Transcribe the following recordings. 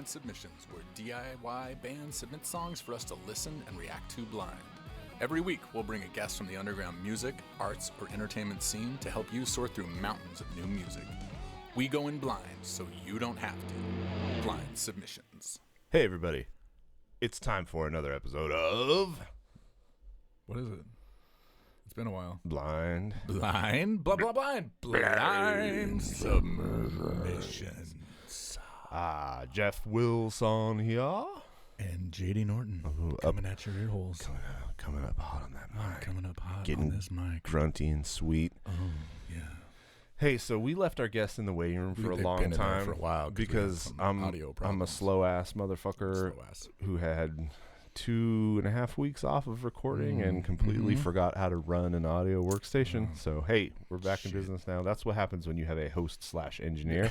Blynd Submyshynz, where DIY bands submit songs for us to listen and react to blind. Every week, we'll bring a guest from the underground music, arts, or entertainment scene to help you sort through mountains of new music. We go in blind so you don't have to. Blynd Submyshynz. Hey, everybody. It's time for another episode of... What is it? It's been a while. Blind. Blynd Submyshynz. Jeff Wilson here. And JD Norton coming at your ear holes. Coming up hot on that mic. Coming up hot Getting on this mic. grunty and sweet. Oh, yeah. Hey, so we left our guest in the waiting room for a long been in there time for a while because I'm a slow-ass motherfucker who had 2.5 weeks off of recording and completely forgot how to run an audio workstation. So, hey, we're back in business now. That's what happens when you have a host/engineer.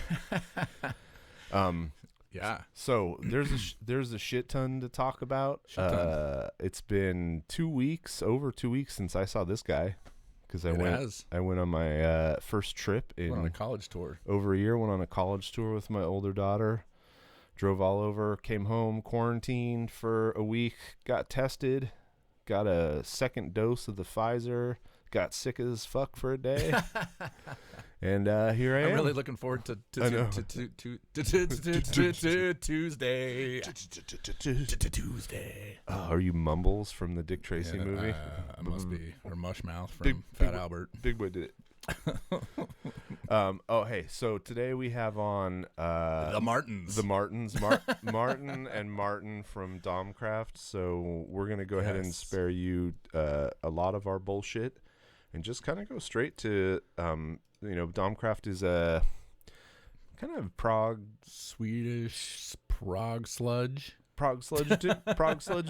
Yeah. So there's a shit ton to talk about. It's been over 2 weeks since I saw this guy because I went on my first trip went on a college tour. Over a year. Went on a college tour with my older daughter. Drove all over. Came home. Quarantined for a week. Got tested. Got a second dose of the Pfizer. Got sick as fuck for a day. And here I am. I'm really looking forward to Tuesday. Tuesday. Are you Mumbles from the Dick Tracy movie? I must be. Or Mushmouth from Fat Albert. Big Boy did it. Hey, so today we have on the Martins. Martin and Martin from Domkraft. So we're going to go ahead and spare you a lot of our bullshit and just kind of go straight to Domkraft is a kind of Swedish prog sludge. Prog sludge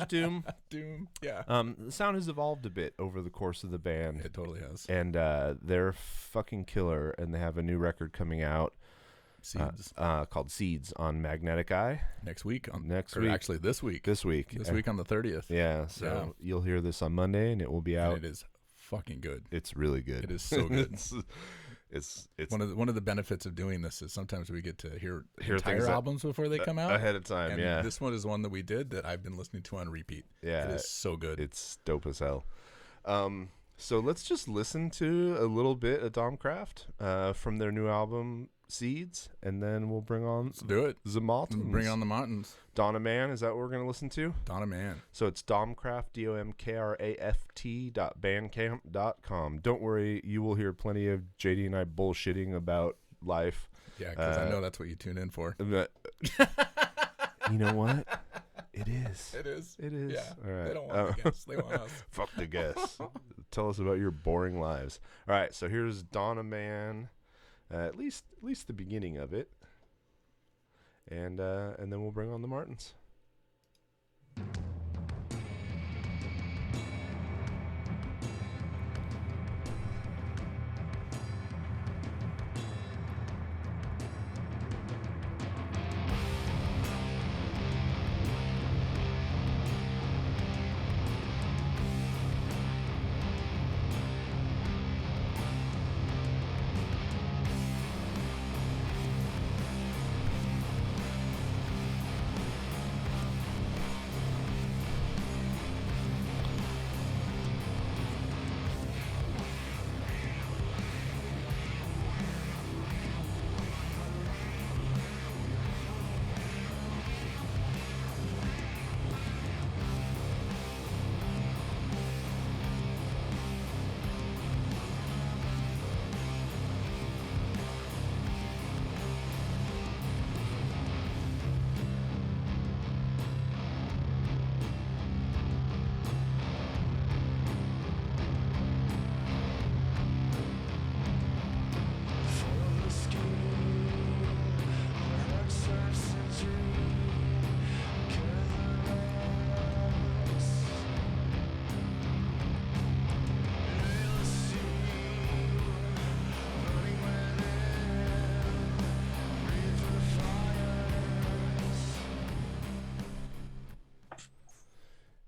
doom. Doom. Yeah. The sound has evolved a bit over the course of the band. It totally has. And they're fucking killer, and they have a new record coming out. Seeds. Called Seeds on Magnetic Eye. Next week. Actually, this week. This week on the 30th. Yeah, so you'll hear this on Monday, and it will be out. And it is fucking good. It's really good. It is so good. It's one of the benefits of doing this is sometimes we get to hear entire things albums before they come out ahead of time. And this one is one that we did that I've been listening to on repeat. Yeah, it is so good. It's dope as hell. So let's just listen to a little bit of Domkraft from their new album Seeds, and then we'll bring on the Martins. Bring on the Martins. Donna Man, is that what we're going to listen to? Donna Man. So it's Domkraft, DOMKRAFT.bandcamp.com. Don't worry, you will hear plenty of JD and I bullshitting about life. Yeah, because I know that's what you tune in for. You know what? It is. It is. Yeah. All right. They don't want the guests. They want us. Fuck the guests. Tell us about your boring lives. All right, so here's Donna Man. At least the beginning of it, and then we'll bring on the Martins.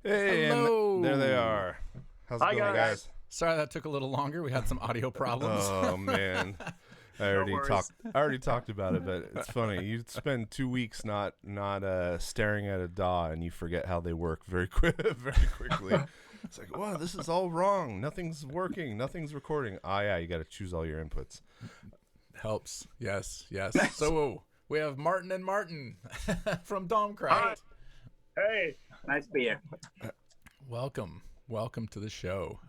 Hey, hello. There they are. How's it going, guys? Sorry that took a little longer. We had some audio problems. Oh, man. I already talked about it, but it's funny. You spend 2 weeks not staring at a DAW, and you forget how they work very quickly. It's like, wow, this is all wrong. Nothing's working. Nothing's recording. Ah, yeah, you got to choose all your inputs. Helps. Yes. So we have Martin and Martin from Domkraft. Hi. Hey, Nice to be here. Welcome to the show.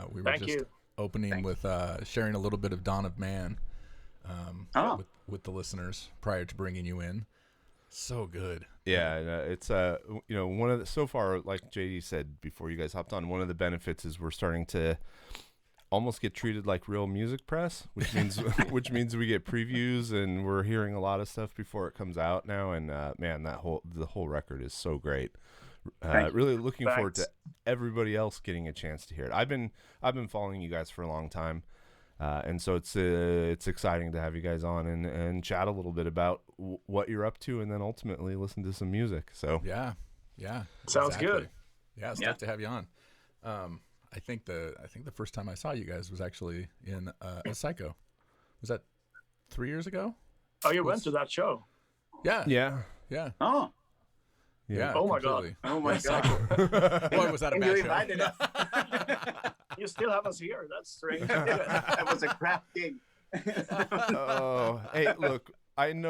We were Thank just you. opening with sharing a little bit of Dawn of Man with the listeners prior to bringing you in. So good. Yeah, it's one of the, so far, like JD said before you guys hopped on, one of the benefits is we're starting to almost get treated like real music press, which means we get previews and we're hearing a lot of stuff before it comes out now. And man, the whole record is so great. Really looking forward to everybody else getting a chance to hear it. I've been following you guys for a long time. And so it's exciting to have you guys on and chat a little bit about what you're up to, and then ultimately listen to some music. So yeah, Sounds exactly. good. Yeah, it's tough to have you on. I think the first time I saw you guys was actually in a Psycho. Was that 3 years ago? Oh, you went to that show? yeah. Oh, Yeah. Oh my completely. oh my God. Boy, was that a And bad you show? invited us. You still have us here. That's strange. That was a crap gig. Oh, hey, look,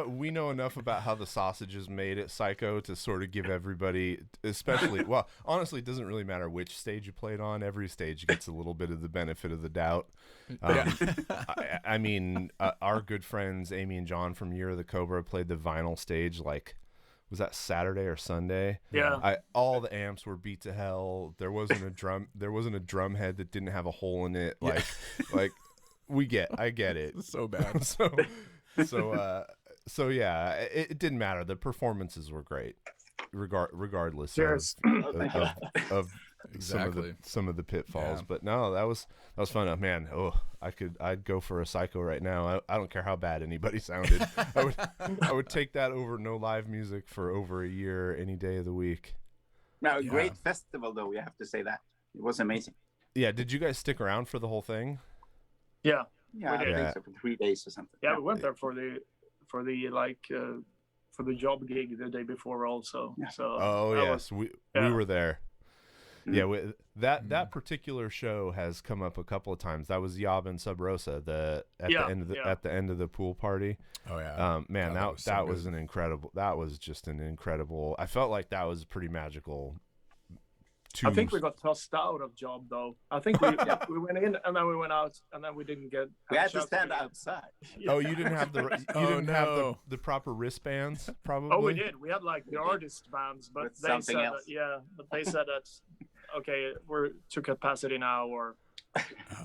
we know enough about how the sausage is made at Psycho to sort of give everybody, especially, well, honestly, it doesn't really matter which stage you played on. Every stage gets a little bit of the benefit of the doubt. I mean, our good friends Amy and John from Year of the Cobra played the vinyl stage was that Saturday or Sunday? Yeah. All the amps were beat to hell. There wasn't a drum head that didn't have a hole in it. I get it. So bad. So yeah, it didn't matter. The performances were great, regardless Cheers. of Exactly. some of the pitfalls. Yeah. But no, that was fun. Oh, man, I'd go for a Psycho right now. I don't care how bad anybody sounded. I would take that over no live music for over a year, any day of the week. No, great festival though. We have to say that it was amazing. Yeah, did you guys stick around for the whole thing? Yeah. Yeah, I think so, for 3 days or something. Yeah, we went there for the job gig the day before also. Yeah. So yes, we were there. Mm-hmm. Yeah, that particular show has come up a couple of times. That was Yob and Sub Rosa at the end of the pool party. Oh yeah. Man, God, that was an incredible. That was just an incredible. I felt like that was pretty magical. I think we got tossed out of job though. I think we went in and then we went out and then we didn't get. We had to stand outside. Oh, you didn't have have the proper wristbands, probably. Oh, we did. We had like the artist bands, but With they something said else. but they said that okay, we're to capacity now, or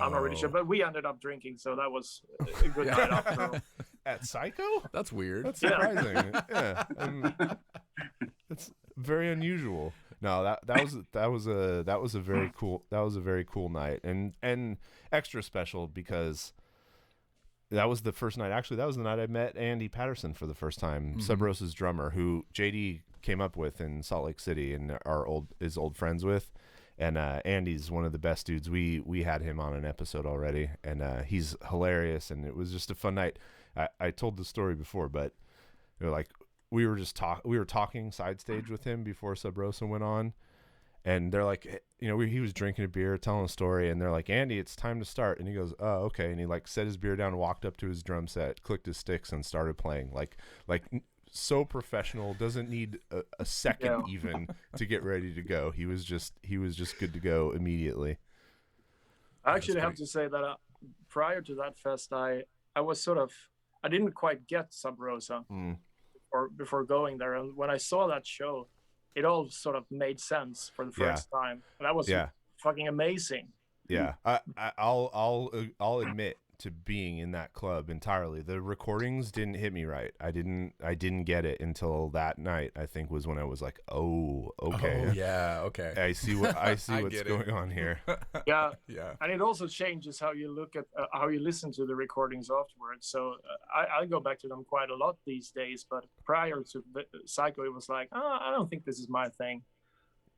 I'm not really sure. But we ended up drinking, so that was a good night after all. At Psycho? That's weird. That's surprising. Yeah, that's very unusual. No, that was a very cool night, and extra special because that was the first night. Actually, that was the night I met Andy Patterson for the first time, Mm-hmm. Sub Rosa's drummer, who JD came up with in Salt Lake City and is old friends with. And Andy's one of the best dudes. We had him on an episode already, and he's hilarious. And it was just a fun night. I told the story before, but we were talking side stage with him before Sub Rosa went on, and they're like, he was drinking a beer, telling a story, and they're like, Andy, it's time to start. And he goes, oh, okay. And he set his beer down, walked up to his drum set, clicked his sticks, and started playing. Like so professional, doesn't need a second even to get ready to go. He was just good to go immediately. I actually have to say that prior to that fest, I was I didn't quite get Sub Rosa or before going there, and when I saw that show, it all sort of made sense for the first time. And that was fucking amazing. Yeah, I'll admit to being in that club entirely. The recordings didn't hit me right. I didn't get it until that night. I think was when I was like, oh, okay, Oh, yeah, okay. I see what's going on here. Yeah, Yeah. and it also changes how you look at how you listen to the recordings afterwards. So I go back to them quite a lot these days. But prior to Psycho, it was like, I don't think this is my thing.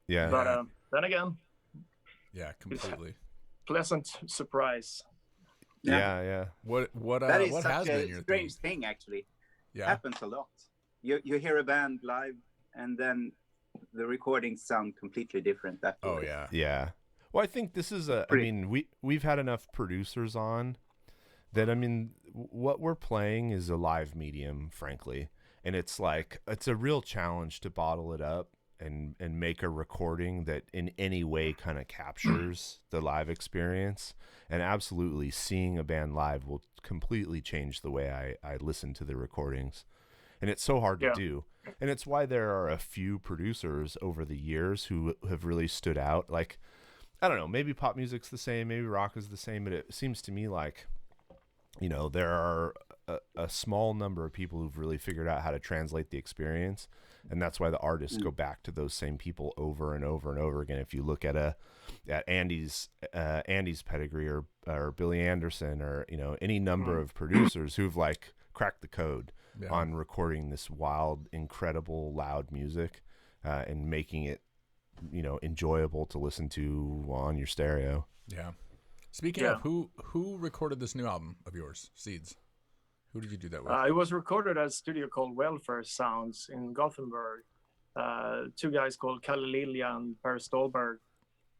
Yeah, But then again, Yeah, completely. pleasant surprise. Yeah. What That is what has such been a your strange thing? thing, actually. Yeah. Happens a lot. You hear a band live, and then the recordings sound completely different afterwards. Oh yeah. Yeah. Well, I think this is I mean, we've had enough producers on that, I mean, what we're playing is a live medium, frankly. And it's like, it's a real challenge to bottle it up and make a recording that in any way kind of captures the live experience. And absolutely, seeing a band live will completely change the way I listen to the recordings. And it's so hard to do. And it's why there are a few producers over the years who have really stood out. Like, I don't know, maybe pop music's the same, maybe rock is the same, but it seems to me like, you know, there are a small number of people who've really figured out how to translate the experience, and that's why the artists go back to those same people over and over and over again. If you look at Andy's pedigree or Billy Anderson, or, you know, any number of producers who've like cracked the code on recording this wild, incredible, loud music and making it, you know, enjoyable to listen to on your stereo. Yeah. Speaking of, who recorded this new album of yours, Seeds? Who did you do that with? It was recorded at a studio called Welfare Sounds in Gothenburg. Two guys called Kalle Lilja and Per Stålberg.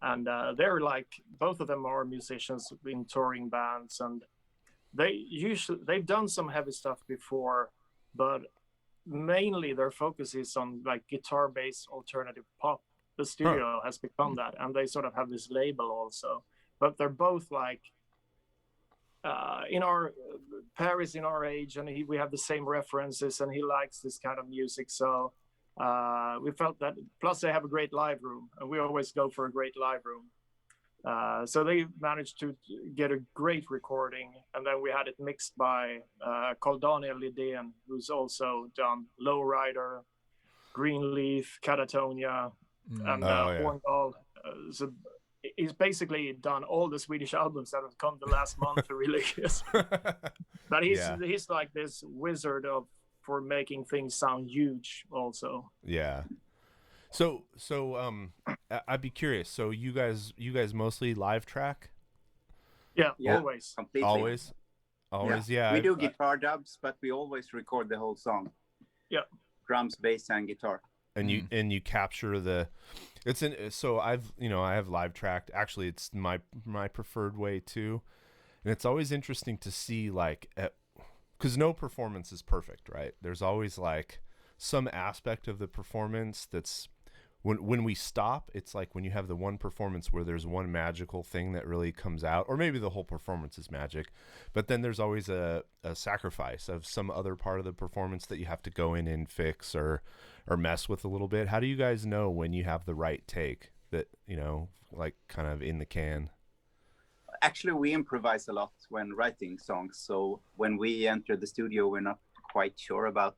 And they're like, both of them are musicians in touring bands. And they've done some heavy stuff before, but mainly their focus is on like guitar-based alternative pop. The studio has become that. And they sort of have this label also. But they're both like, Paris in our age, and we have the same references, and he likes this kind of music. So we felt that, plus they have a great live room, and we always go for a great live room. So they managed to get a great recording, and then we had it mixed by called Daniel Lidén, who's also done Lowrider, Greenleaf, Catatonia, and Horndal. So he's basically done all the Swedish albums that have come the last month to release. But he's like this wizard for making things sound huge also. Yeah. So I'd be curious. So you guys mostly live track? Yeah, always. Completely. Always, yeah. We do guitar dubs, but we always record the whole song. Yeah. Drums, bass, and guitar. And you capture the so I have live tracked. Actually, it's my preferred way too. And it's always interesting to see, like, because no performance is perfect, right? There's always like some aspect of the performance that's when we stop, it's like when you have the one performance where there's one magical thing that really comes out, or maybe the whole performance is magic, but then there's always a sacrifice of some other part of the performance that you have to go in and fix or mess with a little bit. How do you guys know when you have the right take that, you know, like kind of in the can? Actually, we improvise a lot when writing songs. So when we enter the studio, we're not quite sure about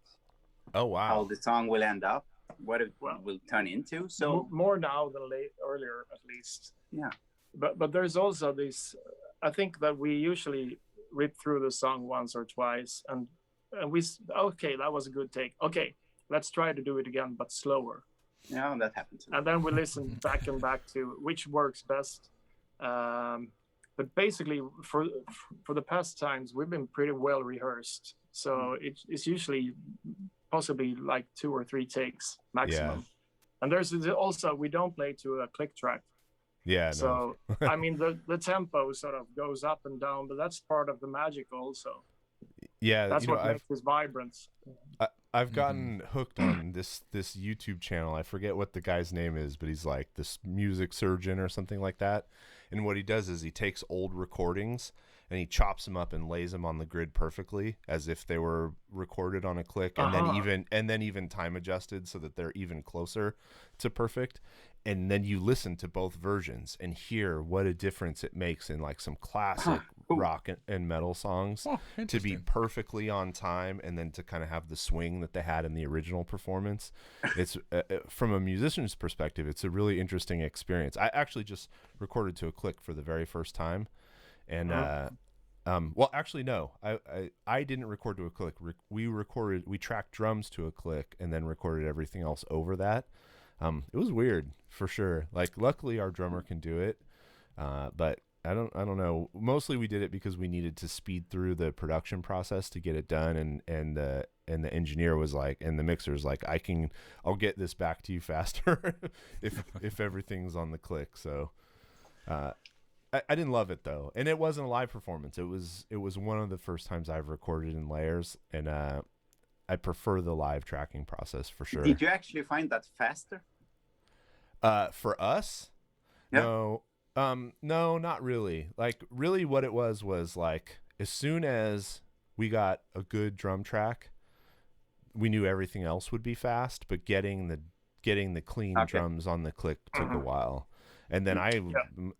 how the song will end up, what it will turn into. So more now than earlier, at least. Yeah. But there's also this, I think that we usually rip through the song once or twice, and we, okay, that was a good take. Okay, let's try to do it again, but slower. Yeah, that happens. And then we listen back and back to which works best. But basically, for the past times, we've been pretty well rehearsed. So it's usually possibly like 2 or 3 takes maximum. Yeah. And there's also, we don't play to a click track. Yeah. So, I mean, the tempo sort of goes up and down, but that's part of the magic also. Yeah. That's what makes this vibrant. I've gotten hooked on this YouTube channel. I forget what the guy's name is, but he's like this music surgeon or something like that. And what he does is he takes old recordings and he chops them up and lays them on the grid perfectly as if they were recorded on a click, and then even time adjusted so that they're even closer to perfect. And then you listen to both versions and hear what a difference it makes in like some classic rock and metal songs to be perfectly on time, and then to kind of have the swing that they had in the original performance. It's from a musician's perspective, it's a really interesting experience. I actually just recorded to a click for the very first time, and well, actually no, I didn't record to a click. We tracked drums to a click and then recorded everything else over that. It was weird for sure. Like, luckily our drummer can do it, but I don't know. Mostly we did it because we needed to speed through the production process to get it done, and the engineer was like, and the mixer's like, I'll get this back to you faster if everything's on the click. So I didn't love it though, and it wasn't a live performance. It was one of the first times I've recorded in layers, and I prefer the live tracking process for sure. Did you actually find that faster? For us? Yeah. No, not really. Like, really what it was like, as soon as we got a good drum track, we knew everything else would be fast, but getting the clean drums on the click took a while. And then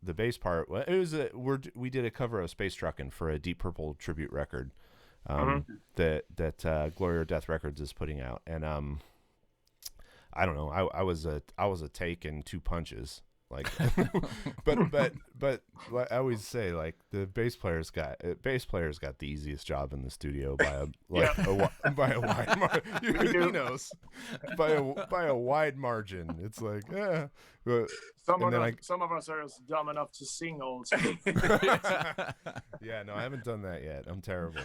the bass part, it was we did a cover of Space Truckin' for a Deep Purple tribute record that Glory or Death Records is putting out. And I don't know, I was a take and 2 punches. Like, but I always say, like, the bass player's got the easiest job in the studio by a wide margin. He knows by a wide margin. It's like, some of us are dumb enough to sing also. Yeah, no, I haven't done that yet. I'm terrible.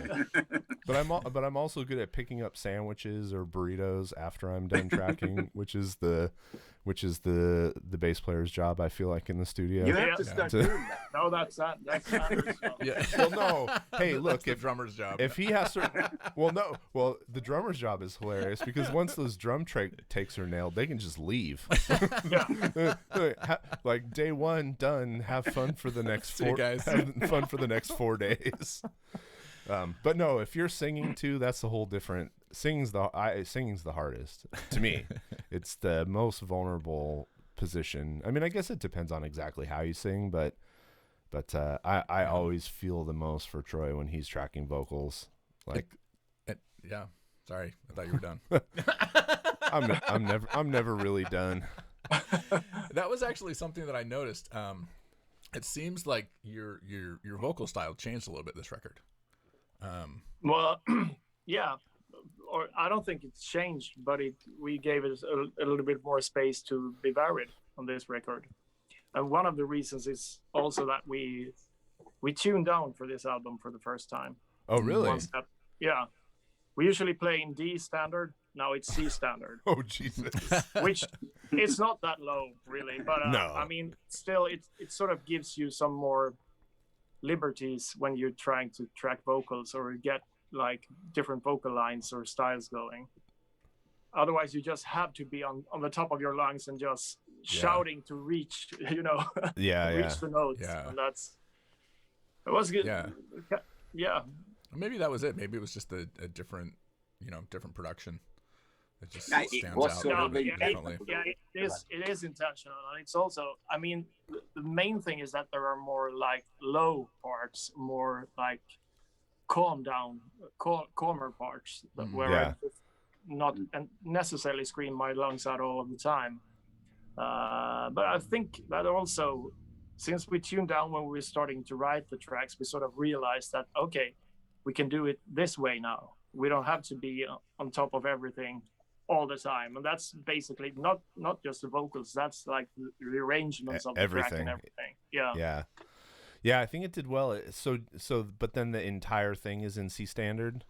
But I'm also good at picking up sandwiches or burritos after I'm done tracking, which is the bass player's job, I feel like, in the studio. You have to start doing that. No, that's Sanders' job. Yeah. Well, no. Hey, look, the drummer's job. If he has to, the drummer's job is hilarious because once those drum takes are nailed, they can just leave. Like, day one done. Have fun for the next 4 guys. Have fun for the next 4 days. But no, if you're singing too, that's the whole different. Singing's the hardest to me. It's the most vulnerable position. I mean, I guess it depends on exactly how you sing, but I always feel the most for Troy when he's tracking vocals. Like, yeah. Sorry, I thought you were done. I'm never really done. That was actually something that I noticed. It seems like your vocal style changed a little bit this record. Well, yeah. Or I don't think it's changed, but we gave it a little bit more space to be varied on this record. And one of the reasons is also that we tuned down for this album for the first time. Oh, really? Yeah. We usually play in D standard. Now it's C standard. Oh, Jesus. Which it's not that low, really. But no. I mean, still, it sort of gives you some more liberties when you're trying to track vocals or get like different vocal lines or styles going. Otherwise you just have to be on the top of your lungs and just shouting to reach reach the notes. And it was good. Yeah Maybe that was it. Maybe it was just a different production. It just stands out. Definitely. It is intentional, and it's also, I mean, the main thing is that there are more like low parts, more like calmer parts where I just not necessarily scream my lungs out all of the time. But I think that also, since we tuned down when we were starting to write the tracks, we sort of realized that, okay, we can do it this way now. We don't have to be on top of everything all the time. And that's basically not just the vocals, that's like the arrangements of the track and everything. Yeah, I think it did well. So, but then the entire thing is in C standard.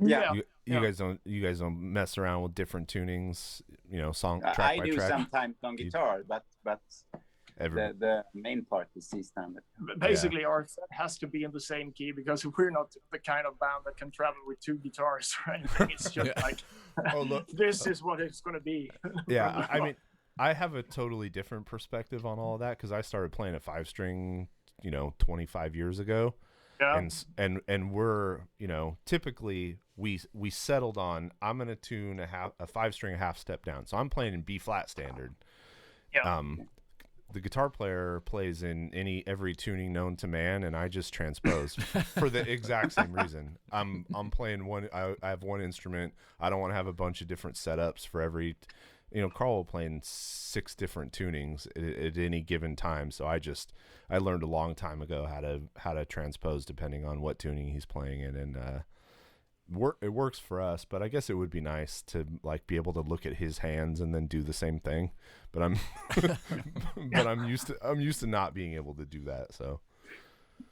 Yeah, you guys don't mess around with different tunings, song track by track. I do sometimes on guitar, but the main part is C standard. Basically, our set has to be in the same key because we're not the kind of band that can travel with 2 guitars or anything. It's just like, this is what it's going to be. Yeah, I mean, I have a totally different perspective on all of that because I started playing a 5-string, 25 years ago. Yeah. And we're, typically we settled on, I'm going to tune a 5-string half step down. So I'm playing in B flat standard. Yeah. The guitar player plays in every tuning known to man, and I just transpose for the exact same reason. I'm playing one. I have one instrument. I don't want to have a bunch of different setups for every. Carl will play in 6 different tunings at any given time. So I learned a long time ago how to transpose depending on what tuning he's playing in, and it works for us, but I guess it would be nice to like be able to look at his hands and then do the same thing. But I'm I'm used to not being able to do that. So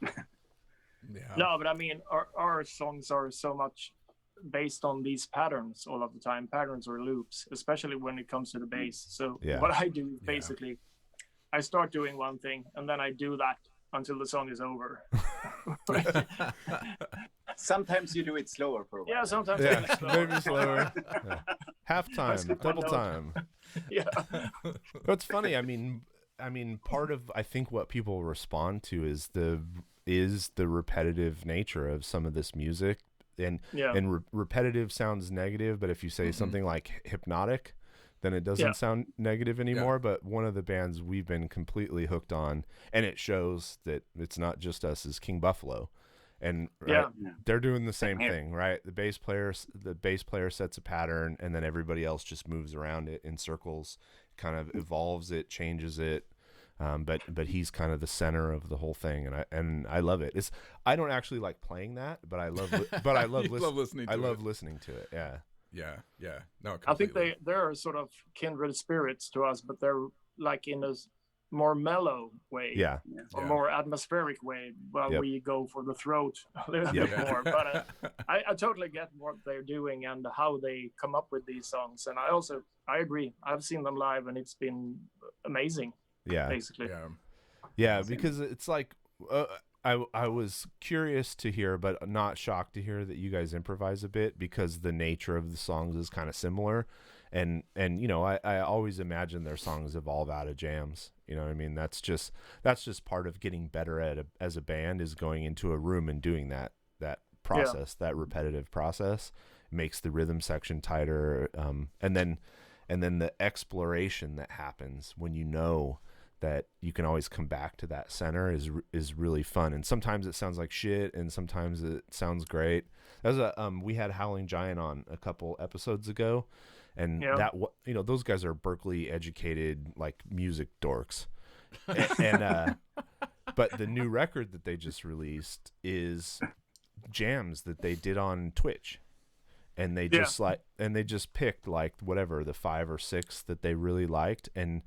yeah. No, but I mean, our songs are so much based on these patterns all of the time, patterns or loops, especially when it comes to the bass. So what I do basically, I start doing one thing and then I do that until the song is over. Sometimes you do it slower for a while. Yeah, sometimes maybe slower. Half time, double time. Yeah. It's funny. I mean, part of I think what people respond to is the repetitive nature of some of this music, and repetitive sounds negative, but if you say something like hypnotic, then it doesn't sound negative anymore. Yeah. But one of the bands we've been completely hooked on, and it shows that it's not just us, is King Buffalo. And they're doing the same thing, right? The bass player sets a pattern, and then everybody else just moves around it in circles, kind of evolves it, changes it. But he's kind of the center of the whole thing, and I love it. I don't actually like playing that, but I love listening. I love listening to it. Yeah. Yeah. No, completely. I think they're sort of kindred spirits to us, but they're like in a more mellow way, or more atmospheric way, while we go for the throat a little bit more. But I totally get what they're doing and how they come up with these songs, and I agree. I've seen them live, and it's been amazing. Yeah, basically. Yeah, because it's like I was curious to hear, but not shocked to hear that you guys improvise a bit, because the nature of the songs is kind of similar, and you know, I always imagine their songs evolve out of jams. You know what I mean? That's just part of getting better as a band, is going into a room and doing that process, that repetitive process. It makes the rhythm section tighter, and then the exploration that happens when you know that you can always come back to that center is really fun. And sometimes it sounds like shit, and sometimes it sounds great. We had Howling Giant on a couple episodes ago, and those guys are Berkeley educated, like, music dorks. and but the new record that they just released is jams that they did on Twitch. And they just picked like whatever the 5 or 6 that they really liked, and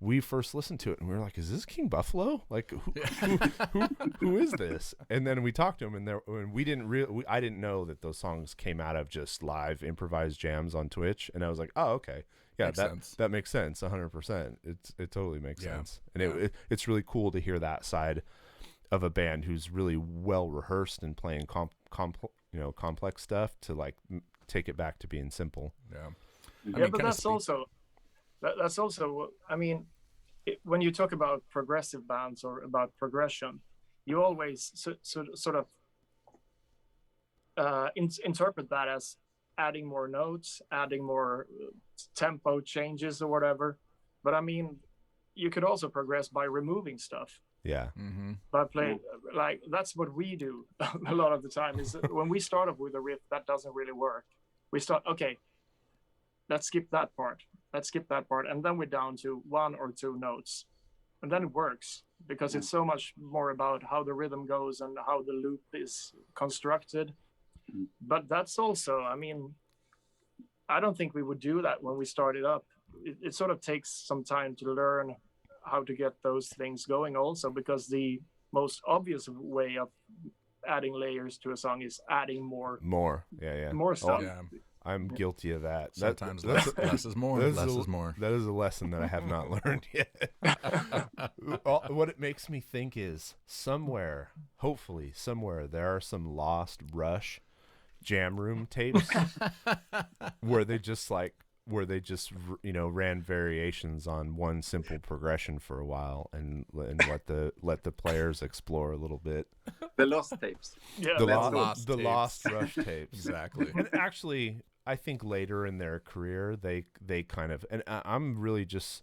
we first listened to it and we were like, "Is this King Buffalo? Like, who is this?" And then we talked to him, and I didn't know that those songs came out of just live improvised jams on Twitch, and I was like, "Oh, okay, yeah, that makes sense, 100%. It totally makes sense." And it's really cool to hear that side of a band who's really well rehearsed and playing complex stuff, to like take it back to being simple. But that's also I mean, when you talk about progressive bands or about progression, you always sort of interpret that as adding more notes, adding more tempo changes or whatever. But I mean, you could also progress by removing stuff. Yeah. Mm-hmm. By playing, like, that's what we do a lot of the time, is when we start off with a riff that doesn't really work, we start, okay, let's skip that part, and then we're down to 1 or 2 notes, and then it works, because it's so much more about how the rhythm goes and how the loop is constructed. But that's also, I mean, I don't think we would do that when we started up. It sort of takes some time to learn how to get those things going also, because the most obvious way of adding layers to a song is adding more more stuff. I'm guilty of that. Sometimes less is more. Less is more. That is a lesson that I have not learned yet. What it makes me think is hopefully somewhere, there are some lost Rush jam room tapes where they just ran variations on one simple progression for a while, and let the players explore a little bit. The lost tapes. Yeah, the lost Rush tapes. Exactly. And actually, I think later in their career, they kind of, and I'm really just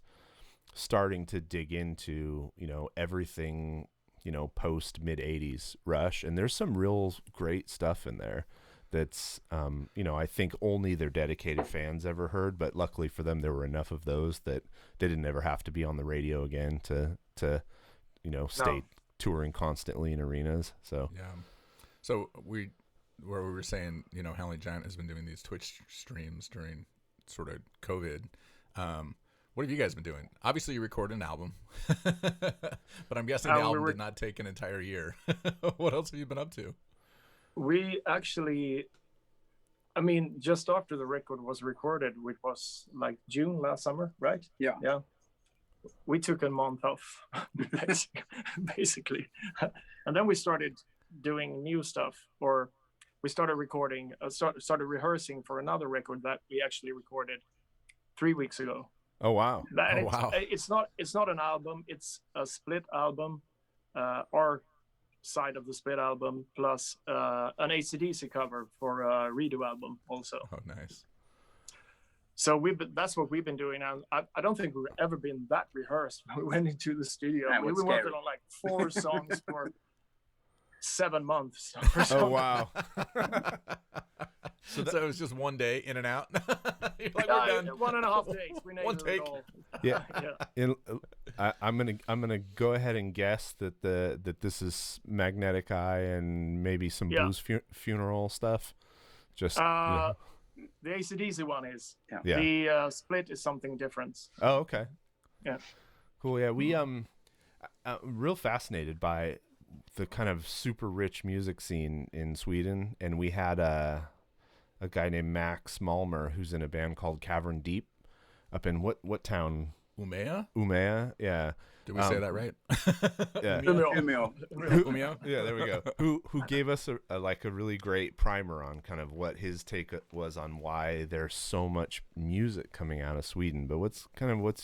starting to dig into, everything, post mid 80s Rush, and there's some real great stuff in there that's I think only their dedicated fans ever heard, but luckily for them, there were enough of those that they didn't ever have to be on the radio again to stay touring constantly in arenas. So where we were saying, you know, Howling Giant has been doing these Twitch streams during sort of COVID. What have you guys been doing? Obviously, you recorded an album, but I'm guessing the album did not take an entire year. What else have you been up to? We actually, I mean, just after the record was recorded, which was like June last summer, right? Yeah. Yeah. We took a month off, basically. And then we started doing new stuff, or we started recording, started rehearsing for another record that we actually recorded 3 weeks ago. Oh wow! It's not an album. It's a split album. Our side of the split album plus an AC/DC cover for a redo album also. Oh, nice. So that's what we've been doing, and I don't think we've ever been that rehearsed when we went into the studio. We've been working on like 4 songs for 7 months. Oh wow! So it was just one day in and out. You're like, we're done. 1.5 days. We nailed one take. It all. Yeah. I'm gonna go ahead and guess that this is Magnetic Eye and maybe some blues funeral stuff. Just the AC/DC one is. Yeah. The split is something different. Oh, okay. Yeah. Cool. Yeah, we real fascinated by the kind of super rich music scene in Sweden, and we had a guy named Max Malmer who's in a band called Cavern Deep up in what town? Umeå, yeah. Did we say that right? Yeah. Umeå. Yeah, there we go. Who gave us a really great primer on kind of what his take was on why there's so much music coming out of Sweden. But what's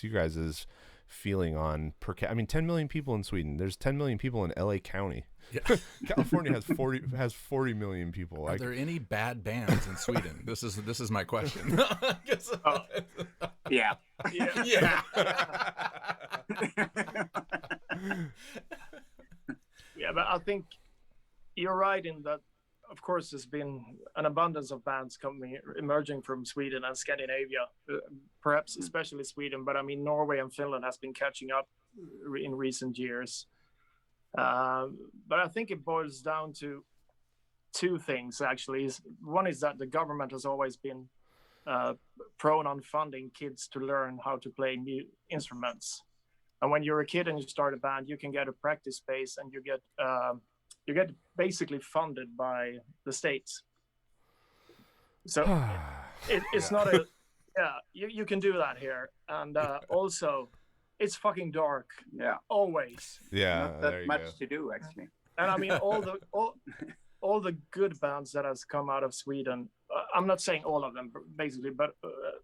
you guys' feeling on I mean, 10 million people in Sweden. There's 10 million people in LA County. Yeah. California has 40 million people. Are there any bad bands in Sweden? This is my question. Yeah. Yeah, but I think you're right in that. Of course, there's been an abundance of bands emerging from Sweden and Scandinavia, perhaps especially Sweden. But I mean, Norway and Finland has been catching up in recent years. But I think it boils down to 2 things, actually. One is that the government has always been prone on funding kids to learn how to play new instruments. And when you're a kid and you start a band, you can get a practice space, and you get basically funded by the states. So it's not you can do that here. And also, it's fucking dark. Yeah. Yeah. Not that much to do, actually. And I mean, all the good bands that has come out of Sweden, I'm not saying all of them, basically, but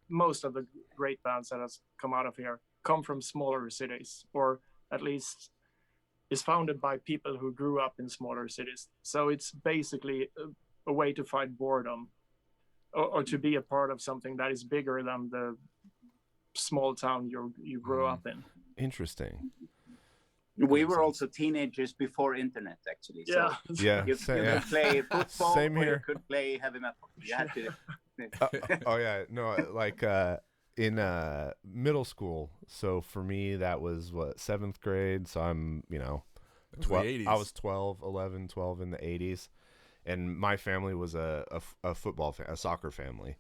most of the great bands that has come out of here come from smaller cities, or at least is founded by people who grew up in smaller cities. So it's basically a way to fight boredom, or to be a part of something that is bigger than the small town you grew up in. Interesting. We were also teenagers before internet, actually. So Yeah. you could play football, Same here. or you could play heavy metal. You had to. Oh yeah, no, like in middle school. So for me, that was 7th grade. So I'm 12. I was 11, 12 in the 80s, and my family was a football a soccer family,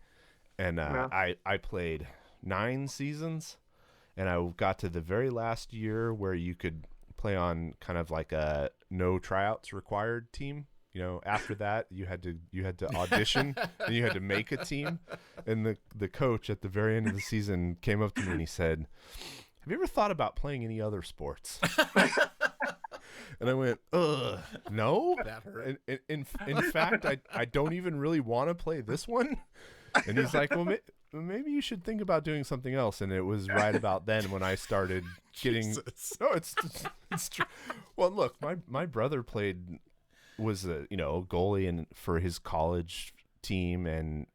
and I played 9 seasons, and I got to the very last year where you could play on kind of like a no tryouts required team. After that you had to audition and you had to make a team. And the coach at the very end of the season came up to me and he said, "Have you ever thought about playing any other sports?" And I went, no. That hurt. In fact, I don't even really want to play this one. And he's like, well, maybe you should think about doing something else. And it was right about then when I started getting. Jesus. No, it's true. Well, look, my brother was a goalie for his college team, and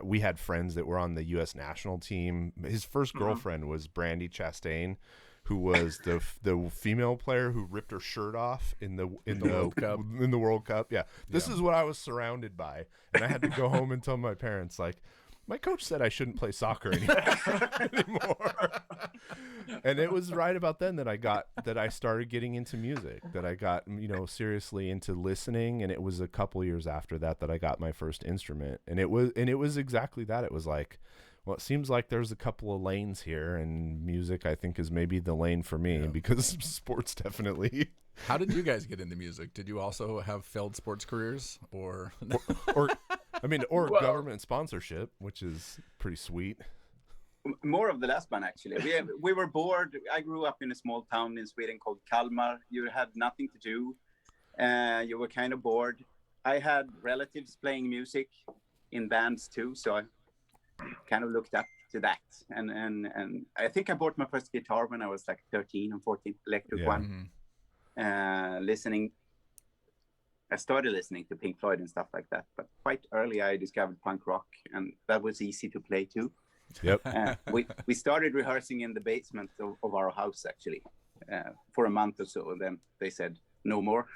we had friends that were on the U.S. national team. His first girlfriend was Brandy Chastain, who was the female player who ripped her shirt off in the World Cup. In the World Cup, yeah. This is what I was surrounded by, and I had to go home and tell my parents, like, my coach said I shouldn't play soccer anymore. And it was right about then that I started getting into music, that I got, seriously into listening. And it was a couple years after that I got my first instrument. And it was exactly that. It was like, well, it seems like there's a couple of lanes here, and music, I think, is maybe the lane for me, because sports definitely. How did you guys get into music? Did you also have failed sports careers, or government sponsorship, which is pretty sweet? More of the last one, actually. We were bored. I grew up in a small town in Sweden called Kalmar. You had nothing to do. You were kind of bored. I had relatives playing music in bands too, so I kind of looked up to that. And I think I bought my first guitar when I was like 13 or 14, electric one. Mm-hmm. I started listening to Pink Floyd and stuff like that, but quite early I discovered punk rock, and that was easy to play too. Yep. We started rehearsing in the basement of our house, actually, for a month or so, and then they said no more.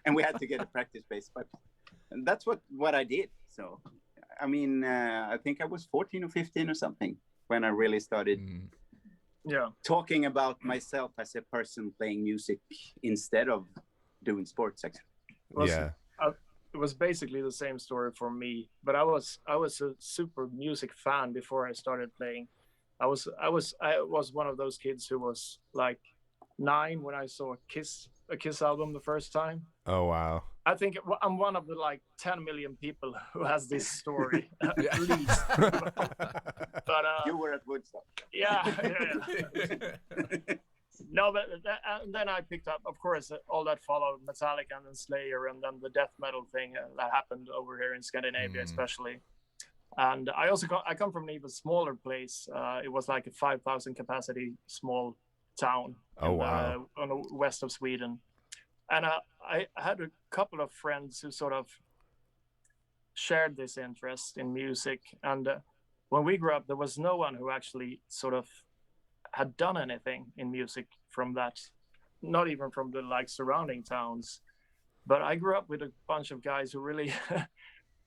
And we had to get a practice space, but that's what I did. So I mean, I think I was 14 or 15 or something when I really started talking about myself as a person playing music instead of doing sports, actually. It was basically the same story for me, but I was a super music fan before I started playing. I was one of those kids who was like 9 when I saw a Kiss album the first time. Oh wow! I think I'm one of the like 10 million people who has this story at least. But you were at Woodstock. Yeah. No, but then I picked up, of course, all that followed Metallica and then Slayer, and then the death metal thing that happened over here in Scandinavia, especially. And I come from an even smaller place. It was like a 5,000 capacity small town on the west of Sweden. And I had a couple of friends who sort of shared this interest in music. And when we grew up, there was no one who actually sort of had done anything in music from that, not even from the like surrounding towns. But I grew up with a bunch of guys who really,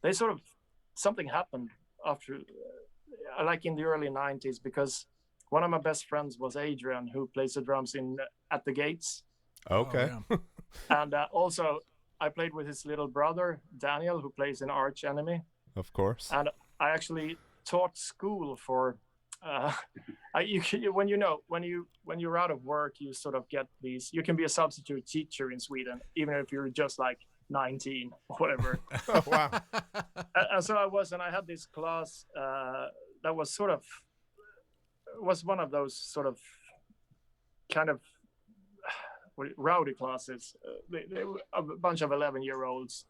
they sort of, something happened after, like in the early 90s, because one of my best friends was Adrian, who plays the drums in At the Gates. Okay. Oh, yeah. And also I played with his little brother, Daniel, who plays in Arch Enemy. Of course. And I actually taught school for, when you're out of work, you sort of get these, you can be a substitute teacher in Sweden, even if you're just like 19 or whatever. Oh, wow. And so I had this class that was sort of, was one of those sort of kind of rowdy classes. They were a bunch of 11-year-olds.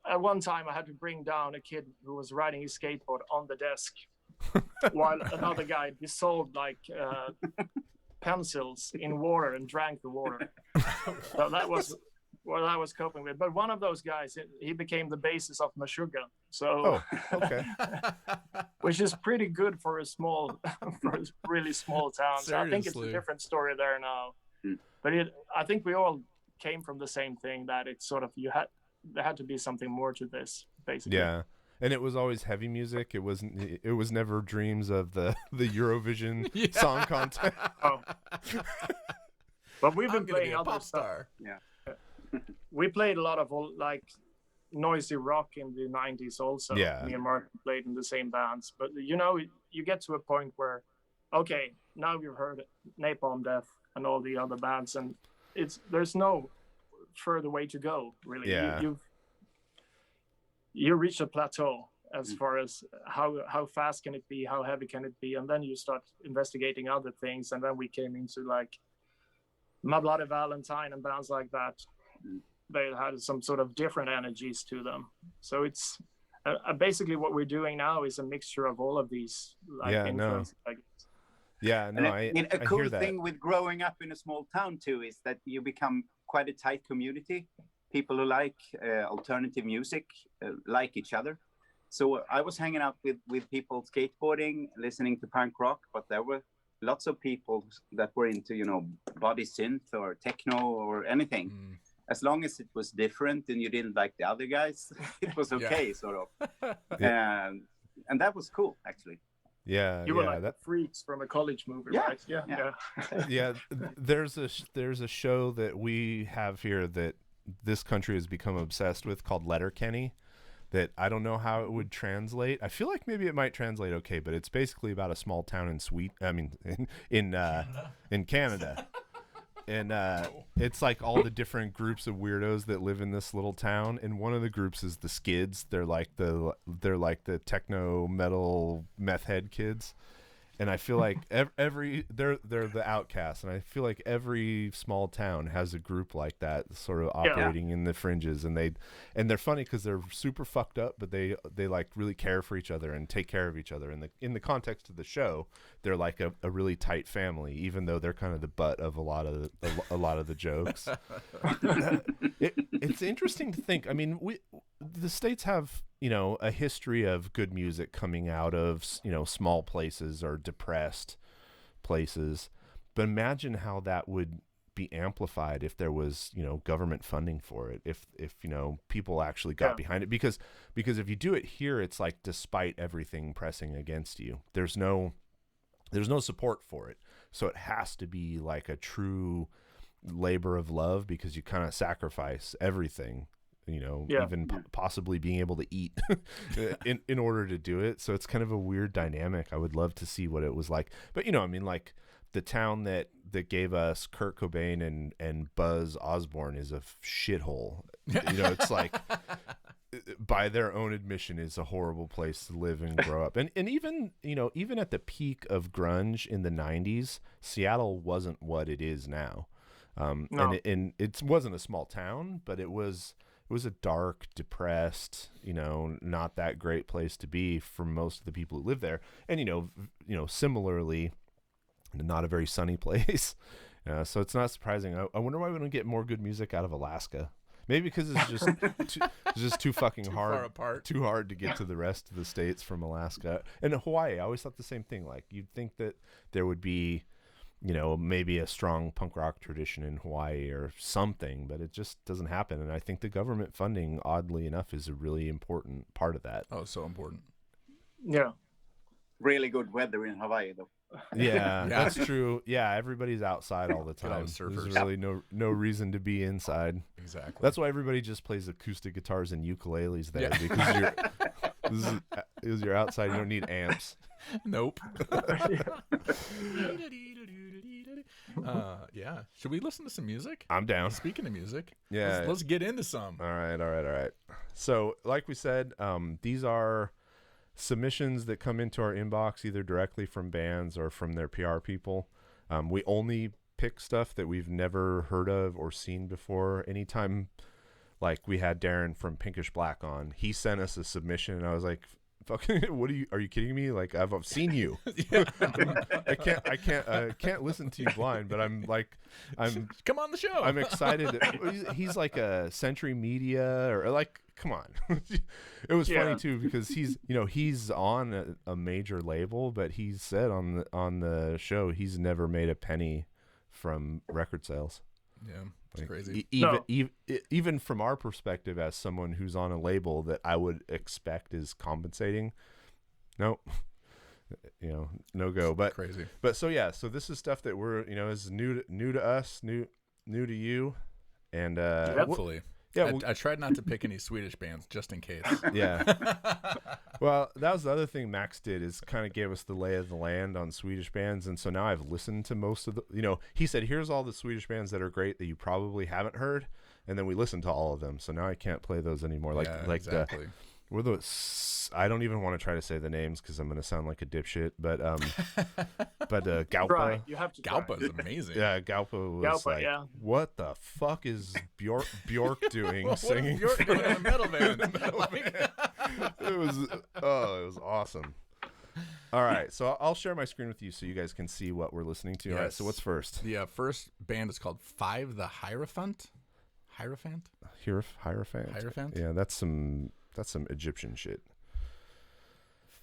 At one time, I had to bring down a kid who was riding his skateboard on the desk, while another guy dissolved like pencils in water and drank the water. So that was what I was coping with. But one of those guys, he became the basis of Meshuggah. So, okay. Which is pretty good for a really small town. So I think it's a different story there now. But I think we all came from the same thing, that it's sort of there had to be something more to this, basically. Yeah. And it was always heavy music. It was never dreams of the Eurovision song contest. Oh. But we've been playing other stuff. Yeah. We played a lot of like noisy rock in the 90s also. Yeah. Me and Mark played in the same bands. But you get to a point where, okay, now you've heard Napalm Death and all the other bands, and there's no further way to go, really. Yeah. You reach a plateau as far as how fast can it be, how heavy can it be, and then you start investigating other things. And then we came into like My Bloody Valentine and bands like that. They had some sort of different energies to them. So it's basically what we're doing now is a mixture of all of these influences. Yeah, no, a cool thing with growing up in a small town too is that you become quite a tight community. People who like alternative music like each other. So I was hanging out with people skateboarding, listening to punk rock, but there were lots of people that were into, body synth or techno or anything. as long as it was different and you didn't like the other guys, it was okay, sort of. And that was cool, actually. Yeah, you were like the freaks from a college movie, right? Yeah. There's a show that we have here that this country has become obsessed with called Letterkenny. That I don't know how it would translate. I feel like maybe it might translate okay, but it's basically about a small town in Canada. And it's like all the different groups of weirdos that live in this little town, and one of the groups is the Skids. They're like the techno metal meth head kids, and I feel like they're the outcasts, and I feel like every small town has a group like that, sort of operating in the fringes, and they're funny because they're super fucked up, but they like really care for each other and take care of each other. In the context of the show, they're like a really tight family, even though they're kind of the butt of a lot of the jokes. It's interesting to think. I mean, the States have, a history of good music coming out of, small places or depressed places. But imagine how that would be amplified if there was, government funding for it, if people actually got behind it. Because if you do it here, it's like, despite everything pressing against you, there's no support for it. So it has to be like a true labor of love, because you kind of sacrifice everything, even possibly being able to eat in order to do it. So it's kind of a weird dynamic. I would love to see what it was like. But, like the town that gave us Kurt Cobain and Buzz Osborne is a shithole. It's like, by their own admission, is a horrible place to live and grow up. And even, even at the peak of grunge in the 90s, Seattle wasn't what it is now. No. And it wasn't a small town, but it was a dark, depressed, not that great place to be for most of the people who live there. And, similarly, not a very sunny place. So it's not surprising. I wonder why we don't get more good music out of Alaska. Maybe because it's just too fucking hard, far apart. Too hard to get to the rest of the states from Alaska. And Hawaii, I always thought the same thing. Like, you'd think that there would be, maybe a strong punk rock tradition in Hawaii or something, but it just doesn't happen. And I think the government funding, oddly enough, is a really important part of that. Oh, so important. Yeah. Really good weather in Hawaii, though. Yeah, that's true. Yeah, everybody's outside all the time. There's really no reason to be inside. Exactly. That's why everybody just plays acoustic guitars and ukuleles there, because you're outside. You don't need amps. Nope. Yeah. Should we listen to some music? I'm down. Speaking of music, yeah, let's get into some. All right. So, like we said, these are submissions that come into our inbox either directly from bands or from their PR people. We only pick stuff that we've never heard of or seen before. Anytime, like, we had Darren from Pinkish Black on, he sent us a submission, and I was like, fucking, are you kidding me? Like, I've seen you. I can't listen to you blind, but I'm come on the show. I'm excited. He's like a Century Media, or like, come on. It was funny too, because he's on a major label, but he said on the show he's never made a penny from record sales. Yeah, it's crazy. Even from our perspective, as someone who's on a label that I would expect is compensating, nope. No go. But crazy. But so this is stuff that we're is new to us, new to you, and hopefully. I tried not to pick any Swedish bands just in case. Yeah. Well, that was the other thing Max did, is kind of gave us the lay of the land on Swedish bands. And so now I've listened to most of the, he said, here's all the Swedish bands that are great that you probably haven't heard. And then we listened to all of them. So now I can't play those anymore. Exactly. I don't even want to try to say the names because I'm going to sound like a dipshit, but Galpa. Right, you have to. Galpa is amazing. Yeah, Galpa was what the fuck is Bjork doing singing? Bjork doing a metal band. It was awesome. All right, so I'll share my screen with you so you guys can see what we're listening to. Yes. All right, so what's first? The first band is called Five the Hierophant. Hierophant? Yeah, that's some Egyptian shit.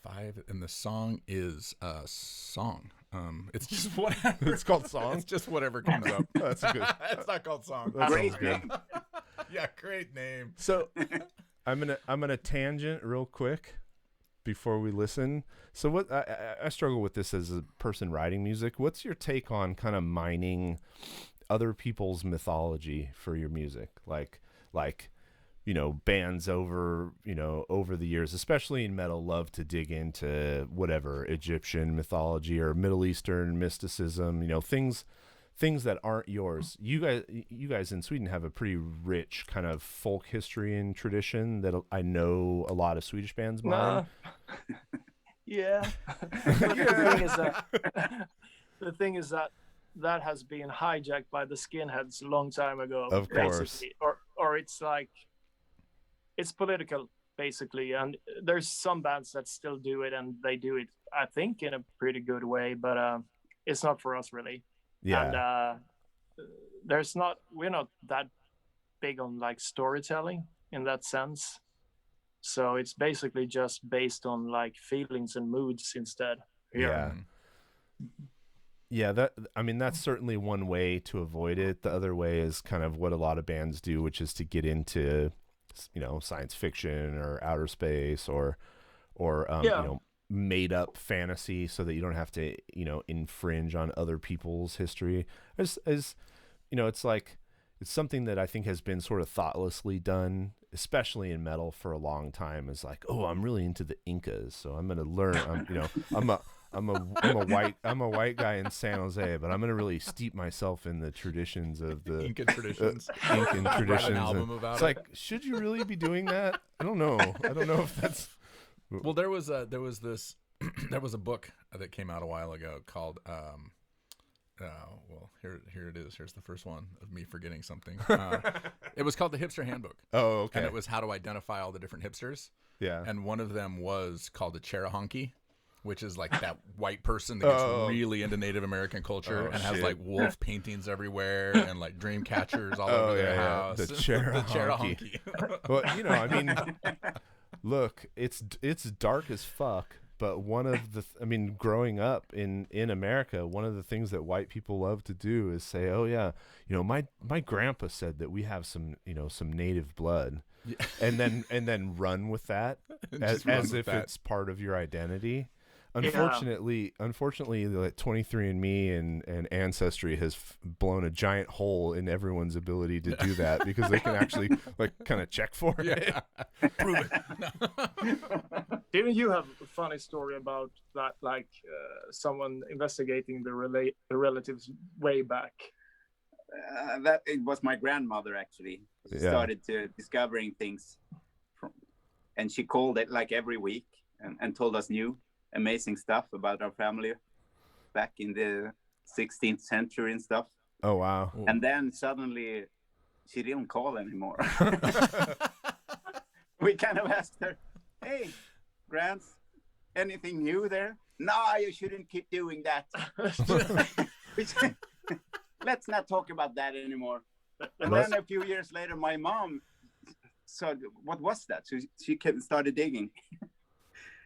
Five, and the song is Song. It's just whatever. It's called Song? It's just whatever comes up. That's good. It's not called Song. That sounds good. Yeah, great name. So I'm gonna tangent real quick before we listen. So what I struggle with this as a person writing music. What's your take on kind of mining other people's mythology for your music? Like bands over the years, especially in metal, love to dig into whatever Egyptian mythology or Middle Eastern mysticism, things that aren't yours. You guys in Sweden have a pretty rich kind of folk history and tradition that I know a lot of Swedish bands mine. Yeah. The thing is that has been hijacked by the skinheads a long time ago. Of course. Basically. Or it's like, it's political basically, and there's some bands that still do it, and they do it, I think, in a pretty good way, but it's not for us really. Yeah. And we're not that big on like storytelling in that sense. So it's basically just based on like feelings and moods instead. Yeah. Yeah, that's certainly one way to avoid it. The other way is kind of what a lot of bands do, which is to get into, science fiction or outer space or made up fantasy so that you don't have to, infringe on other people's history. As it's like, it's something that I think has been sort of thoughtlessly done, especially in metal for a long time. Is like, oh, I'm really into the Incas, so I'm going to learn. I'm a white guy in San Jose, but I'm going to really steep myself in the traditions of the Incan traditions. Incan traditions. Write an album about it's it. like, should you really be doing that? I don't know if that's. Well, there was a book that came out a while ago called here it is. Here's the first one of me forgetting something. It was called The Hipster Handbook. Oh, okay. And it was how to identify all the different hipsters. Yeah. And one of them was called a Cherahonky, which is like that white person that gets really into Native American culture and has like wolf paintings everywhere and like dream catchers all over their house. The Cherahonky. Well, look, it's dark as fuck. But one of the, growing up in America, one of the things that white people love to do is say, "Oh yeah, my grandpa said that we have some native blood," and then run with that as if it's part of your identity. Unfortunately, like 23andMe and Ancestry has blown a giant hole in everyone's ability to do that because they can actually like kind of check for it. Prove it. Didn't you have a funny story about that, like someone investigating the relatives way back? That it was my grandmother actually. She started to discovering things, and she called it like every week and told us new amazing stuff about our family back in the 16th century and stuff. Oh wow. And then suddenly she didn't call anymore. We kind of asked her, "Hey, Grants, anything new there?" "No, you shouldn't keep doing that." Let's not talk about that anymore. And then a few years later, my mom said, "What was that?" So she started digging.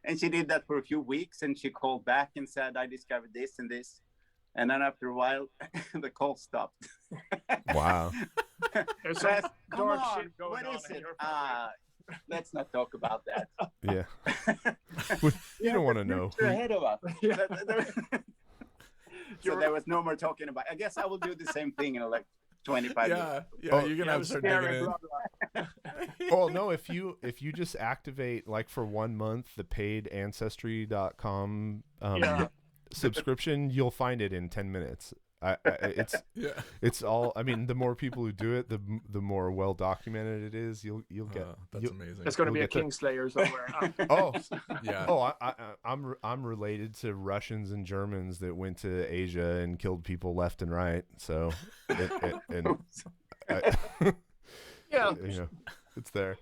And she did that for a few weeks, and she called back and said, "I discovered this and this." And then after a while, the call stopped. Wow. There's Come dark on, shit going what on is in it? your family. Let's not talk about that. Yeah. You don't want to know. You're ahead of us. So there was no more talking about. I guess I will do the same thing in like 25 years. Yeah, you're gonna have to start digging in. Oh no, if you just activate like for 1 month the paid Ancestry.com subscription, you'll find it in 10 minutes. It's all. The more people who do it, the more well documented it is. You'll get. That's amazing. There's going to be a Kingslayer somewhere. I'm related to Russians and Germans that went to Asia and killed people left and right. So, it's there.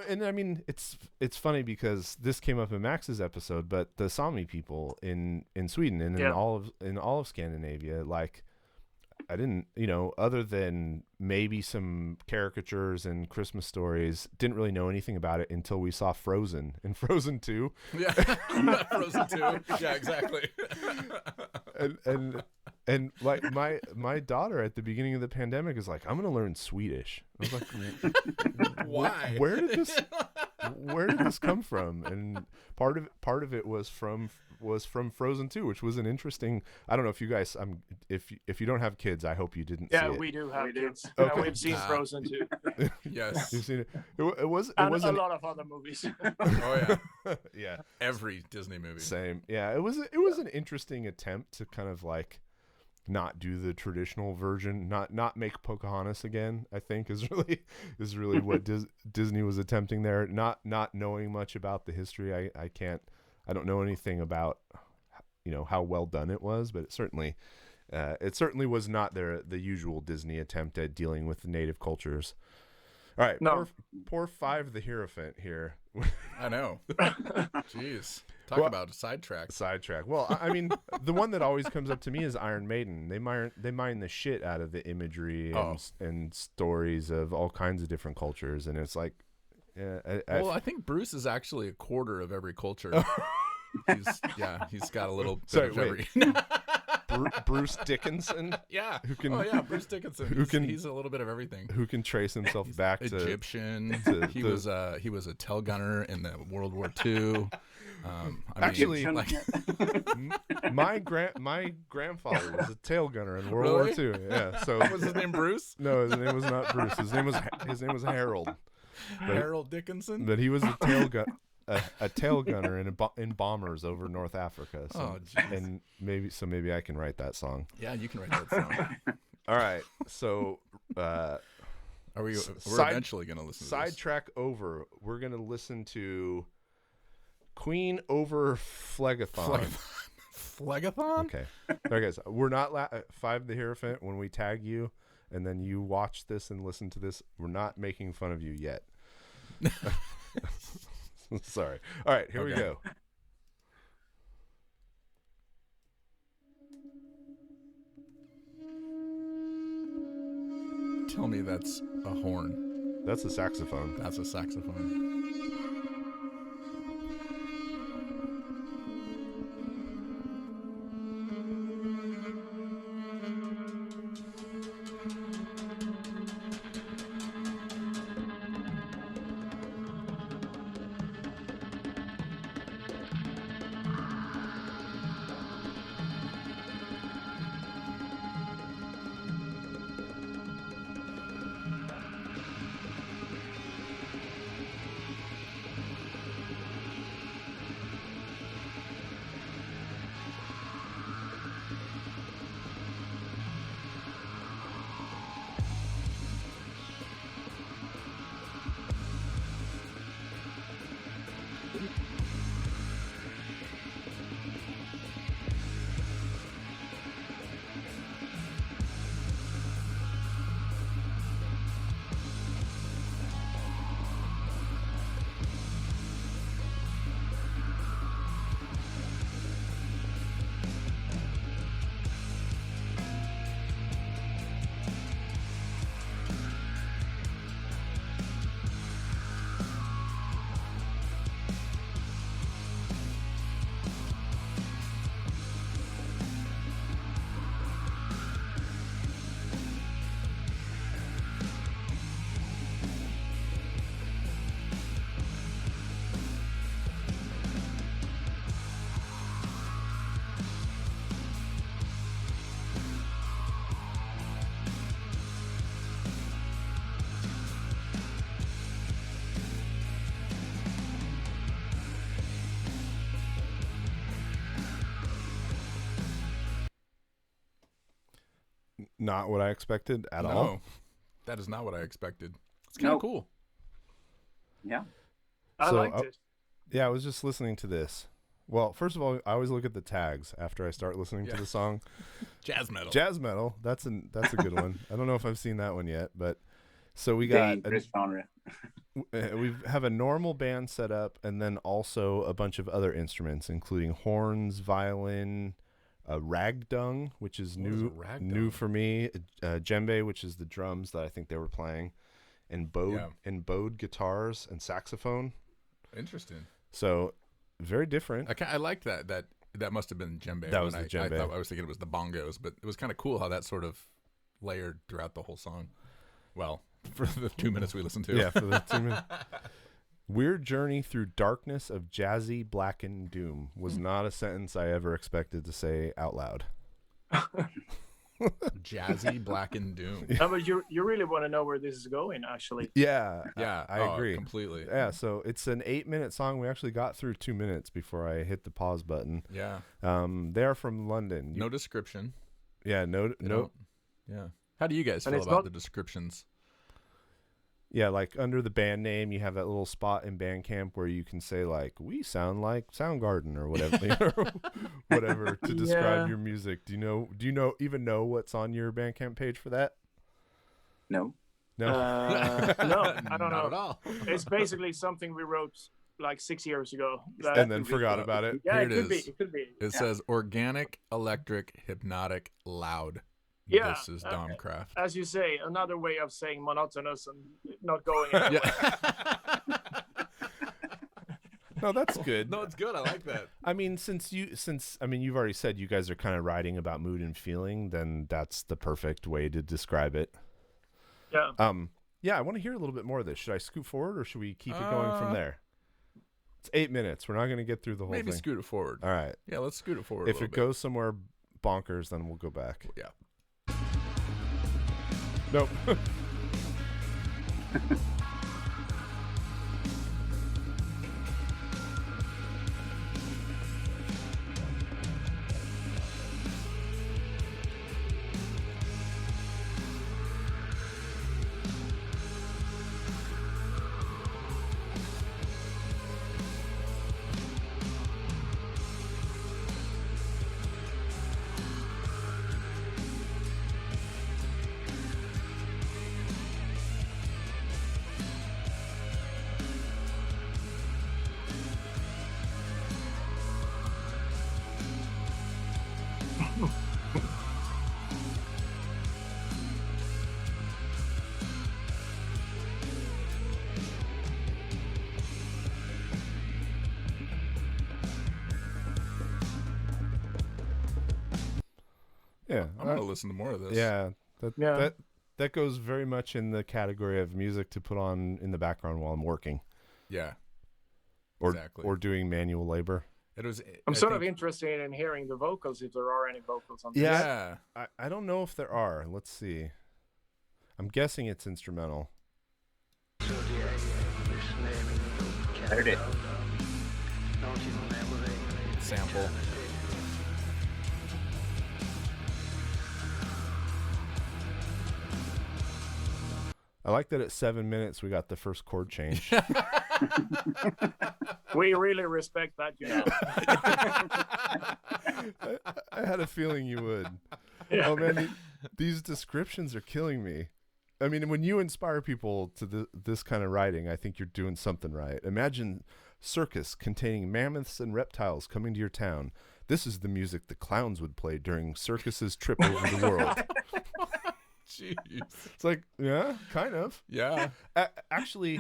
And it's funny because this came up in Max's episode, but the Sami people in Sweden and in all of Scandinavia, like I didn't, other than maybe some caricatures and Christmas stories, didn't really know anything about it until we saw Frozen and Frozen 2. Yeah, Frozen 2. Yeah, exactly. And like my daughter at the beginning of the pandemic is like, I'm gonna learn Swedish. I was like, why? Where did this come from? And part of it was from Frozen 2, which was an interesting. I don't know if you guys. If you don't have kids, I hope you didn't. Yeah, see it. we do have kids. Okay. Yeah, we've seen Frozen 2. Yes, You've seen it. It was a lot of other movies. Oh yeah, yeah. Every Disney movie. Same. Yeah, it was an interesting attempt to kind of like not do the traditional version, not make Pocahontas again. I think is really what Disney was attempting there. Not knowing much about the history. I don't know anything about how well done it was, but it certainly was not the usual Disney attempt at dealing with the native cultures. All right, no. poor Five the Hierophant here. I know. Jeez. Talk about sidetrack. Well, I mean, the one that always comes up to me is Iron Maiden. They mine the shit out of the imagery and stories of all kinds of different cultures, and it's like, I think Bruce is actually a quarter of every culture. He's got a little bit of every. Bruce Dickinson. Yeah. Bruce Dickinson. He's a little bit of everything. Who can trace himself back to Egyptian. He was a tail gunner in the World War II. My grandfather was a tail gunner in World War II. Yeah. So was his name Bruce? No, his name was not Bruce. His name was Harold. Harold Dickinson. But he was a tail gunner in bombers over North Africa. So, and maybe I can write that song. Yeah, you can write that song. All right. So we're eventually going to listen to this. Sidetrack over. We're going to listen to Queen over Phlegathon. Phlegathon? Okay. All right, guys. We're not Five the Hierophant. When we tag you and then you watch this and listen to this, we're not making fun of you yet. Sorry. All right, here we go. Tell me that's a horn. That's a saxophone. That's a saxophone. Not what I expected at all. That is not what I expected. It's kind of cool. Yeah. I liked it. Yeah, I was just listening to this. Well, first of all, I always look at the tags after I start listening to the song. Jazz metal. Jazz metal. That's a good one. I don't know if I've seen that one yet, but so we got we have a normal band set up, and then also a bunch of other instruments, including horns, violin, ragdung, which is new for me, djembe, which is the drums that I think they were playing, and bowed guitars and saxophone. Interesting. So very different. I like that That must have been djembe. That was the djembe. I was thinking it was the bongos, but it was kind of cool how that sort of layered throughout the whole song. Well, for the 2 minutes we listened to. Yeah, for the 2 minutes. Weird journey through darkness of jazzy blackened doom was not a sentence I ever expected to say out loud. Jazzy blackened doom. No, but you really want to know where this is going, actually. Yeah, I Oh, agree completely. Yeah, so it's an 8-minute song. We actually got through 2 minutes before I hit the pause button. Yeah. They are from London. No description. Yeah, no. Yeah. How do you guys feel about the descriptions? Yeah, like under the band name, you have that little spot in Bandcamp where you can say like, "We sound like Soundgarden" or whatever, whatever to describe your music. Do you know what's on your Bandcamp page for that? No. No, I don't Not know. at all. It's basically something we wrote like 6 years ago. And then forgot about it. Yeah, Here it could be. It could be. It says organic, electric, hypnotic, loud. Yeah, This is Domkraft. As you say, another way of saying monotonous and not going anywhere. Yeah. No, that's good. No, it's good. I like that. I mean, since you've already said you guys are kind of writing about mood and feeling, then that's the perfect way to describe it. Yeah. Yeah, I want to hear a little bit more of this. Should I scoot forward or should we keep it going from there? It's 8 minutes. We're not going to get through the whole Maybe thing. scoot it forward. All right. Yeah, let's scoot it forward. If it goes somewhere bonkers, then we'll go back. Yeah. Nope. Yeah, I'm going to listen to more of this. Yeah, that goes very much in the category of music to put on in the background while I'm working. Yeah. Exactly. Or doing manual labor. I'm sort of interested in hearing the vocals, if there are any vocals on this. Yeah. I don't know if there are. Let's see. I'm guessing it's instrumental. Heard it. Sample. I like that at 7 minutes we got the first chord change. We really respect that, you know. I had a feeling you would. Yeah. Oh man, these descriptions are killing me. I mean, when you inspire people to this kind of writing, I think you're doing something right. Imagine circus containing mammoths and reptiles coming to your town. This is the music the clowns would play during circus's trip over the world. Jeez. It's like, yeah, kind of. Yeah. Actually,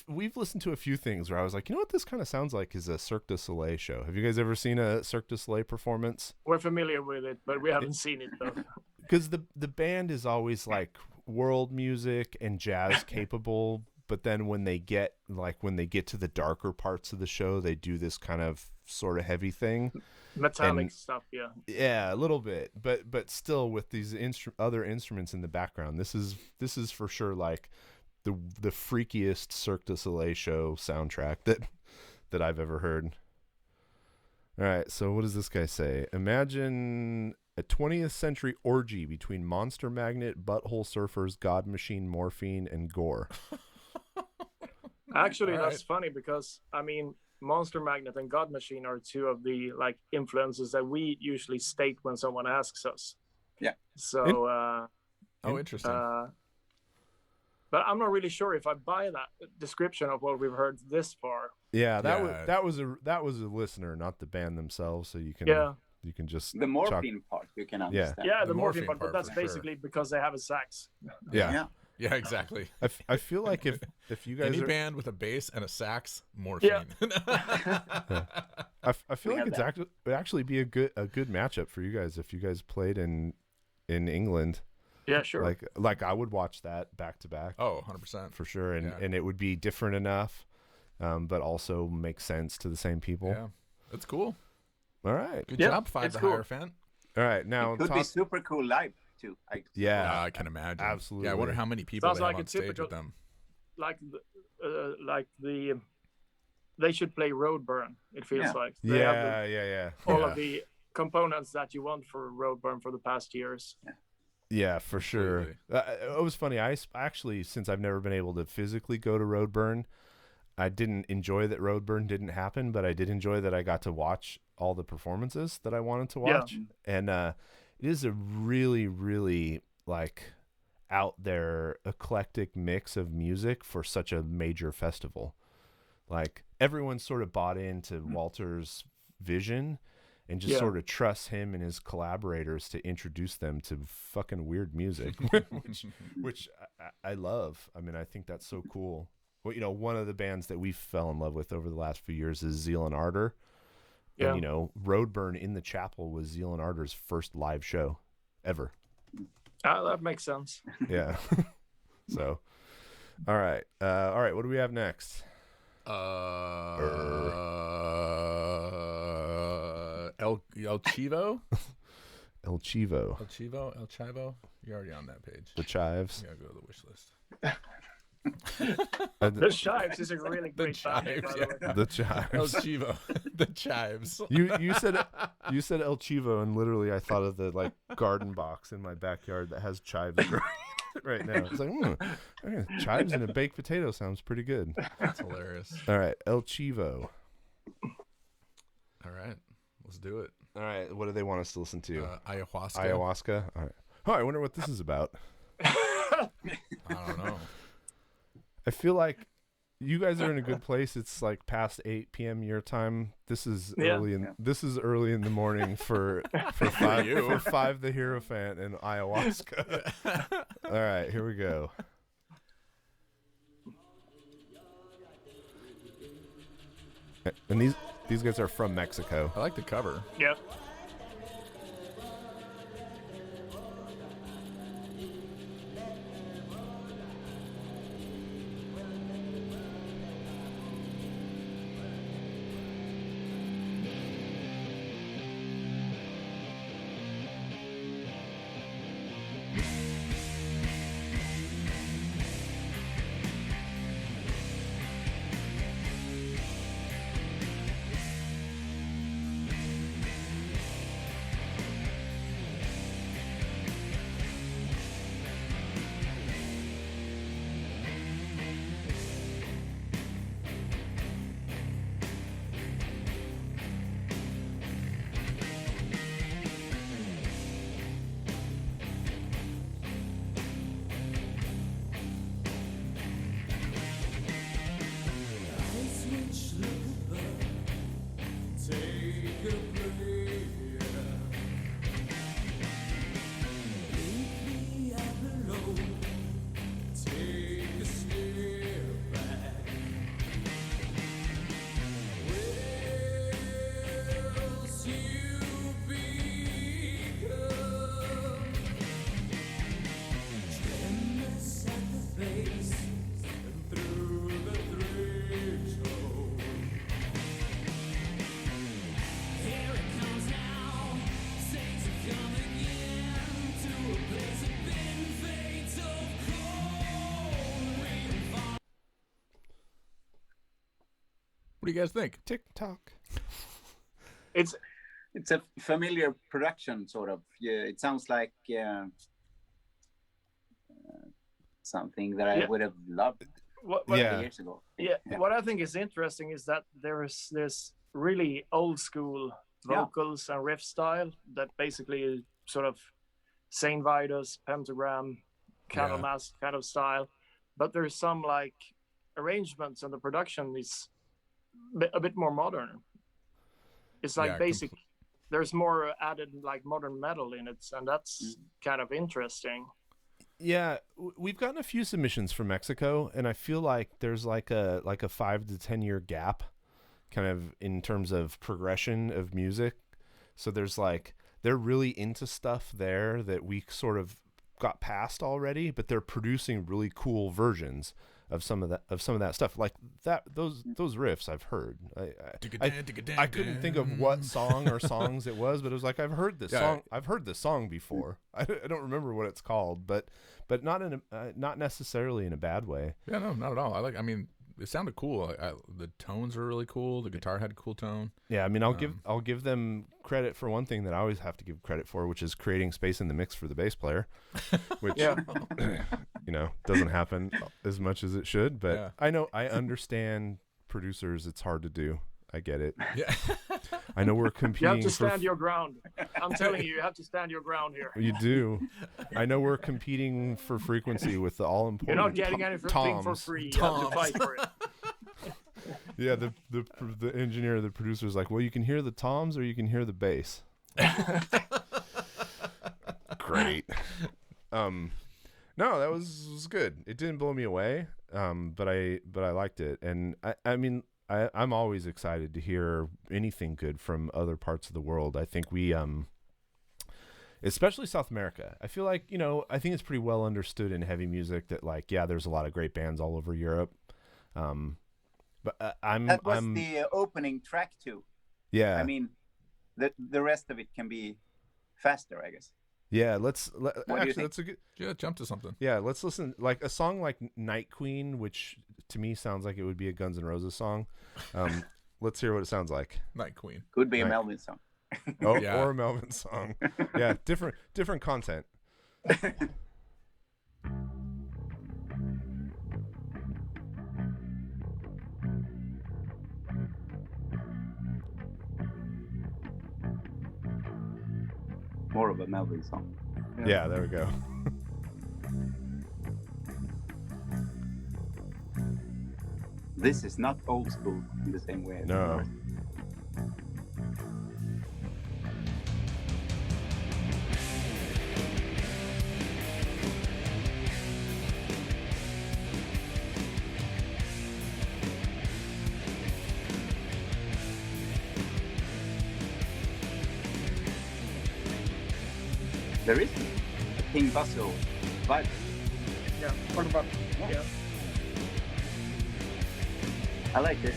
we've listened to a few things where I was like, you know what this kind of sounds like is a Cirque du Soleil show. Have you guys ever seen a Cirque du Soleil performance? We're familiar with it, but we haven't seen it, though. Because the band is always like world music and jazz capable, but then when they get to the darker parts of the show, they do this kind of sort of heavy thing. Metallic stuff, yeah. Yeah, a little bit, but still with these other instruments in the background. This is for sure like the freakiest Cirque du Soleil show soundtrack that I've ever heard. All right, so what does this guy say? Imagine a 20th century orgy between Monster Magnet, Butthole Surfers, God Machine, Morphine, and Gore. Actually, that's funny because, I mean, Monster Magnet and God Machine are two of the like influences that we usually state when someone asks us. Yeah. So. Interesting. But I'm not really sure if I buy that description of what we've heard this far. Yeah, that was a listener, not the band themselves. So you can you can just the morphine part you can understand. Yeah, the morphine part, but that's basically because they have a sax. Yeah. Yeah, exactly. I feel like if you guys any band with a bass and a sax, morphine. Yeah. I feel like it would actually be a good matchup for you guys if you guys played in England. Yeah, sure. Like I would watch that back to back. Oh, 100% for sure, and it would be different enough, but also make sense to the same people. Yeah, that's cool. All right, good job, Five the Hierophant. All right, now it could be super cool live too. I can imagine. Absolutely. Yeah, I wonder how many people they have on stage with them. They should play Roadburn. It feels like they have all of the components that you want for Roadburn for the past years. Yeah, for sure. It was funny. I actually, since I've never been able to physically go to Roadburn, I didn't enjoy that Roadburn didn't happen, but I did enjoy that I got to watch all the performances that I wanted to watch. And it is a really, really out there eclectic mix of music for such a major festival. Like everyone sort of bought into Walter's vision and just sort of trusts him and his collaborators to introduce them to fucking weird music, which I love. I mean, I think that's so cool. Well, one of the bands that we fell in love with over the last few years is Zeal and Ardor. Yeah. And, Roadburn in the Chapel was Zeal and Ardor's first live show ever. That makes sense. Yeah. So, all right. What do we have next? ELCHIVO? ELCHIVO. You're already on that page. The Chives. You gotta go to the wish list. The Chives is a really great band, by the way. The Chives. ELCHIVO. The Chives. You said ELCHIVO, and literally I thought of the garden box in my backyard that has chives right now. It's like, chives and a baked potato sounds pretty good. That's hilarious. All right, ELCHIVO. All right, let's do it. All right, what do they want us to listen to? Ayahuasca. All right. Oh, I wonder what this is about. I don't know. I feel like you guys are in a good place. It's past 8 p.m. your time. This is early in the morning for Five the Hierophant and Ayahuasca. All right, here we go. And these guys are from Mexico. I like the cover. Yep. What do you guys think? TikTok. It's a familiar production, sort of. Yeah, it sounds like something that I would have loved years ago. Yeah, what I think is interesting is that there is this really old school vocals and riff style that basically is sort of Saint Vitus, Pentagram, Candlemass kind of style, but there's some arrangements and the production is a bit more modern. It's basic. There's more added modern metal in it, and that's kind of interesting. Yeah, we've gotten a few submissions from Mexico, and I feel like there's a 5 to 10 year gap kind of in terms of progression of music. So there's like, they're really into stuff there that we sort of got past already, but they're producing really cool versions of some of that stuff. Like those riffs I've heard. I couldn't think of what song or songs it was, but it was like, I've heard this song. I've heard this song before. I don't remember what it's called, but not necessarily in a bad way. Yeah, no, not at all. I mean, it sounded cool. The tones were really cool. The guitar had a cool tone. Yeah, I mean, I'll give them credit for one thing that I always have to give credit for, which is creating space in the mix for the bass player, which doesn't happen as much as it should. But I understand producers. It's hard to do. I get it. Yeah. I know we're competing. You have to stand your ground. I'm telling you, you have to stand your ground here. You do. I know we're competing for frequency with the all important. You're not getting anything for free. You have to fight for it. Yeah, the engineer, the producer is like, well, you can hear the toms or you can hear the bass. Great. No, that was good. It didn't blow me away, but I liked it, and I mean. I'm always excited to hear anything good from other parts of the world. I think we, especially South America, I feel like, I think it's pretty well understood in heavy music that there's a lot of great bands all over Europe. But that was the opening track too. Yeah. I mean, the rest of it can be faster, I guess. Yeah, that's a good. Yeah, jump to something. Yeah, let's listen. Like a song like Night Queen, which to me sounds like it would be a Guns N' Roses song. Let's hear what it sounds like. Night Queen could be a Melvin song. Oh, yeah. Or a Melvin song. Yeah, different content. More of a Melvin song. Yeah, there we go. This is not old school in the same way. No. There is a King Basso vibe. Yeah, what about? Yeah. I like this.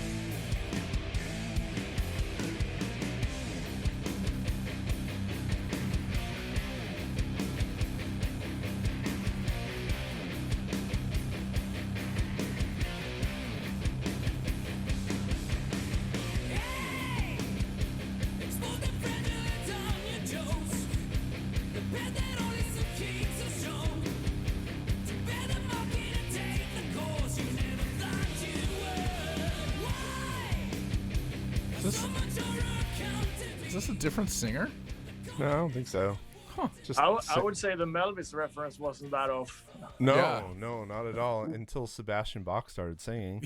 Is this a different singer? No, I don't think so. Huh. I would say the Melvis reference wasn't that off. No, not at all. Until Sebastian Bach started singing.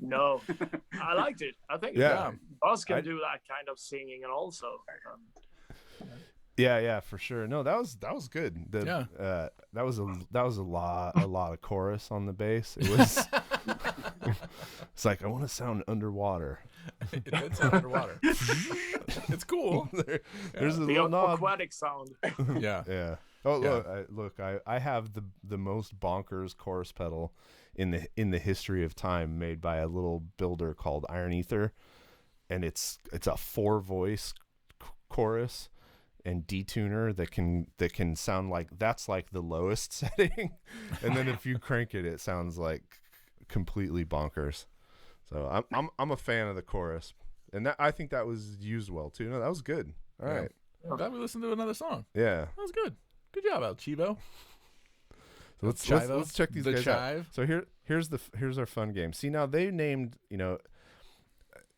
No, I liked it. I think Buzz can do that kind of singing, and also. Yeah, for sure. No, that was good. That was a lot of chorus on the bass. It was. It's like I want to sound underwater. It did sound underwater. It's cool. There's a little aquatic sound. Yeah. Oh, look! I have the most bonkers chorus pedal in the history of time, made by a little builder called Iron Ether, and it's a 4-voice chorus and detuner that can sound like that's like the lowest setting, and then if you crank it, it sounds like completely bonkers. So I'm a fan of the chorus, and I think that was used well too. No, that was good. All right. I'm glad we listened to another song. Yeah, that was good. Good job, ELCHIVO. So let's check these guys out. So here's our fun game. See, now they named,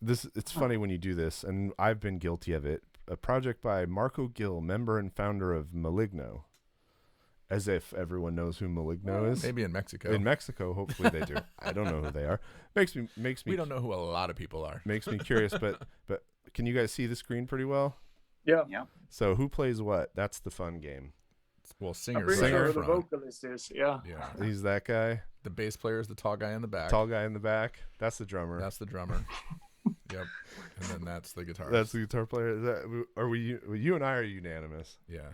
this. It's funny when you do this, and I've been guilty of it. A project by Marco Gil, member and founder of Maligno. As if everyone knows who Maligno is. Maybe in Mexico. In Mexico, hopefully they do. I don't know who they are. Makes me. We don't know who a lot of people are. Makes me curious, but can you guys see the screen pretty well? Yeah. So who plays what? That's the fun game. Well, singer the vocalist is. Yeah. He's that guy. The bass player is the tall guy in the back. Tall guy in the back. That's the drummer. That's the drummer. Yep. And then that's the guitarist. That's the guitar player. Is that, are we? You and I are unanimous. Yeah.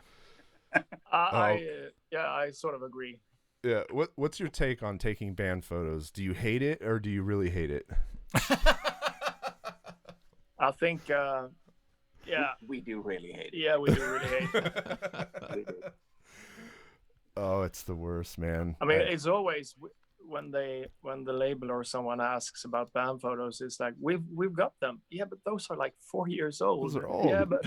I sort of agree. Yeah. What's your take on taking band photos? Do you hate it or do you really hate it? I think. We do really hate it. Yeah, we do really hate it. We do. Oh, it's the worst, man. I mean, it's always when the label or someone asks about band photos, it's like we've got them. Yeah, but those are like 4 years old. Those are old. Yeah, but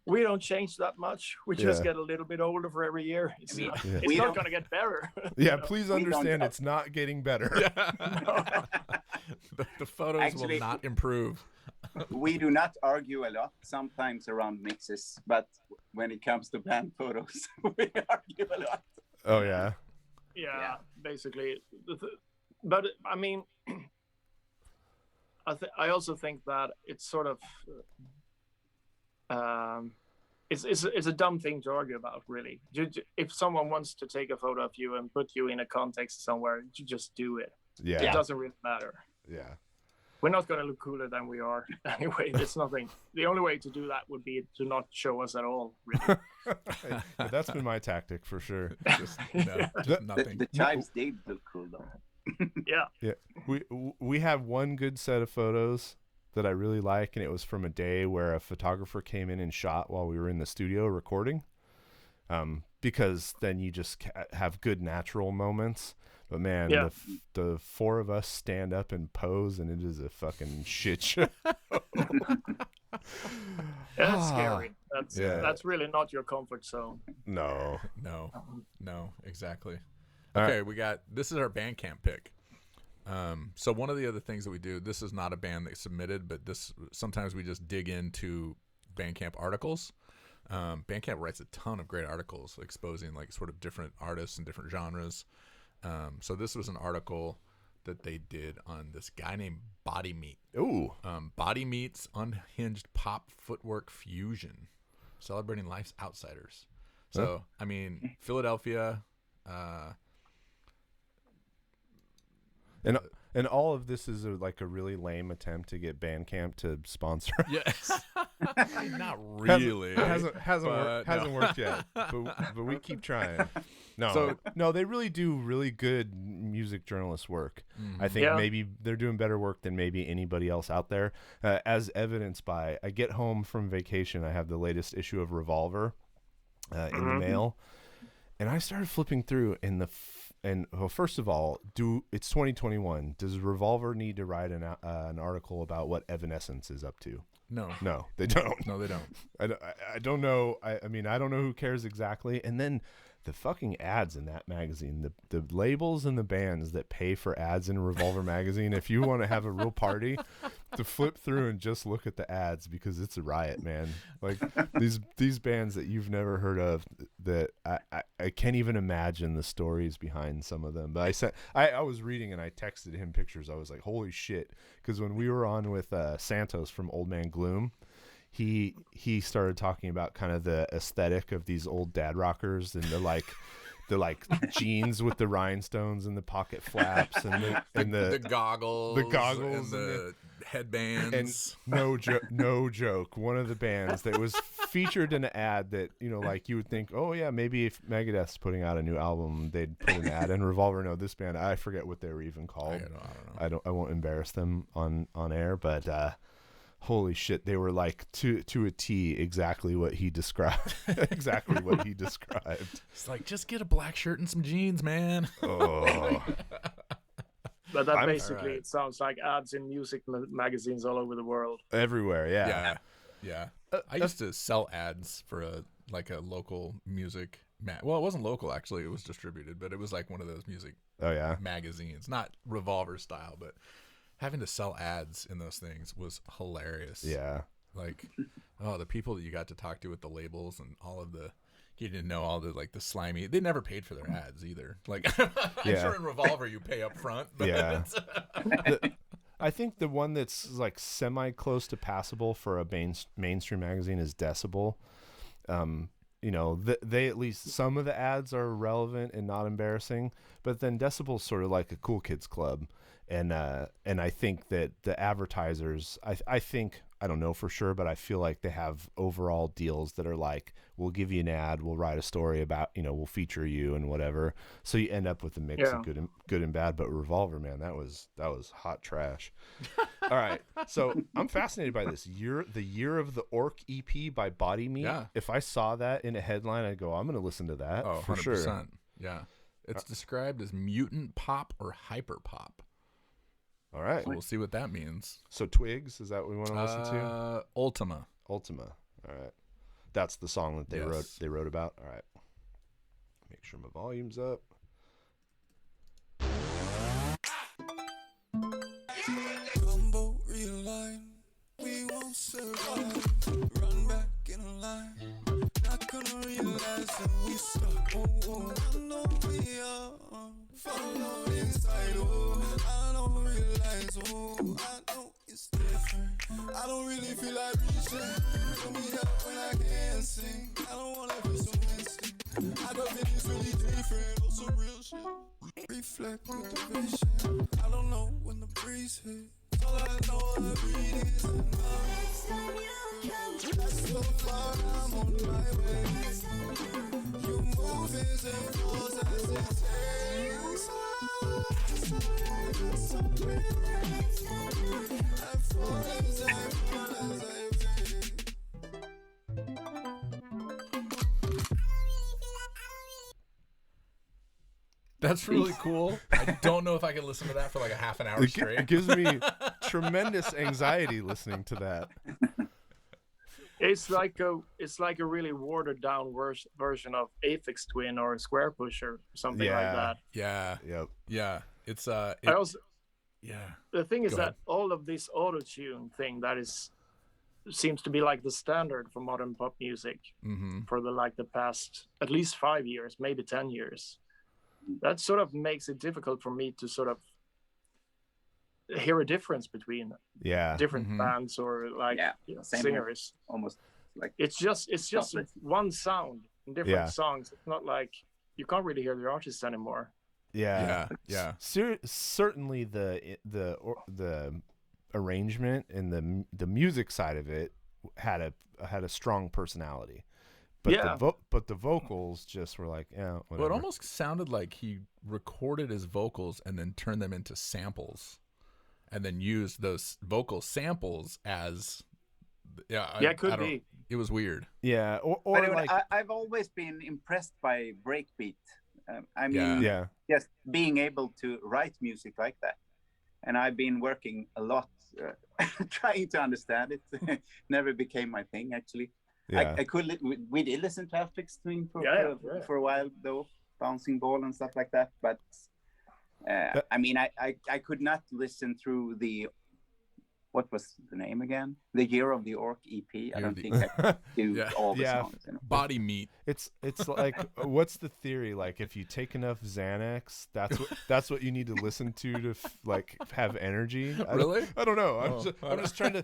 we don't change that much. We just get a little bit older for every year. It's not going to get better. Yeah, please understand it's not getting better. Yeah. the photos actually will not improve. We do not argue a lot, sometimes around mixes, but when it comes to band photos, we argue a lot. Oh, yeah? Yeah, basically. But, I mean, I also think that it's sort of... it's a dumb thing to argue about, really. If someone wants to take a photo of you and put you in a context somewhere, you just do it. Yeah. It doesn't really matter. Yeah. We're not going to look cooler than we are anyway. There's nothing. The only way to do that would be to not show us at all, really. Yeah, that's been my tactic for sure. Just nothing. The chives did look cool, though. Yeah. Yeah. We have one good set of photos that I really like, and it was from a day where a photographer came in and shot while we were in the studio recording, because then you just have good natural moments. But man, the four of us stand up and pose, and it is a fucking shit show. That's scary. That's really not your comfort zone. No, exactly. Okay, this is our Bandcamp pick. So one of the other things that we do, this is not a band that submitted, but sometimes we just dig into Bandcamp articles. Bandcamp writes a ton of great articles exposing like sort of different artists and different genres. So this was an article that they did on this guy named Body Meat. Ooh. Body Meat's unhinged pop footwork fusion, celebrating life's outsiders. So, I mean, Philadelphia, and all of this is like a really lame attempt to get Bandcamp to sponsor. Yes. Not really. Hasn't worked yet. But we keep trying. No, they really do really good music journalist work. Mm-hmm. I think maybe they're doing better work than maybe anybody else out there, as evidenced by I get home from vacation. I have the latest issue of Revolver in the mail, and I started flipping through well, first of all, it's 2021. Does Revolver need to write an article about what Evanescence is up to? No, they don't. No, they don't. I don't know. I mean, I don't know who cares exactly. And then the fucking ads in that magazine, the labels and the bands that pay for ads in Revolver magazine. If you want to have a real party, to flip through and just look at the ads, because it's a riot, man. Like these bands that you've never heard of, that I can't even imagine the stories behind some of them. But I was reading and I texted him pictures. I was like, holy shit. Because when we were on with Santos from Old Man Gloom, he started talking about kind of the aesthetic of these old dad rockers and the jeans with the rhinestones and the pocket flaps and the goggles and the headbands. And no joke, one of the bands that was featured in an ad that, you know, like you would think, oh yeah, maybe if Megadeth's putting out a new album, they'd put an ad in Revolver. No, this band, I forget what they were even called. I don't know. I won't embarrass them on air, but holy shit, they were like to a T exactly what he described. Exactly what he described. It's like, just get a black shirt and some jeans, man. Oh. But that basically, it sounds like ads in music magazines all over the world. Everywhere, yeah. I used to sell ads for a local music. Well, it wasn't local, actually. It was distributed, but it was like one of those music magazines. Not Revolver style, but having to sell ads in those things was hilarious. Yeah. Like, the people that you got to talk to with the labels and all of the, you didn't know all the, like, the slimy, they never paid for their ads either. Like, I'm sure in Revolver you pay up front. But yeah. I think the one that's like semi close to passable for a mainstream magazine is Decibel. you know, they at least some of the ads are relevant and not embarrassing, but then Decibel's sort of like a cool kids club. And I think that the advertisers, I think, I don't know for sure, but I feel like they have overall deals that are like, we'll give you an ad, we'll write a story about, you know, we'll feature you and whatever. So you end up with a mix of good and bad. But Revolver, man, that was hot trash. All right, so I'm fascinated by this the year of the Orc EP by Body Meat. Yeah. If I saw that in a headline, I'd go, I'm going to listen to that. Oh, for 100%. Sure. Yeah, it's described as mutant pop or hyper pop. All right. So we'll see what that means. So Twigs, is that what we want to listen to? Ultima. All right. That's the song that they wrote about. All right. Make sure my volume's up. Combo realign. We won't survive. Run back in a line. Not gonna realize that we stuck. Oh, I know we are. Follow inside. Oh, I don't realize. Oh, I know it's different. I don't really feel like reaching. Give me help when I can't sing. I don't wanna be so missing. I got feelings really different. Also real shit. Reflect with the vision. I don't know when the breeze hits. All I know I breathe is next time you come. That's so far, I'm on my way. You move as it falls as it takes. So real. I fall as I fall as I That's really cool. I don't know if I can listen to that for like a half an hour straight. It gives me tremendous anxiety listening to that. It's like a really watered down version of Aphex Twin or Square Pusher, something like that. Yeah. Yep. Yeah. It's I also, the thing is that all of this auto-tune thing that seems to be like the standard for modern pop music for the past at least 5 years, maybe 10 years. That sort of makes it difficult for me to sort of hear a difference between different bands or singers. Almost like it's just one sound in different songs. It's not like you can't really hear the artist anymore. Yeah. Certainly the arrangement and the music side of it had a strong personality. But the vocals just were like, whatever. Well, it almost sounded like he recorded his vocals and then turned them into samples, and then used those vocal samples as could be. It was weird. Yeah, I've always been impressed by breakbeat. I mean, just being able to write music like that, and I've been working a lot trying to understand it. Never became my thing, actually. Yeah. We did listen to Aphex Twin for a while though, Bouncing Ball and stuff like that. But I mean, I could not listen through what was the name again? The Year of the Orc EP. I don't think I could do all the songs. You know? Body Meat. It's like, what's the theory? Like, if you take enough Xanax, that's what you need to listen to have energy. Really? I don't know. I'm just trying to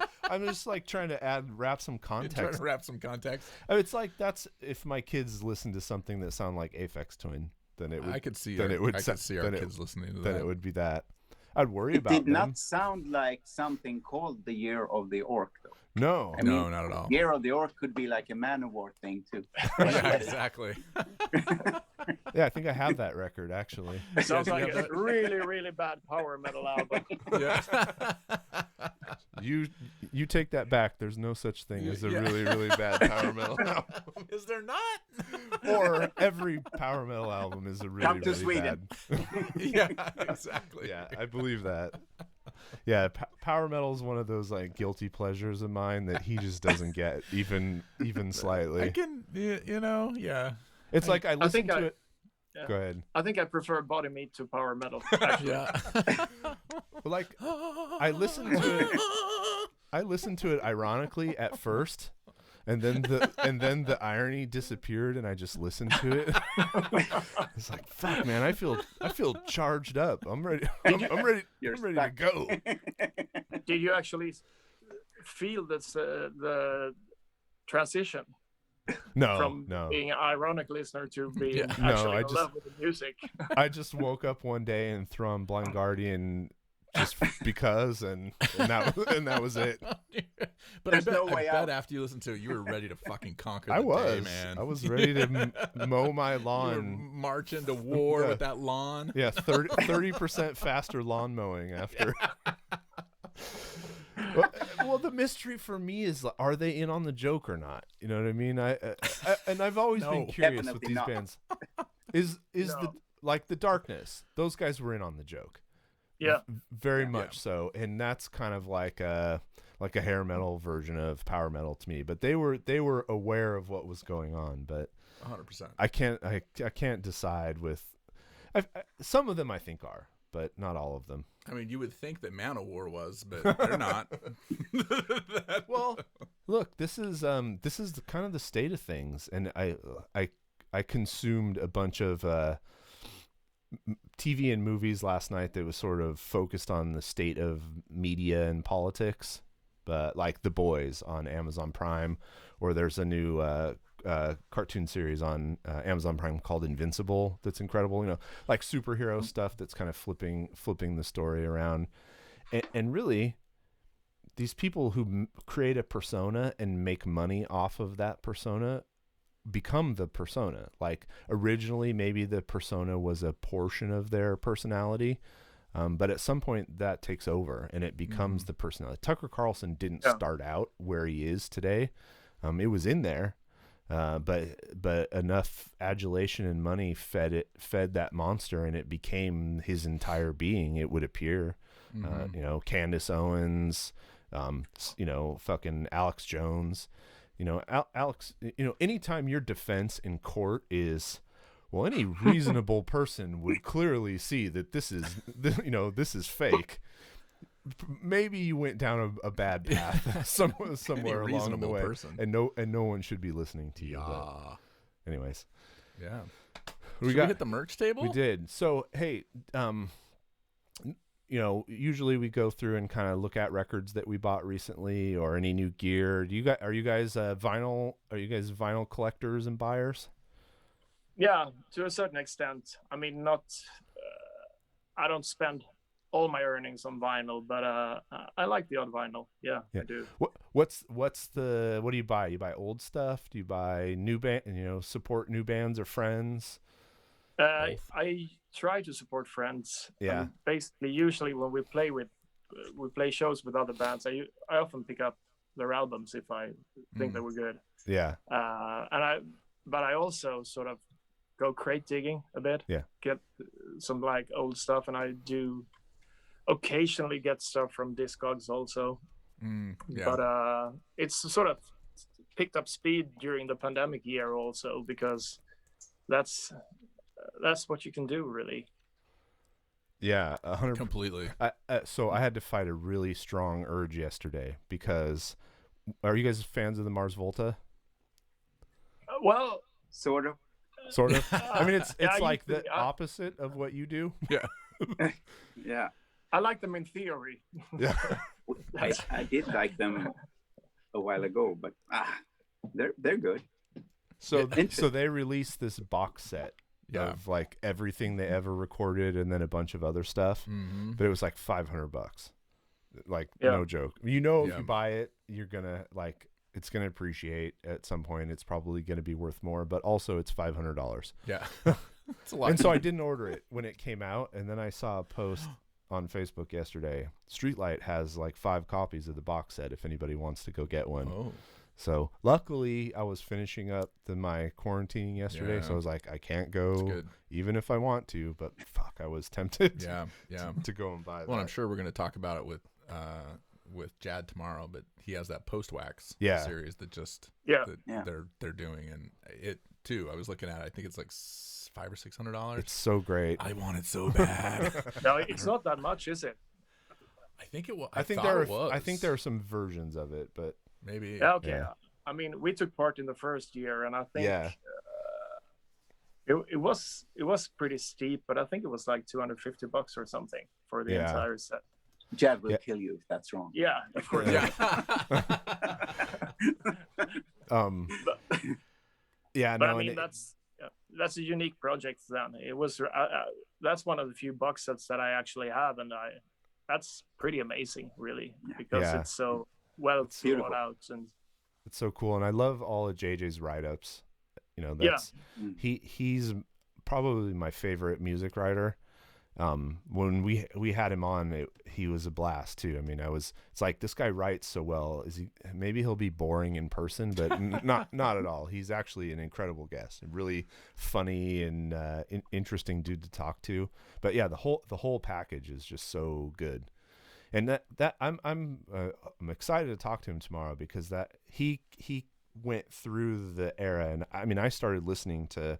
wrap some context. Trying to wrap some context. It's like that's if my kids listen to something that sound like Aphex Twin, then it would. I could see our kids listening to that. Then it would be that. I'd worry about it. Did them. not sound like something called the Year of the Orc, though. No. I mean, no, not at all. Year of the Orc could be like a Manowar thing, too. Yeah, exactly. Yeah, I think I have that record, actually. It sounds like a really, really bad power metal album. Yeah. You take that back. There's no such thing as a really, really bad power metal album. Is there not? Or every power metal album is a really, really Sweden. bad. Yeah, exactly. Yeah, I believe that. Yeah, power metal is one of those like guilty pleasures of mine that he just doesn't get even slightly. I can, It's like I listen to it. Yeah. Go ahead. I think I prefer Body Meat to power metal. Yeah. But like, I listened to it ironically at first, and then the irony disappeared, and I just listened to it. It's like, fuck, man, I feel charged up. I'm ready. I'm ready to go. Did you actually feel the transition No, from no. being an ironic listener to being No, actually in love with the music. I just woke up one day and threw on Blind Guardian just because, and that was it. But I bet after you listened to it, you were ready to fucking conquer the day, man. I was ready to mow my lawn. You were marching to war with that lawn. Yeah, 30% faster lawn mowing after. Well, the mystery for me is, are they in on the joke or not? You know what I mean? And I've always been curious with these bands. Is the Darkness? Those guys were in on the joke. Yeah, very much so, and that's kind of like a hair metal version of power metal to me. But they were aware of what was going on. But 100%. I can't decide with. Some of them I think are, but not all of them. I mean, you would think that Manowar was, but they're not. Well, look, this is kind of the state of things, and I consumed a bunch of TV and movies last night that was sort of focused on the state of media and politics, but like The Boys on Amazon Prime, or there's a new cartoon series on Amazon Prime called Invincible that's incredible, like superhero stuff that's kind of flipping the story around, and really these people who create a persona and make money off of that persona become the persona. Like originally maybe the persona was a portion of their personality, but at some point that takes over and it becomes the personality. Tucker Carlson didn't start out where he is today. It was in there. But enough adulation and money fed that monster, and it became his entire being. It would appear, Candace Owens, fucking Alex Jones, Alex. Anytime your defense in court is, well, any reasonable person would clearly see that this is fake. Maybe you went down a bad path somewhere along the way, and no one should be listening to you. But anyways, yeah. We hit the merch table. We did. So hey, usually we go through and kind of look at records that we bought recently or any new gear. Are you guys vinyl? Are you guys vinyl collectors and buyers? Yeah, to a certain extent. I mean, not. I don't spend all my earnings on vinyl, but I like the odd vinyl. Yeah, I do. What do you buy? You buy old stuff? Do you buy new band? Support new bands or friends? I try to support friends. Yeah. Basically, usually when we play shows with other bands, I often pick up their albums if I think they were good. Yeah. But I also sort of go crate digging a bit. Yeah. Get some like old stuff, and I do occasionally get stuff from Discogs also. But it's sort of picked up speed during the pandemic year also, because that's what you can do, really. Yeah, 100%. Completely. So I had to fight a really strong urge yesterday, because are you guys fans of the Mars Volta? Well, sort of. I mean, it's like the opposite of what you do. Yeah. Yeah. I like them in theory. Yeah. I did like them a while ago, but they're good. So they released this box set of like everything they ever recorded and then a bunch of other stuff. But it was like $500. Like no joke. If you buy it, you're gonna it's gonna appreciate at some point. It's probably gonna be worth more, but also it's $500. Yeah. It's a lot. And so I didn't order it when it came out, and then I saw a post on Facebook yesterday. Streetlight has like 5 copies of the box set if anybody wants to go get one. Oh. So luckily I was finishing up my quarantining yesterday, so I was like, I can't go even if I want to, but fuck, I was tempted to go and buy that. Well, I'm sure we're going to talk about it with Jad tomorrow, but he has that post wax series that they're doing, and it too. I was looking at it. I think it's like $500 or $600. It's so great. I want it so bad. No, it's not that much, is it? I think it was. I think there are some versions of it, but maybe. Okay. Yeah. I mean, we took part in the first year, and I think it was pretty steep, but I think it was like $250 or something for the entire set. Jad will kill you if that's wrong. Yeah, of course. Yeah. Yeah, but I mean that's a unique project. Then it was that's one of the few box sets that I actually have, and that's pretty amazing, really, because it's so well thought out, and it's so cool. And I love all of JJ's write-ups. You know, that's he's probably my favorite music writer. When we had him on, he was a blast too. I mean, it's like, this guy writes so well. Maybe he'll be boring in person, but not at all. He's actually an incredible guest, a really funny and interesting dude to talk to. But yeah, the whole package is just so good. And that I'm excited to talk to him tomorrow, because that he went through the era. And I mean, I started listening to,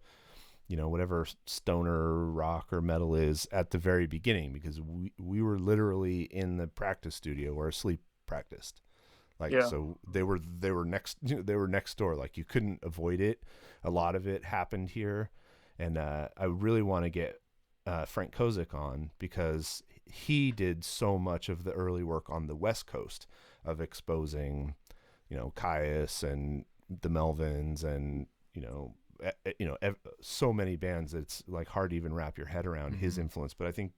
you know, whatever stoner rock or metal is at the very beginning, because we were literally in the practice studio where Sleep practiced. So they were next door. Like, you couldn't avoid it. A lot of it happened here. And I really want to get Frank Kozik on, because he did so much of the early work on the West Coast of exposing, you know, Caius and the Melvins and, so many bands that it's like hard to even wrap your head around his influence. But I think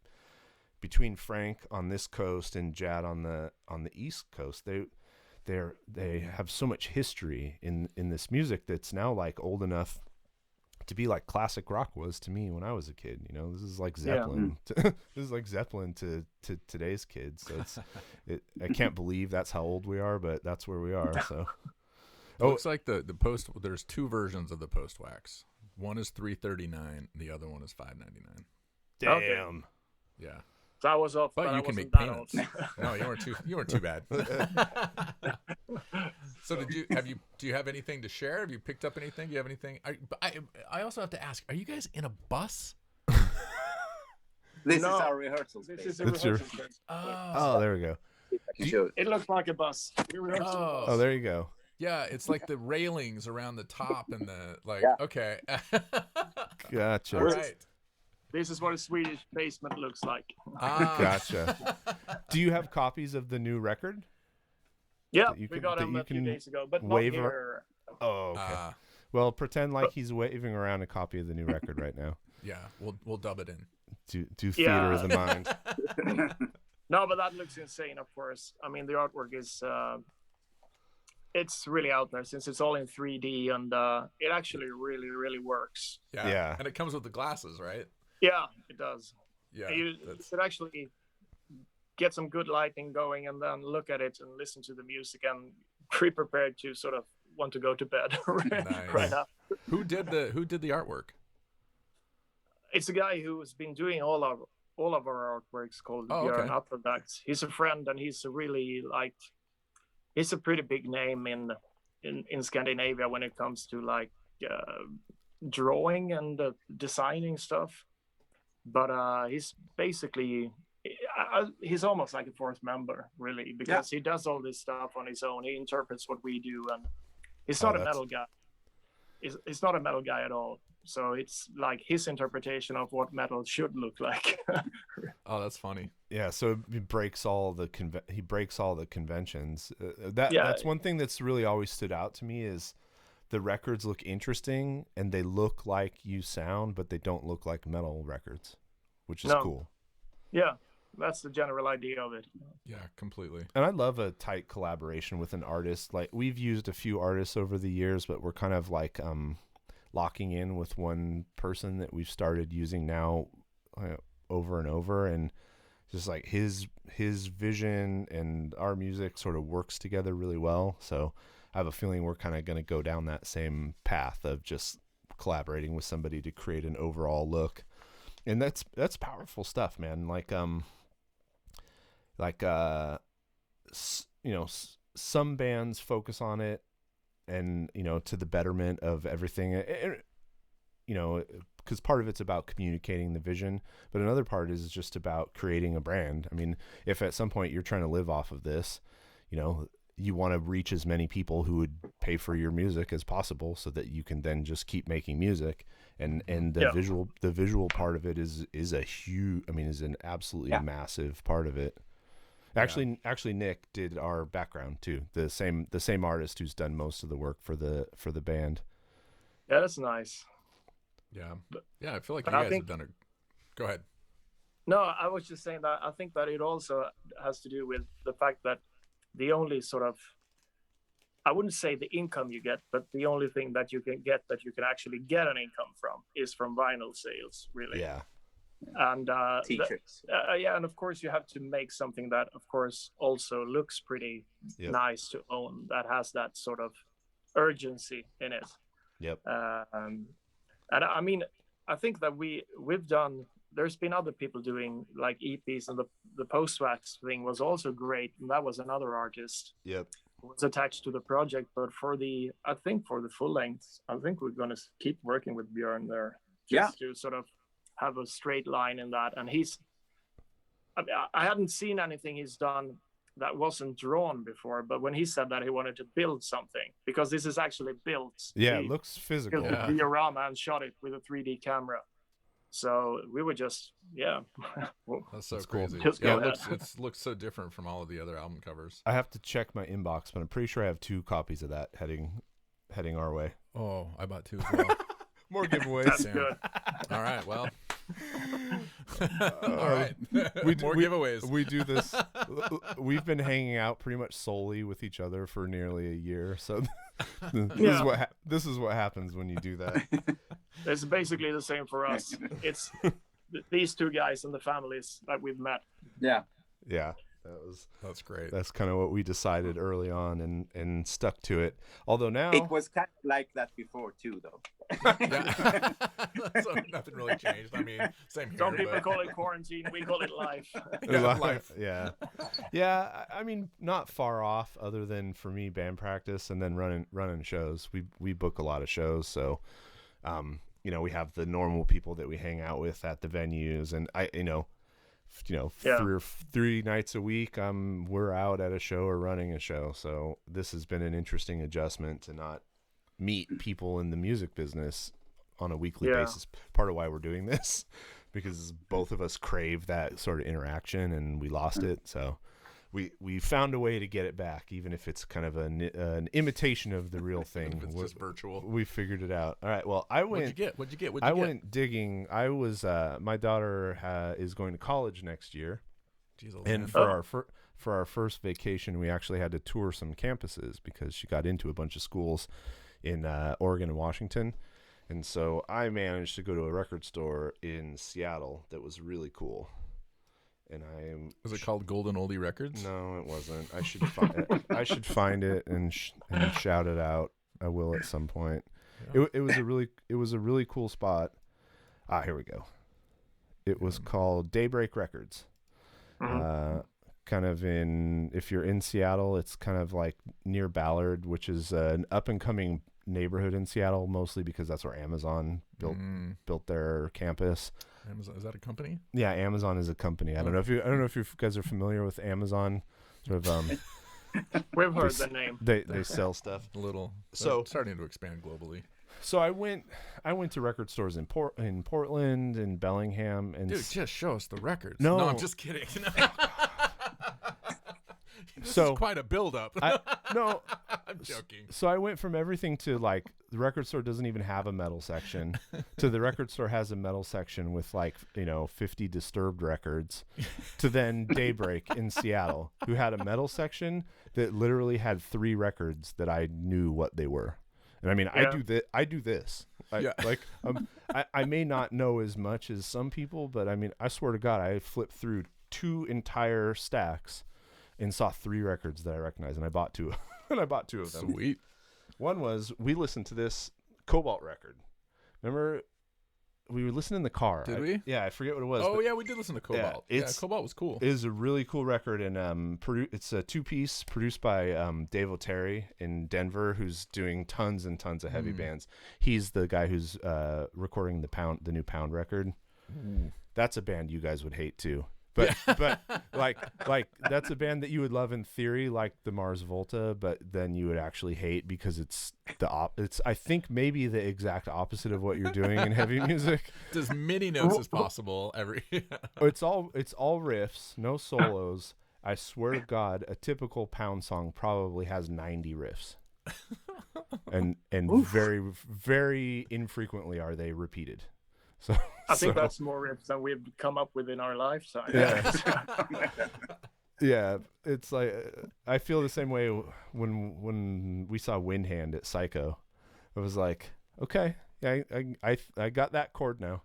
between Frank on this coast and Jad on the East Coast, they have so much history in this music that's now like old enough to be like classic rock was to me when I was a kid. You know, this is like Zeppelin. This is like Zeppelin to today's kids. So I can't believe that's how old we are, but that's where we are. So. It looks like the post. There's two versions of the post wax. One is $339. The other one is $599. Damn. Okay. Yeah. So I was off, but you I can make that payments. No, you weren't too bad. So do you have anything to share? Have you picked up anything? Do you have anything? I also have to ask, are you guys in a bus? This is our rehearsal space. This is a rehearsal space. Oh, there we go. It looks like a bus. Oh, there you go. Yeah, it's like the railings around the top and okay. Gotcha. All right. This is what a Swedish basement looks like. Gotcha. Do you have copies of the new record? Yeah, we got them a few days ago, but not here. Oh, okay. Well, pretend like he's waving around a copy of the new record right now. Yeah, we'll dub it in. Do theater of the mind. No, but that looks insane, of course. I mean, the artwork is... it's really out there, since it's all in 3D, and it actually really, really works. Yeah. And it comes with the glasses, right? Yeah, it does. Yeah. You could actually get some good lighting going, and then look at it and listen to the music, and be prepared to sort of want to go to bed right now. Who did the artwork? It's a guy who's been doing all of our artworks, called Björn Appeldags. He's a friend, and he's a pretty big name in Scandinavia when it comes to drawing and designing stuff. But he's basically he's almost like a fourth member, really, because he does all this stuff on his own. He interprets what we do, and he's not a metal guy. He's not a metal guy at all. So it's like his interpretation of what metal should look like. Oh, that's funny. Yeah, so he breaks all the conventions. That's one thing that's really always stood out to me, is the records look interesting and they look like you sound, but they don't look like metal records, which is cool. Yeah, that's the general idea of it. Yeah, completely. And I love a tight collaboration with an artist. Like, we've used a few artists over the years, but we're kind of like locking in with one person that we've started using now over and over, and just like his vision and our music sort of works together really well. So I have a feeling we're kind of going to go down that same path of just collaborating with somebody to create an overall look. And that's powerful stuff, man. Some bands focus on it, and to the betterment of everything, because part of it's about communicating the vision, but another part is just about creating a brand. I mean, if at some point you're trying to live off of this, you want to reach as many people who would pay for your music as possible, so that you can then just keep making music. And the visual part of it is an absolutely massive part of it. Actually, Nick did our background too. The same artist who's done most of the work for the band. Yeah, that's nice. Yeah. Yeah, I feel like you guys have done a... Go ahead. No, I was just saying that I think that it also has to do with the fact that the only sort of, I wouldn't say the income you get, but the only thing that you can get that you can actually get an income from is from vinyl sales, really. Yeah. And t-shirts. Yeah, and of course you have to make something that, of course, also looks pretty nice to own, that has that sort of urgency in it. Yep. And I mean, I think that we've done. There's been other people doing like EPs, and the post-wax thing was also great, and that was another artist. Yep. Who was attached to the project, but for the full length, I think we're gonna keep working with Björn there, just to sort of have a straight line in that. And I hadn't seen anything he's done that wasn't drawn before, but when he said that he wanted to build something, because this is actually built. Yeah, it looks physical. Built a diorama and shot it with a 3D camera. So we were just, That's so crazy. Cool. Yeah, it looks so different from all of the other album covers. I have to check my inbox, but I'm pretty sure I have 2 copies of that heading our way. Oh, I bought 2 as well. More giveaways. That's good. All right, well. All right. More giveaways. We do this. We've been hanging out pretty much solely with each other for nearly a year. So this is what happens when you do that. It's basically the same for us. It's these 2 guys and the families that we've met. Yeah. Yeah. That's great. That's kind of what we decided early on and stuck to it. Although now it was kind of like that before too, though. Yeah. So nothing really changed. I mean, same here. Some people call it quarantine. We call it life. Life. Yeah. Yeah. I mean, not far off. Other than for me, band practice and then running shows. We book a lot of shows, so we have the normal people that we hang out with at the venues, and three nights a week we're out at a show or running a show. So this has been an interesting adjustment to not meet people in the music business on a weekly basis. Part of why we're doing this, because both of us crave that sort of interaction, and we lost it. So we found a way to get it back, even if it's kind of an imitation of the real thing. It's just virtual. We figured it out. All right. Well, What'd you get? I went digging. I was my daughter is going to college next year. Jeez, and for our first vacation, we actually had to tour some campuses because she got into a bunch of schools in Oregon and Washington. And so I managed to go to a record store in Seattle that was really cool. And was it called Golden Oldie Records? No, it wasn't. I should find it and shout it out. I will at some point. Yeah. It was a really cool spot. Here we go. It was called Daybreak Records. Mm-hmm. Kind of if you're in Seattle, it's kind of like near Ballard, which is an up and coming neighborhood in Seattle, mostly because that's where Amazon built their campus. Amazon, is that a company? Yeah, Amazon is a company. I don't know if you guys are familiar with Amazon. Sort of, we've heard the name. They sell stuff a little. So starting to expand globally. So I went to record stores in Portland and Bellingham and dude, just show us the records. No, I'm just kidding. This is quite a build-up. No, I'm joking. So I went from everything to like the record store doesn't even have a metal section to the record store has a metal section with 50 Disturbed records to then Daybreak in Seattle, who had a metal section that literally had 3 records that I knew what they were. And I mean, I do this. I may not know as much as some people, but I mean, I swear to God, I flipped through 2 entire stacks and saw 3 records that I recognized, and I bought 2. And I bought 2 of them. Sweet. One was we listened to this Cobalt record. Remember, we were listening in the car. Did we? Yeah, I forget what it was. Oh yeah, we did listen to Cobalt. Yeah, Cobalt was cool. It is a really cool record, and it's a 2-piece produced by Dave O'Terry in Denver, who's doing tons and tons of heavy bands. He's the guy who's recording the new Pound record. Ooh. That's a band you guys would hate too. But like that's a band that you would love in theory, like the Mars Volta, but then you would actually hate because it's I think maybe the exact opposite of what you're doing in heavy music. It's as many notes as possible It's all riffs, no solos. I swear to God, a typical Pound song probably has 90 riffs. and very, very infrequently are they repeated. So I think that's more riffs than we've come up with in our lifetime. Yeah. Yeah, it's like I feel the same way when we saw Windhand at Psycho. I was like, okay, yeah, I got that chord now.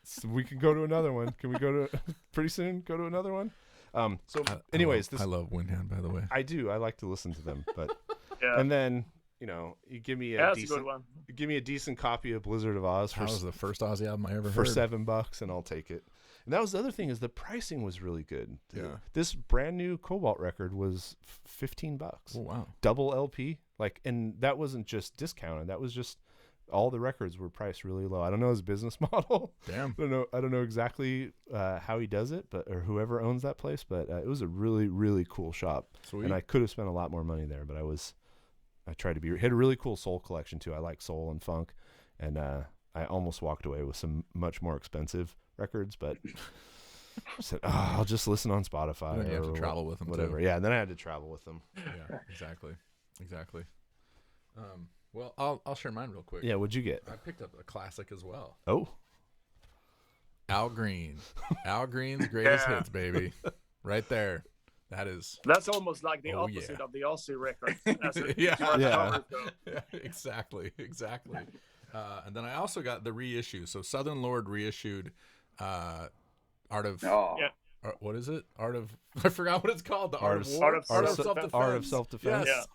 So we can go to another one. Can we go to pretty soon? Go to another one. Anyways, I love Windhand, by the way. I do. I like to listen to them, but Yeah. and then you give me That's a good one. give me a decent copy of Blizzard of Oz That was the first Ozzy album I ever for heard. $7, and I'll take it. And that was the other thing, is the pricing was really good. Yeah. This brand new Cobalt record was $15. Oh wow. Double LP, and that wasn't just discounted. That was just all the records were priced really low. I don't know his business model. Damn. I don't know exactly how he does it, or whoever owns that place. But it was a really, really cool shop. Sweet. And I could have spent a lot more money there, but I tried to be. Had a really cool soul collection too. I like soul and funk, and I almost walked away with some much more expensive records, but said, I'll just listen on Spotify. And then you have to travel with them whatever. too. Yeah, and then I had to travel with them. Yeah, exactly. Well, I'll share mine real quick. Yeah, what'd you get? I picked up a classic as well. Oh, Al Green. Al Green's greatest hits, baby. Right there. That's almost like the opposite of the Aussie record. Yeah, exactly. And then I also got the reissue. So Southern Lord reissued Art of what is it? I forgot what it's called. The Art of War. Art of Self-Defense. Yes.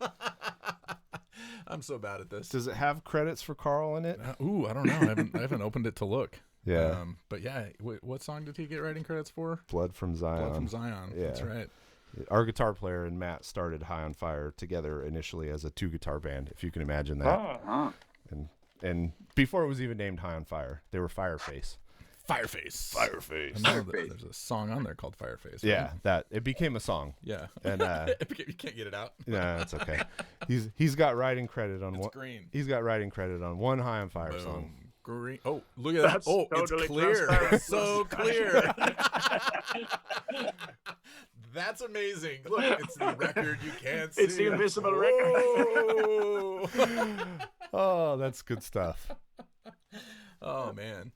I'm so bad at this. Does it have credits for Carl in it? I don't know. I haven't opened it to look. Yeah. But yeah, what song did he get writing credits for? Blood from Zion. Yeah. That's right. Our guitar player and Matt started High on Fire together initially as a 2-guitar band, if you can imagine that. And before it was even named High on Fire, they were Fireface. There's a song on there called Fireface. Right? Yeah, that it became a song. Yeah, and you can't get it out. No, it's okay. He's got writing credit on one. Green. He's got writing credit on one High on Fire song. Green. Oh, look at that! That's oh, totally it's clear. It's so clear. That's amazing. Look, it's the record you can't see. It's the invisible record. Oh, that's good stuff. Oh man.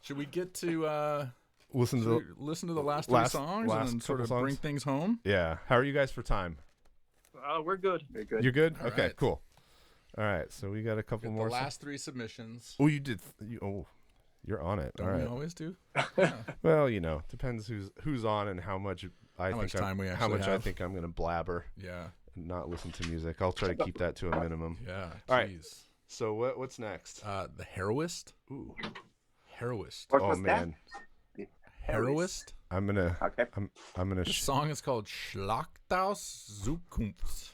Should we get to listen to the last three songs and then sort of bring things home? Yeah. How are you guys for time? We're good. You're good? All okay, right. Cool. All right, so we got a couple more. The last three submissions. Oh, you did. You're on it. Don't all right. we always do? Yeah. Well, depends who's on and how much I think I'm going to blabber. Yeah. And not listen to music. I'll try to keep that to a minimum. Yeah. All right. So what's next? The Harrowist. Ooh. Harrowist. What was man. That? Harrowist. I'm gonna. Okay. I'm gonna. The song is called Schlachthaus Zukunft.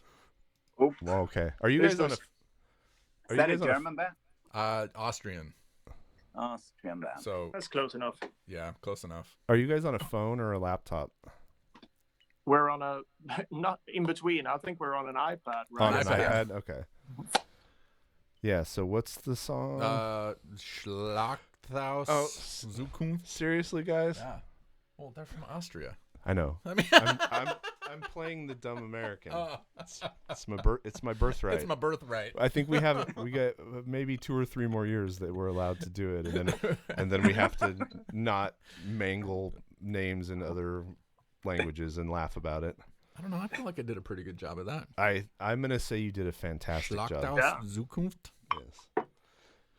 Oh. Well, okay. Are you guys on a? Is that a German band? Austrian. Austrian band. So that's close enough. Yeah, close enough. Are you guys on a phone or a laptop? We're on a not in between. I think we're on an iPad. Right? On an iPad. Okay. Yeah. So what's the song? Schlachthaus Zukunft. Seriously, guys? Yeah. Well, they're from Austria. I know. I mean, I'm playing the dumb American. It's my birthright. It's my birthright. I think we got maybe 2 or 3 more years that we're allowed to do it, and then we have to not mangle names in other languages and laugh about it. I don't know. I feel like I did a pretty good job of that. I'm gonna say you did a fantastic job. Schlachthaus Zukunft. Yes.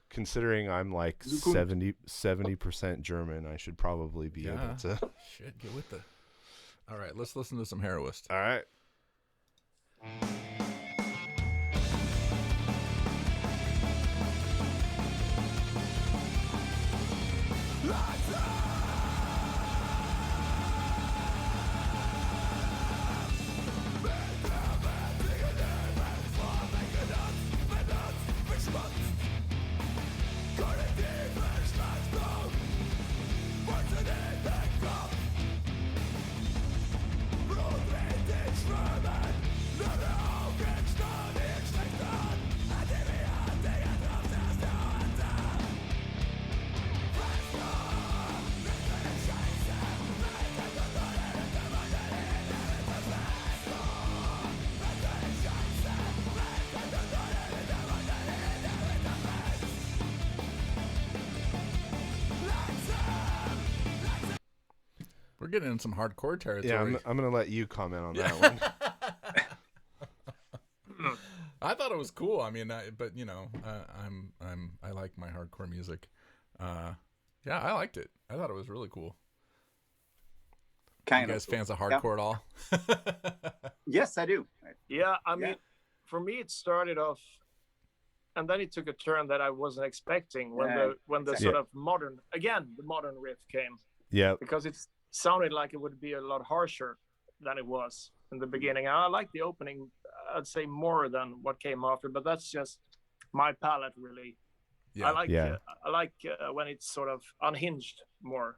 Considering I'm like 70% German, I should probably be able to. Shit, get with it. All right, let's listen to some Harrowist. All right. Never getting in some hardcore territory. Yeah, I'm gonna let you comment on that one. I thought it was cool. I mean, but you know, I like my hardcore music. Yeah, I liked it. I thought it was really cool. You guys fans of hardcore at all? Yes, I do. Yeah, I mean, for me, it started off, and then it took a turn that I wasn't expecting when the sort of modern riff came. Yeah, because it sounded like it would be a lot harsher than it was in the beginning. I like the opening, I'd say, more than what came after, but that's just my palette, really. Yeah. I like when it's sort of unhinged more.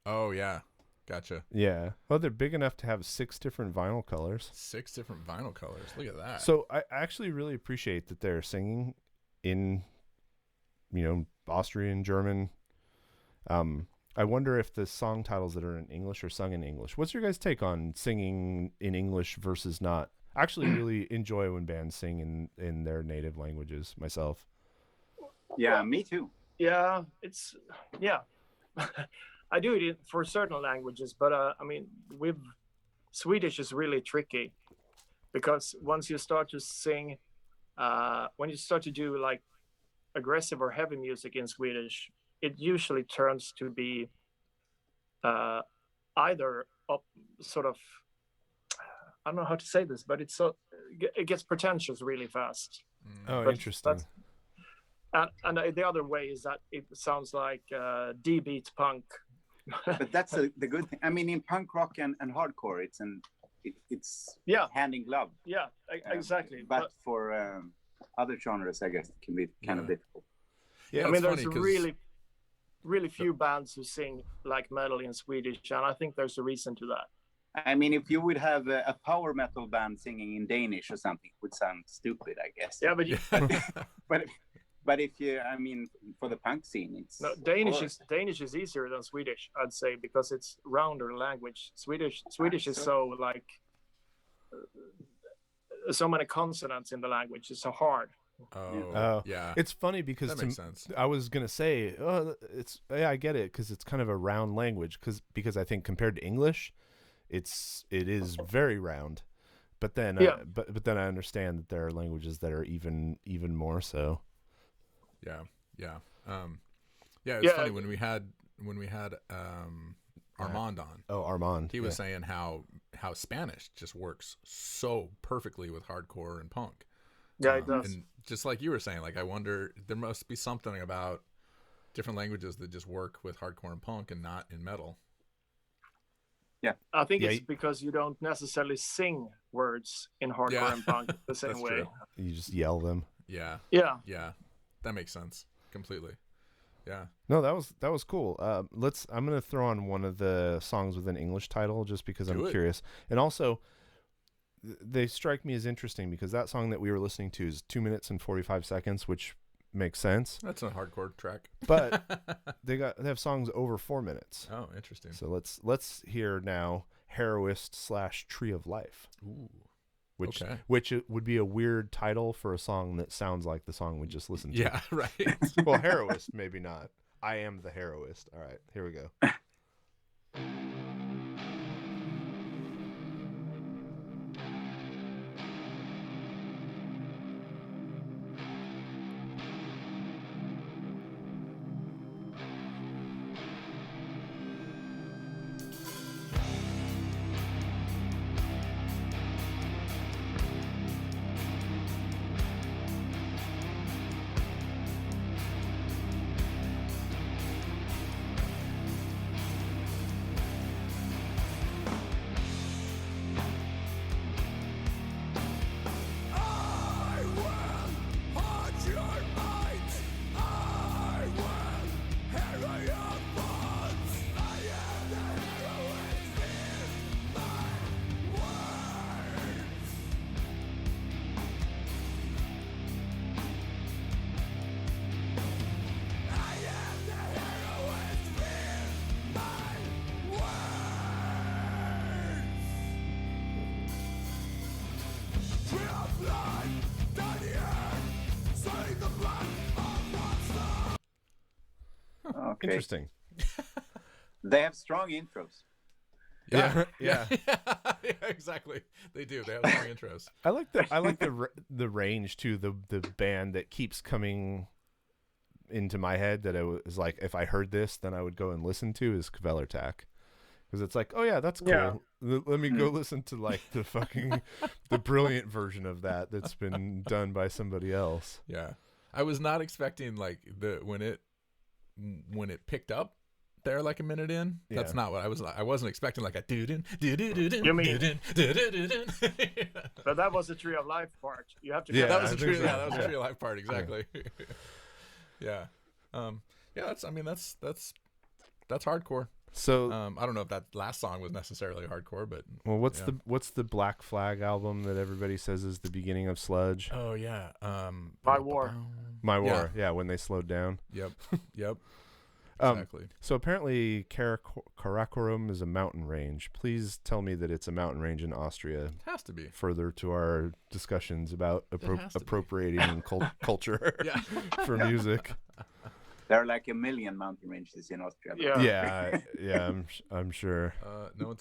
Oh yeah, gotcha. Yeah. Well, they're big enough to have 6 different vinyl colors. 6 different vinyl colors. Look at that. So I actually really appreciate that they're singing in, Austrian, German. I wonder if the song titles that are in English are sung in English. What's your guys' take on singing in English versus not? I actually really enjoy when bands sing in their native languages myself. Yeah, me too. Yeah, I do it for certain languages, but I mean, with Swedish is really tricky because once you start to sing, when you start to do like aggressive or heavy music in Swedish, it usually turns to be either up sort of, I don't know how to say this, but it gets pretentious really fast. Oh, interesting. And the other way is that it sounds like D-beat punk. But that's the good thing. I mean, in punk rock and hardcore, it's hand in glove. Yeah, exactly. But for other genres, I guess it can be kind of difficult. Yeah, I mean, there's really few bands who sing like metal in Swedish, and I think there's a reason to that. I mean, if you would have a power metal band singing in Danish or something, it would sound stupid, I guess. Yeah, but but if you, I mean, for the punk scene, it's Danish is easier than Swedish, I'd say, because it's rounder language. Swedish is so like so many consonants in the language. It's so hard. Oh, yeah. It's funny because that makes sense. I was gonna say, I get it because it's kind of a round language because I think compared to English, it is very round. But then but then I understand that there are languages that are even more so. Yeah. It's funny when we had Armand on. Oh, Armand. He was saying how Spanish just works so perfectly with hardcore and punk. Yeah, it does. And just like you were saying, like I wonder, there must be something about different languages that just work with hardcore and punk and not in metal. Yeah, I think it's because you don't necessarily sing words in hardcore and punk the same way. True. You just yell them. Yeah. That makes sense completely. Yeah. No, that was cool. I'm gonna throw on one of the songs with an English title just because I'm curious, and also they strike me as interesting because that song that we were listening to is 2 minutes and 45 seconds, which makes sense. That's a hardcore track. But they have songs over 4 minutes. Oh, interesting. So let's hear now Harrowist / Tree of Life. Ooh. Which it would be a weird title for a song that sounds like the song we just listened to. Yeah, right. Well, Harrowist, maybe not. I am the Harrowist. All right, here we go. Okay. Interesting. They have strong intros. Yeah. Yeah. Yeah, exactly. They do. They have long intros. I like the range too. The band that keeps coming into my head that it was like, if I heard this, then I would go and listen to is Kvelertak. Because it's like, oh yeah, that's cool. Yeah. Let me go listen to like the fucking the brilliant version of that's been done by somebody else. Yeah, I was not expecting like when it picked up there like a minute in. That's not what I wasn't expecting like a doo-doo. You mean? But that was the Tree of Life part. You have to. Yeah, that was the Tree. Yeah, that was the Tree of Life part exactly. Yeah. That's hardcore. So I don't know if that last song was necessarily hardcore, but what's the Black Flag album that everybody says is the beginning of sludge? Oh yeah, My War. My War. Yeah, when they slowed down. Yep. Exactly. So apparently Karakorum is a mountain range. Please tell me that it's a mountain range in Austria. It has to be. Further to our discussions about appropriating culture for music. There are like 1 million mountain ranges in Austria. Yeah, I'm sure. No,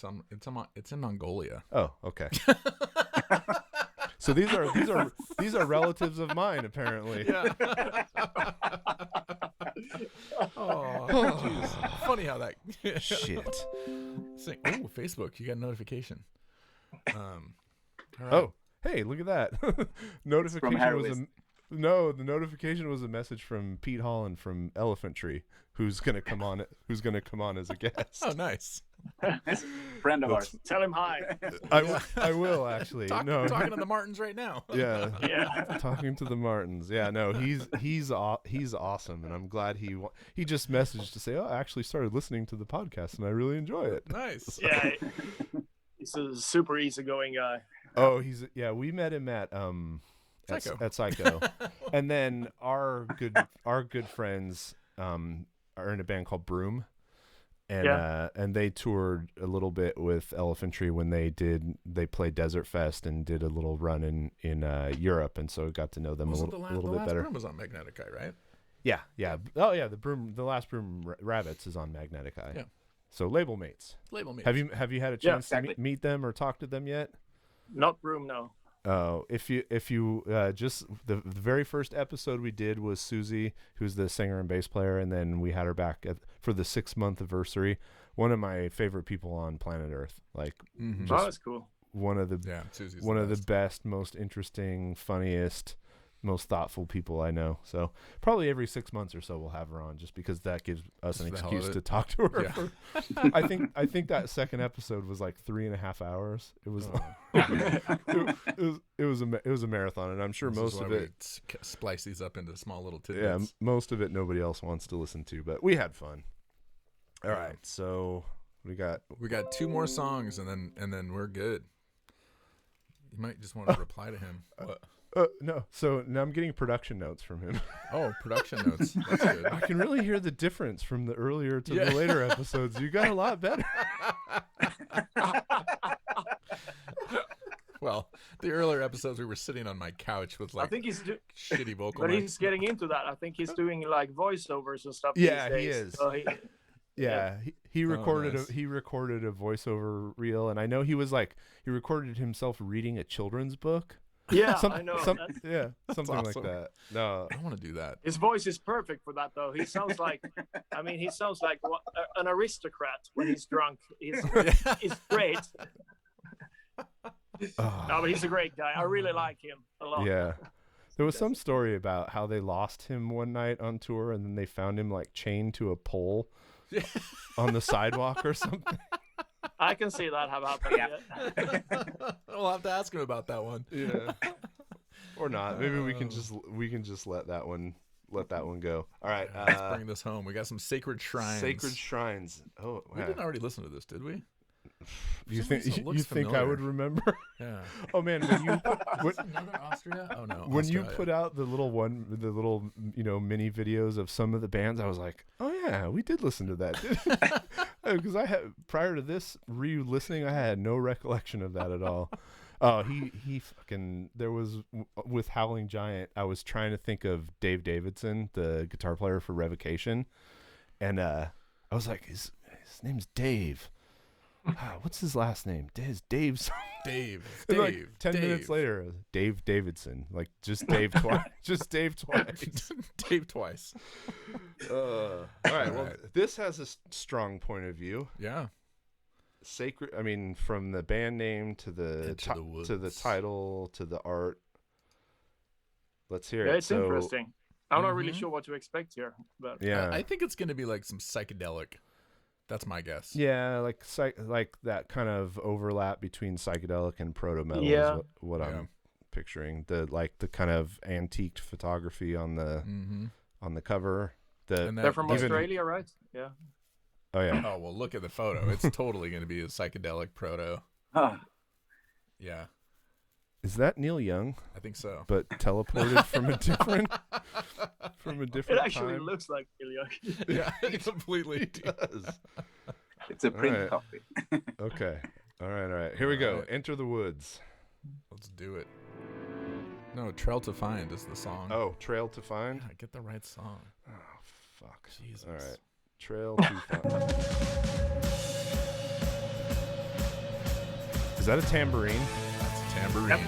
it's in Mongolia. Oh, okay. So these are relatives of mine apparently. Yeah. Oh, funny how that shit. Oh, Facebook, you got a notification. All right. Oh, hey, look at that. Notification from was the notification was a message from Pete Holland from Elephant Tree, who's gonna come on as a guest. Oh, nice. Friend of ours. Tell him hi. I will actually. Talking to the Martins right now. Yeah. Talking to the Martins. Yeah, no, he's awesome, and I'm glad he just messaged to say, "Oh, I actually started listening to the podcast, and I really enjoy it." Nice. Yeah, he's a super easygoing guy. Oh, we met him at Psycho. At Psycho, and then our good friends are in a band called Broom. And they toured a little bit with Elephant Tree when they played Desert Fest and did a little run in Europe, and so got to know them a little bit better. The Broom was on Magnetic Eye, right? Yeah. Oh yeah, the last Broom Rabbits is on Magnetic Eye. Yeah. So label mates. Have you had a chance to meet them or talk to them yet? Not Broom, no. Oh, if you just the very first episode we did was Susie, who's the singer and bass player, and then we had her back for the 6-month anniversary. One of my favorite people on planet Earth. Like, that's cool. One of the best, most interesting, funniest, most thoughtful people I know. So probably every 6 months or so we'll have her on, just because that gives us an excuse to talk to her. Yeah. I think that second episode was like 3.5 hours. It was it was a marathon, and I'm sure most of it splice these up into small little tidbits. Yeah, most of it nobody else wants to listen to, but we had fun. All right, so we got 2 more songs, and then we're good. You might just want to reply to him. What? No. So now I'm getting production notes from him. Oh, production notes. That's good. I can really hear the difference from the earlier to the later episodes. You got a lot better. Well, the earlier episodes we were sitting on my couch with like shitty vocal. But he's getting into that. I think he's doing like voiceovers and stuff. Yeah, these days. He is. So he recorded a voiceover reel, and I know he recorded himself reading a children's book. Yeah, I know. Something awesome. like that. No, I want to do that. His voice is perfect for that, though. He sounds like, an aristocrat when he's drunk. He's great. No, but he's a great guy. I really like him a lot. Yeah. There was some story about how they lost him one night on tour, and then they found him like chained to a pole on the sidewalk or something. I can see that have happened. Yeah. We'll have to ask him about that one. Yeah. Or not. Maybe we can just let that one go. All right. Let's bring this home. We got some Sacred Shrines. Sacred Shrines. Oh, we didn't already listen to this, did we? You think I would remember? Yeah. Oh man, another Austria? Oh no. When Australia. You put out the little mini videos of some of the bands, I was like, oh yeah, we did listen to that. Because I had, prior to this re-listening, I had no recollection of that at all. Oh, he fucking, there was, with Howling Giant, I was trying to think of Dave Davidson, the guitar player for Revocation, and I was like, his name's Dave. What's his last name? Dave's. Dave. Like 10 minutes later, Dave Davidson. Like just Dave twice. Just Dave twice. Dave twice. All right. Well, this has a strong point of view. Yeah. Sacred. I mean, from the band name to the title to the art. Let's hear it. It's interesting. I'm not really sure what to expect here, but yeah, I think it's going to be like some psychedelic. That's my guess. Yeah, like that kind of overlap between psychedelic and proto metal is what I'm picturing. The kind of antiqued photography on the cover. They're from Australia, right? Yeah. Oh yeah. Oh well, look at the photo. It's totally going to be a psychedelic proto. Yeah. Is that Neil Young? I think so. But teleported from a different It actually time? looks like Neil Young. Yeah, it completely does. It's a print copy. Okay. All right. Here we go. Enter the Woods. Let's do it. No, Trail to Find is the song. Oh, Trail to Find? Yeah, get the right song. Oh, fuck. Jesus. All right. Trail to Find. Is that a tambourine? That's a tambourine. Yep.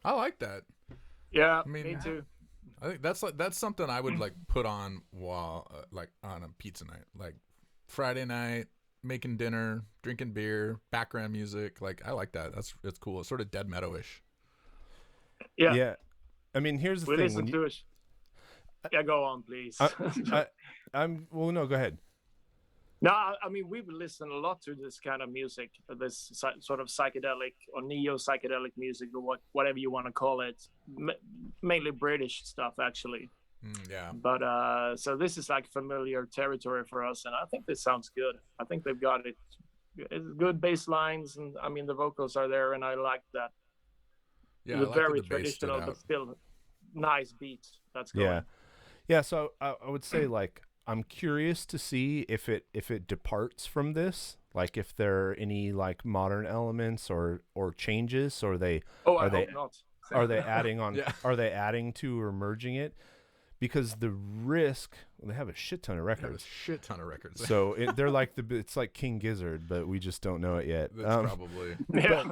I like that. Yeah, I mean, me too. I think that's something I would like put on while like on a pizza night, like Friday night, making dinner, drinking beer, background music. Like I like that. It's cool. It's sort of Dead Meadow-ish. Yeah. Yeah. I mean, here's the We thing. listen to it. Yeah, go on, please. Well, no, go ahead. No, I mean, we've listened a lot to this kind of music, this sort of psychedelic or neo-psychedelic music or whatever you want to call it. Mainly British stuff, actually. Yeah. But so this is like familiar territory for us, and I think this sounds good. I think they've got it. It's good bass lines, and I mean, the vocals are there, and I like that. Yeah, the I like very that the bass stood traditional, out. but still nice beat that's going. Yeah. Yeah, so I would say, like, I'm curious to see if it departs from this, like if there are any like modern elements or changes, or I hope not. Are they adding on? Yeah. Are they adding to or merging it? Because the risk, they have a shit ton of records. So they're like it's like King Gizzard, but we just don't know it yet. That's probably. Yeah.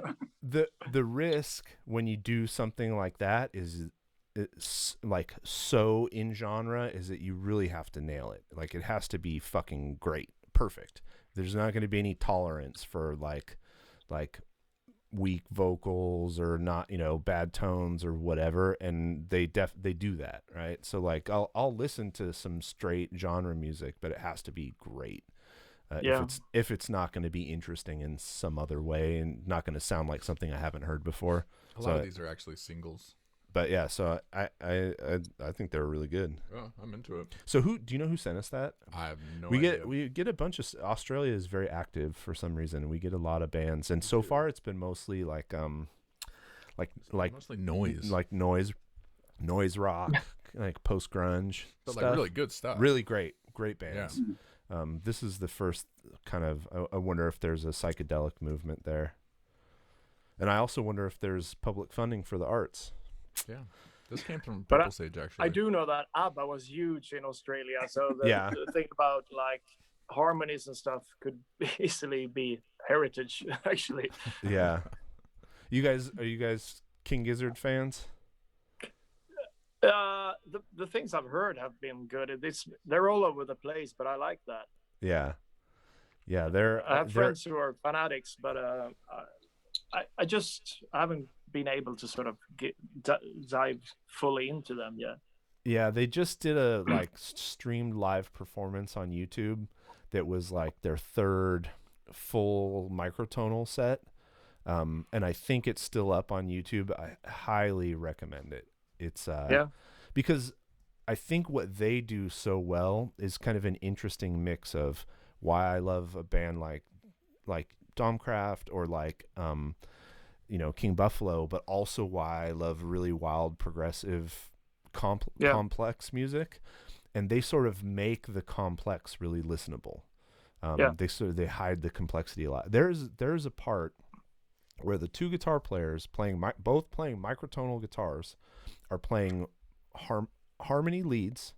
The risk when you do something like that is it's like so in genre is that you really have to nail it. Like it has to be fucking great, perfect. There's not going to be any tolerance for like weak vocals or not, bad tones or whatever. And they do that, right? So like I'll listen to some straight genre music, but it has to be great. If it's not going to be interesting in some other way and not going to sound like something I haven't heard before. A lot of these are actually singles. But yeah, so I think they're really good. Oh, I'm into it. So do you know who sent us that? I have no idea. We get a bunch of Australia is very active for some reason, and we get a lot of bands. And so far, it's been mostly like mostly noise, like noise rock, like post grunge, but like really good stuff. Really great bands. Yeah. This is the first kind of. I wonder if there's a psychedelic movement there, and I also wonder if there's public funding for the arts. Yeah, this came from Purple Sage, actually. I do know that ABBA was huge in Australia, so the thing about like harmonies and stuff could easily be heritage, actually. Yeah. Are you guys King Gizzard fans? The things I've heard have been good. They're all over the place, but I like that. Yeah. I have friends who are fanatics, but I just haven't been able to sort of dive fully into them yet. Yeah, they just did a like streamed live performance on YouTube that was like their third full microtonal set. And I think it's still up on YouTube. I highly recommend it. It's because I think what they do so well is kind of an interesting mix of why I love a band like Domkraft or like King Buffalo, but also why I love really wild progressive complex music, and they sort of make the complex really listenable. They hide the complexity a lot. There's a part where the two guitar players both playing microtonal guitars are playing harmony leads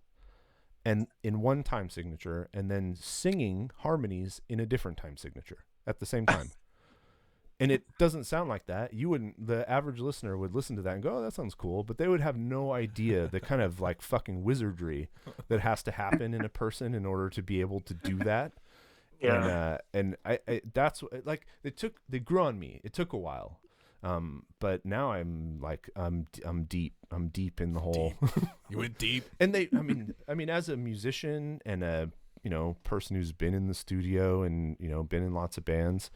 and in one time signature, and then singing harmonies in a different time signature at the same time. And it doesn't sound like that. The average listener would listen to that and go, oh, that sounds cool. But they would have no idea the kind of like fucking wizardry that has to happen in a person in order to be able to do that. Yeah. And I that's like, they grew on me. It took a while. But now I'm like, I'm deep in the hole. You went deep. And I mean, as a musician and a, person who's been in the studio and, been in lots of bands,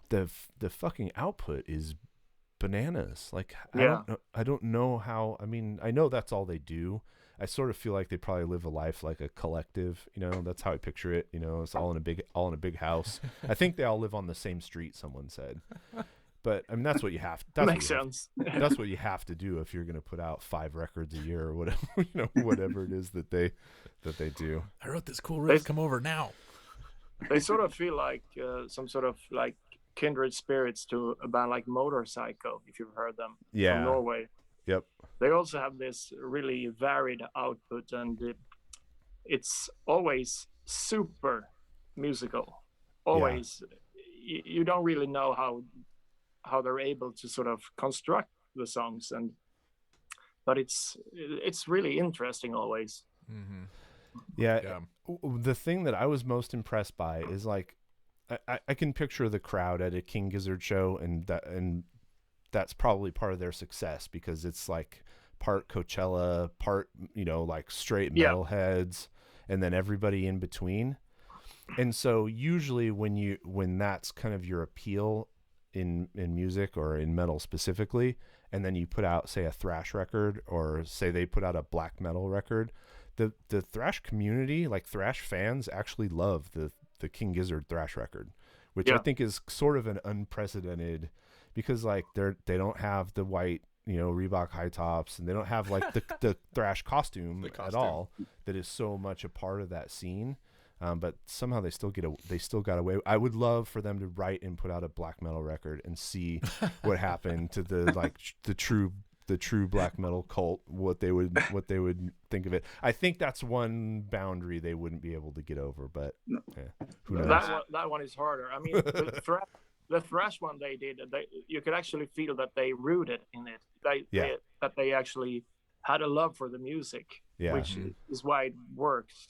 the fucking output is bananas. Like, I don't know how, I know that's all they do. I sort of feel like they probably live a life like a collective, that's how I picture it. It's all in a big house. I think they all live on the same street, someone said. But that's what you have. Makes sense. That's what you have to do if you're going to put out 5 records a year or whatever, whatever it is that they do. I wrote this cool riff. Come over now. They sort of feel like some sort of like kindred spirits to a band like Motorpsycho, if you've heard them. From Norway. Yep. They also have this really varied output, and it's always super musical. Always, you don't really know how they're able to sort of construct the songs, but it's really interesting always. Mm-hmm. Yeah. The thing that I was most impressed by is like I can picture the crowd at a King Gizzard show, and that's probably part of their success, because it's like part Coachella, part like straight metalheads, and then everybody in between. And so usually when that's kind of your appeal in music or in metal specifically, and then you put out, say, a thrash record, or say they put out a black metal record, the thrash community, like thrash fans, actually love the King Gizzard thrash record, which I think is sort of an unprecedented, because like they don't have the white Reebok high tops, and they don't have like the thrash costume at all that is so much a part of that scene. But somehow they still got away. I would love for them to write and put out a black metal record and see what happened to the true black metal cult, what they would think of it. I think that's one boundary they wouldn't be able to get over, but who knows? That one is harder. I mean, the thrash one they did, you could actually feel that they rooted in it. That they actually had a love for the music, which is why it works.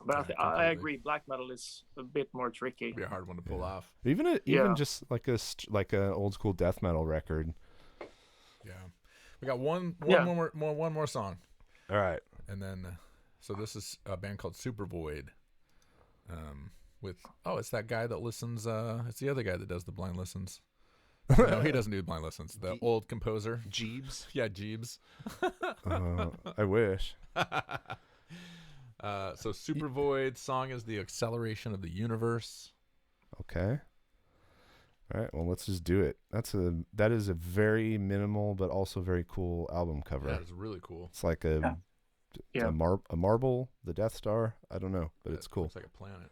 But I agree, black metal is a bit more tricky. It'd be a hard one to pull off. Even just like a old school death metal record. Yeah, we got one more song. All right, and then so this is a band called Supervoid. It's that guy that listens. It's the other guy that does the blind listens. No, he doesn't do blind listens. The old composer, Jeebs. Yeah, Jeebs. I wish. So Supervoid song is The Acceleration of the Universe. Okay. All right, well, let's just do it. That is a very minimal but also very cool album cover. That is really cool. It's like a marble, the Death Star. I don't know, but it's cool. It's like a planet.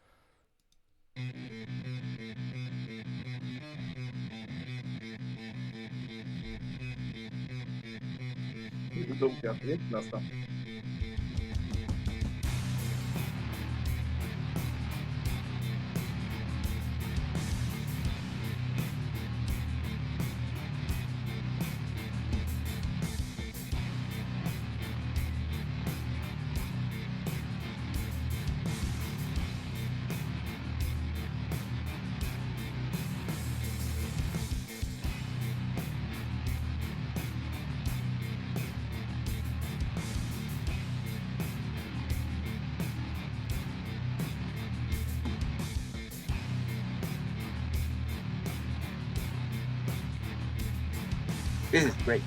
This is great.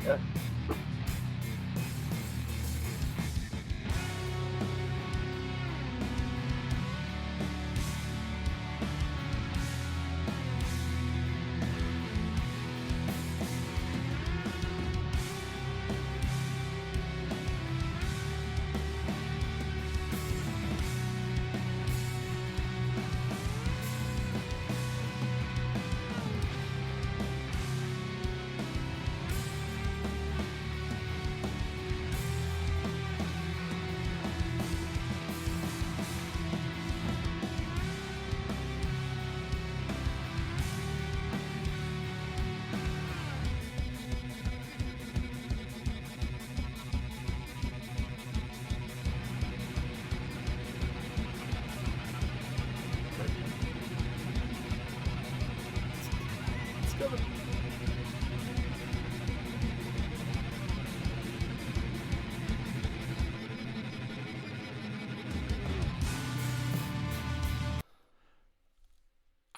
Yeah.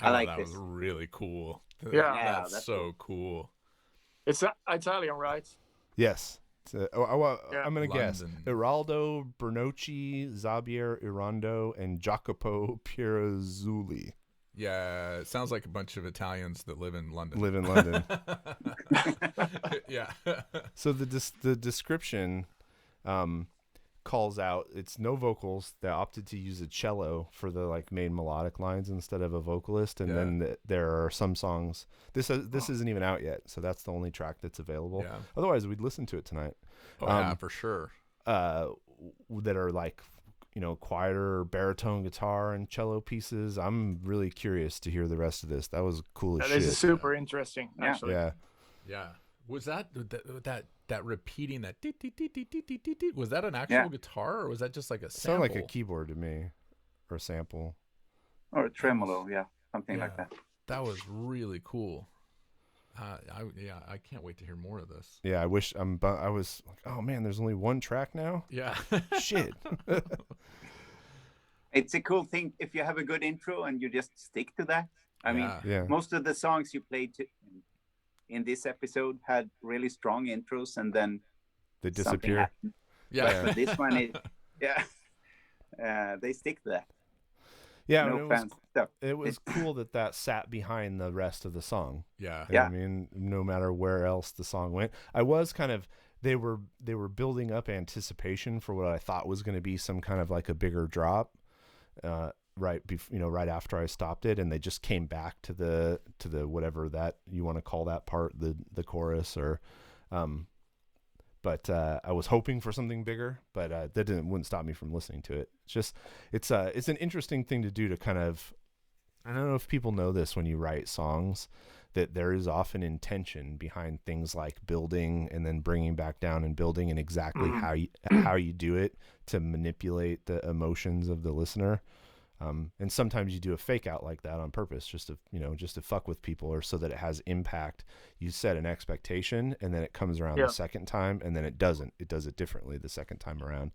I like that this. was really cool. Yeah, that's so cool. It's Italian, right? Yes. I'm going to guess. London. Iraldo Bernocchi, Xavier Irando, and Jacopo Pierazzulli. Yeah, it sounds like a bunch of Italians that live in London. Yeah. So the description calls out, it's no vocals. They opted to use a cello for the like main melodic lines instead of a vocalist, and then there are some songs. This isn't even out yet, so that's the only track that's available. Yeah. Otherwise, we'd listen to it tonight. Oh yeah, for sure. That are like, quieter baritone guitar and cello pieces. I'm really curious to hear the rest of this. That was cool as shit. This is super interesting, actually. Yeah. Yeah. Was that repeating that was that an actual guitar, or was that just like a sample? Sounded like a keyboard to me, or a sample, or a tremolo, something like that. That was really cool. I can't wait to hear more of this. Yeah, I wish I was like, oh man, there's only one track now. Yeah. Shit. It's a cool thing if you have a good intro and you just stick to that. I mean, most of the songs you played in this episode had really strong intros, and then they disappear. Yeah. But this one is, they stick to that. Yeah, no it was cool that sat behind the rest of the song. Yeah. I mean, no matter where else the song went, I was kind of, they were building up anticipation for what I thought was going to be some kind of like a bigger drop, right after I stopped it, and they just came back to the whatever that you want to call that part, the chorus, or but I was hoping for something bigger, but that wouldn't stop me from listening to it. It's just it's an interesting thing to do, to kind of, I don't know if people know this when you write songs, that there is often intention behind things like building and then bringing back down and building, and exactly how you do it to manipulate the emotions of the listener. And sometimes you do a fake out like that on purpose, just to fuck with people, or so that it has impact. You set an expectation, and then it comes around the second time, and then it doesn't. It does it differently the second time around.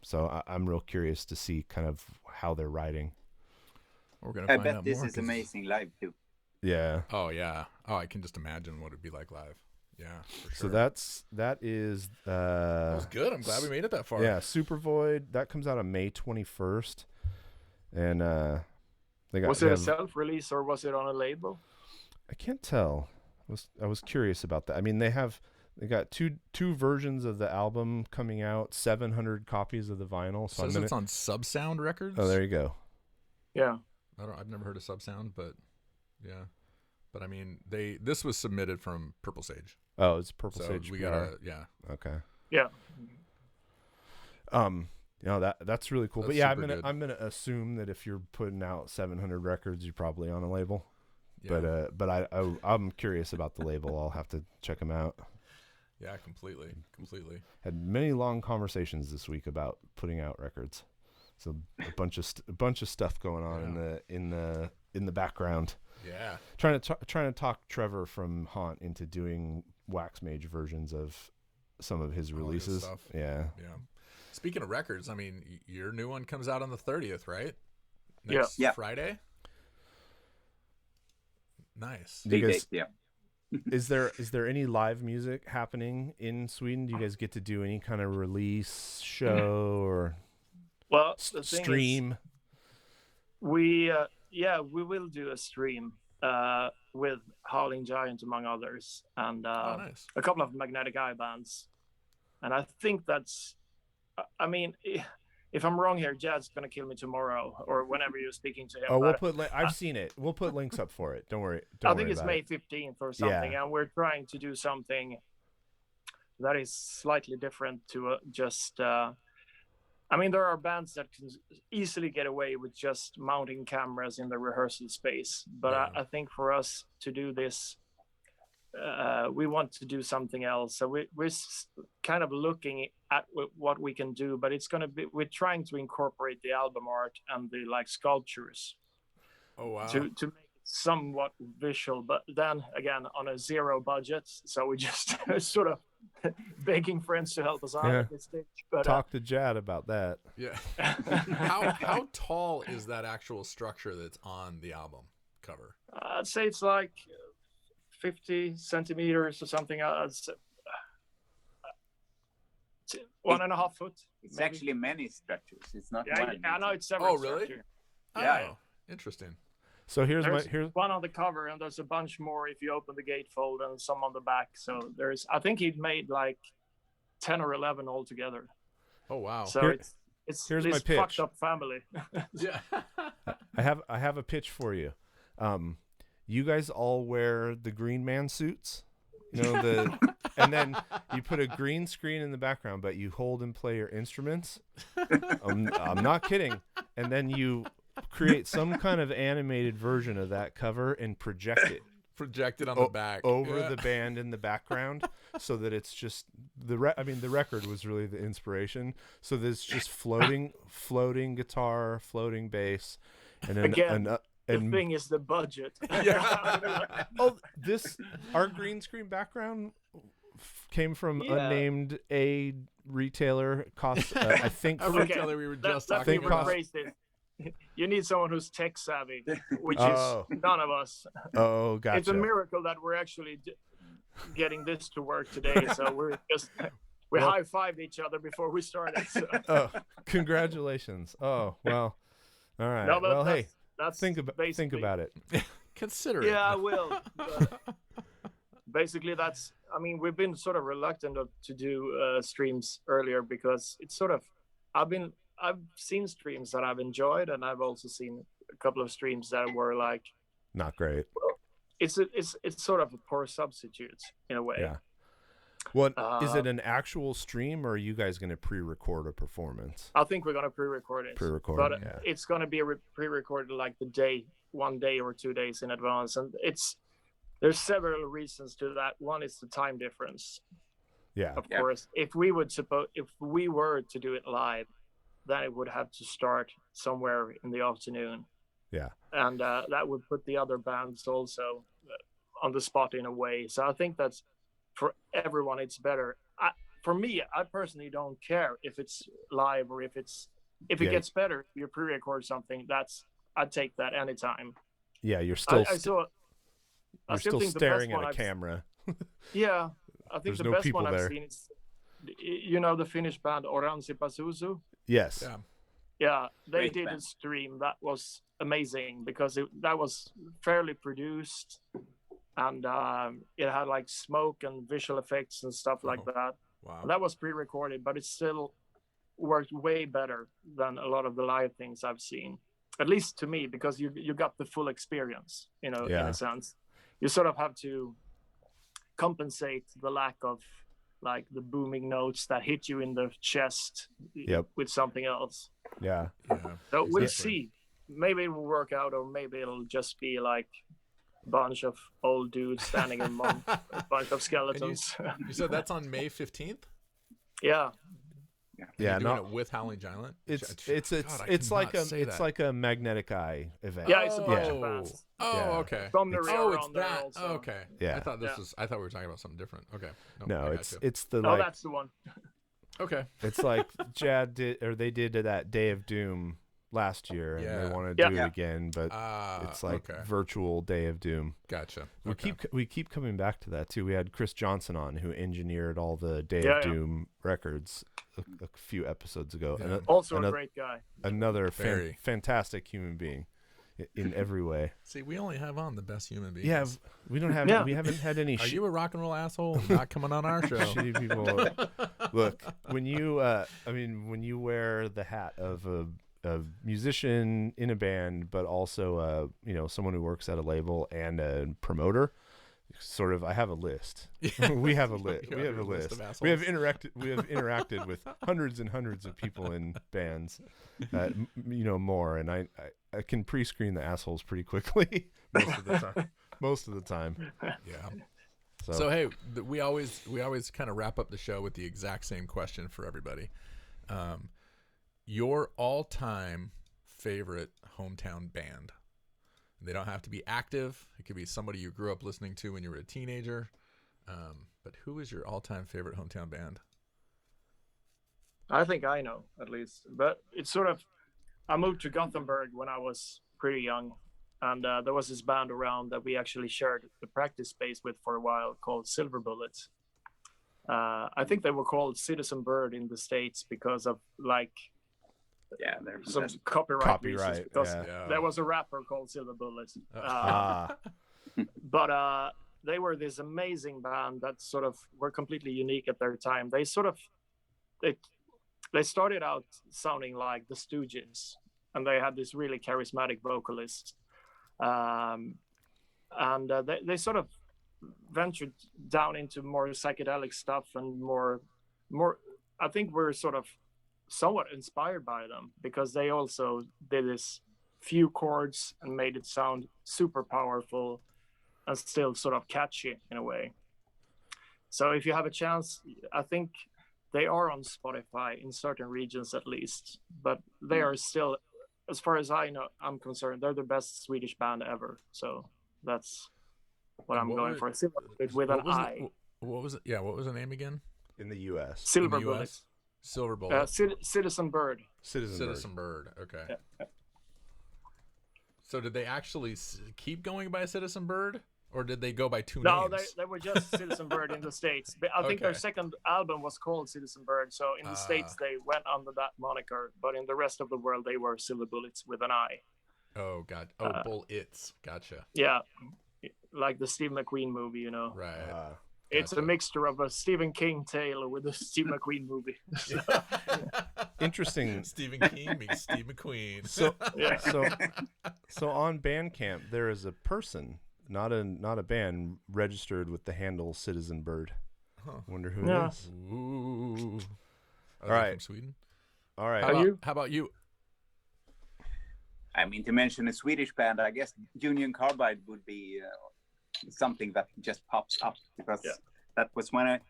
So I'm real curious to see kind of how they're writing. We're gonna find out this more, is amazing live too. Yeah. Oh yeah. Oh, I can just imagine what it'd be like live. Yeah, for So sure. that is that was good. I'm glad we made it that far. Yeah, Supervoid, that comes out on May 21st. And was it a self-release, or was it on a label? I can't tell. I was curious about that. I mean, they got two versions of the album coming out, 700 copies of the vinyl. So it's on Subsound Records. Oh, there you go. Yeah. I've never heard of Subsound, but yeah. But I mean, this was submitted from Purple Sage. Oh, it's Purple Sage. We gotta Okay. Yeah. That's really cool. That's but yeah, I'm gonna assume that if you're putting out 700 records, you're probably on a label. Yeah. But I'm curious about the label. I'll have to check them out. Yeah, completely. Had many long conversations this week about putting out records. So a bunch of stuff going on in the background. Yeah. Trying to talk Trevor from Haunt into doing Wax Mage versions of some of his releases. His stuff. Yeah. Speaking of records, I mean, your new one comes out on the 30th, right? Next Friday. Nice. Big date, yeah. Is there any live music happening in Sweden? Do you guys get to do any kind of release show or stream? We will do a stream with Howling Giant among others, and nice. a couple of Magnetic Eye bands. And I think that's, I mean, if I'm wrong here, Jad's gonna kill me tomorrow or whenever you're speaking to him. Oh, we'll put. I've seen it. We'll put links up for it. Don't worry. I think it's May 15th or something, and we're trying to do something that is slightly different to just. I mean, there are bands that can easily get away with just mounting cameras in the rehearsal space, but I think for us to do this, we want to do something else. So we're kind of looking at what we can do, but it's going to be, we're trying to incorporate the album art and the sculptures. Oh, wow. To make it somewhat visual, but then again, on a zero budget. So we just sort of begging friends to help us out at this stage. But talk to Jad about that. Yeah. How tall is that actual structure that's on the album cover? I'd say it's like 50 centimeters or something. 1.5 foot. It's maybe. actually many structures. It's not one. I know it's several. Oh, really? Structures. Yeah. Interesting. So here's one on the cover, and there's a bunch more if you open the gatefold, and some on the back. So I think he made like 10 or 11 altogether. Oh, wow. So here's this my pitch. Fucked up family. Yeah. I have a pitch for you. You guys all wear the Green Man suits, and then you put a green screen in the background, but you hold and play your instruments. I'm not kidding. And then you create some kind of animated version of that cover and project it on the back over the band in the background, so that it's just the record was really the inspiration. So there's just floating guitar, floating bass, and then again. The thing is the budget. Yeah. Our green screen background came from unnamed a retailer. Cost I think a retailer we were just talking about. You need someone who's tech savvy, which is none of us. Oh, gotcha. It's a miracle that we're actually getting this to work today. So we high-fived each other before we started. So. Oh, congratulations. Oh, well, all right. No, well, hey. That's think about it. Consider it. Yeah, I will. Basically, we've been sort of reluctant to do streams earlier because it's sort of, I've seen streams that I've enjoyed, and I've also seen a couple of streams that were like not great. Well, it's sort of a poor substitute in a way. Yeah. What is it, an actual stream, or are you guys going to pre-record a performance? I think we're going to pre-record it. But yeah. It's going to be pre-recorded like 1 day or 2 days in advance, and there's several reasons to that. One is the time difference. Yeah. Of course, if we were to do it live, then it would have to start somewhere in the afternoon. Yeah. And that would put the other bands also on the spot in a way. So I think that's, for everyone, it's better. For me, I personally don't care if it's live or if it gets better. You pre-record something. I'd take that anytime. Yeah, you're still I still think staring at a camera. Yeah, I think the best one I've seen is, the Finnish band Oranssi Pazuzu. Yes. Yeah, they did a stream that was amazing because that was fairly produced. And it had like smoke and visual effects and stuff like that. Wow. And that was pre-recorded, but it still worked way better than a lot of the live things I've seen. At least to me, because you got the full experience, in a sense. You sort of have to compensate the lack of like the booming notes that hit you in the chest with something else. Yeah. So we'll see. Maybe it will work out, or maybe it'll just be like bunch of old dudes standing among a bunch of skeletons. You said that's on May 15th? Yeah. Yeah, doing it with Howling Giant. It's like a Magnetic Eye event. Yeah, it's a bunch of bands. Okay. From the rear it's that. Also. Okay. Yeah. I thought we were talking about something different. Okay. No, it's the like. Oh, that's the one. Okay. It's like Jad did, or they did to that Day of Doom last year, and they want to do it again, but it's like virtual Day of Doom. Gotcha. We keep coming back to that too. We had Chris Johnson on, who engineered all the Day of Doom records a few episodes ago. Yeah. Also a great guy. Another fantastic human being in every way. See, we only have on the best human beings. Yeah, we don't have. We haven't had any. Are you a rock and roll asshole? Not coming on our show. Shitty people. Look, when you, when you wear the hat of a musician in a band, but also, someone who works at a label and a promoter. Sort of, I have a list. We have a list. We have a list. We have interacted with hundreds and hundreds of people in bands, more, and I can pre-screen the assholes pretty quickly most of the time. Yeah. So hey, we always kind of wrap up the show with the exact same question for everybody. Your all-time favorite hometown band. They don't have to be active. It could be somebody you grew up listening to when you were a teenager. But who is your all-time favorite hometown band? I think I know, at least. But it's sort of... I moved to Gothenburg when I was pretty young. And there was this band around that we actually shared the practice space with for a while called Silver Bullets. I think they were called Citizen Bird in the States because of, there's some copyright reasons, because there was a rapper called Silver Bullets. But they were this amazing band that sort of were completely unique at their time. They sort of they started out sounding like the Stooges, and they had this really charismatic vocalist. And they sort of ventured down into more psychedelic stuff and more. I think we're sort of somewhat inspired by them, because they also did this few chords and made it sound super powerful and still sort of catchy in a way. So if you have a chance, I think they are on Spotify in certain regions at least, but they are still, as far as I'm concerned, they're the best Swedish band ever. So that's what I'm going for. With an I. What was it? Yeah, what was the name again? In the U.S. Silver Bullets. Silver Bullet. Citizen Bird. Citizen Bird. Okay. Yeah. So did they actually keep going by Citizen Bird, or did they go by two names? No, they were just Citizen Bird in the States. I think their second album was called Citizen Bird. So in the States, they went under that moniker, but in the rest of the world, they were Silver Bullets with an I. Oh, God. Bullets. Gotcha. Yeah. Like the Steve McQueen movie, Right. It's a mixture of a Stephen King tale with a Steve McQueen movie. Interesting. Stephen King meets Steve McQueen. So on Bandcamp, there is a person, not a band, registered with the handle Citizen Bird. Huh. Wonder who it is. Ooh. All right. From Sweden. All right. How about you? I mean, to mention a Swedish band, I guess Union Carbide would be something that just pops up, because that was when I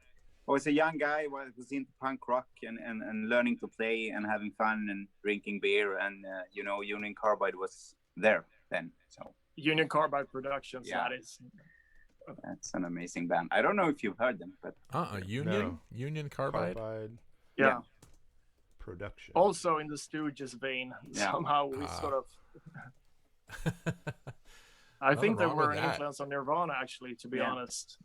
was a young guy, was into punk rock and learning to play and having fun and drinking beer, and Union Carbide was there then. So Union Carbide Productions, that's an amazing band. I don't know if you've heard them, but Union Carbide. Yeah. Production. Also in the Stooges vein, somehow we sort of. I think they were an influence on Nirvana, actually, to be honest.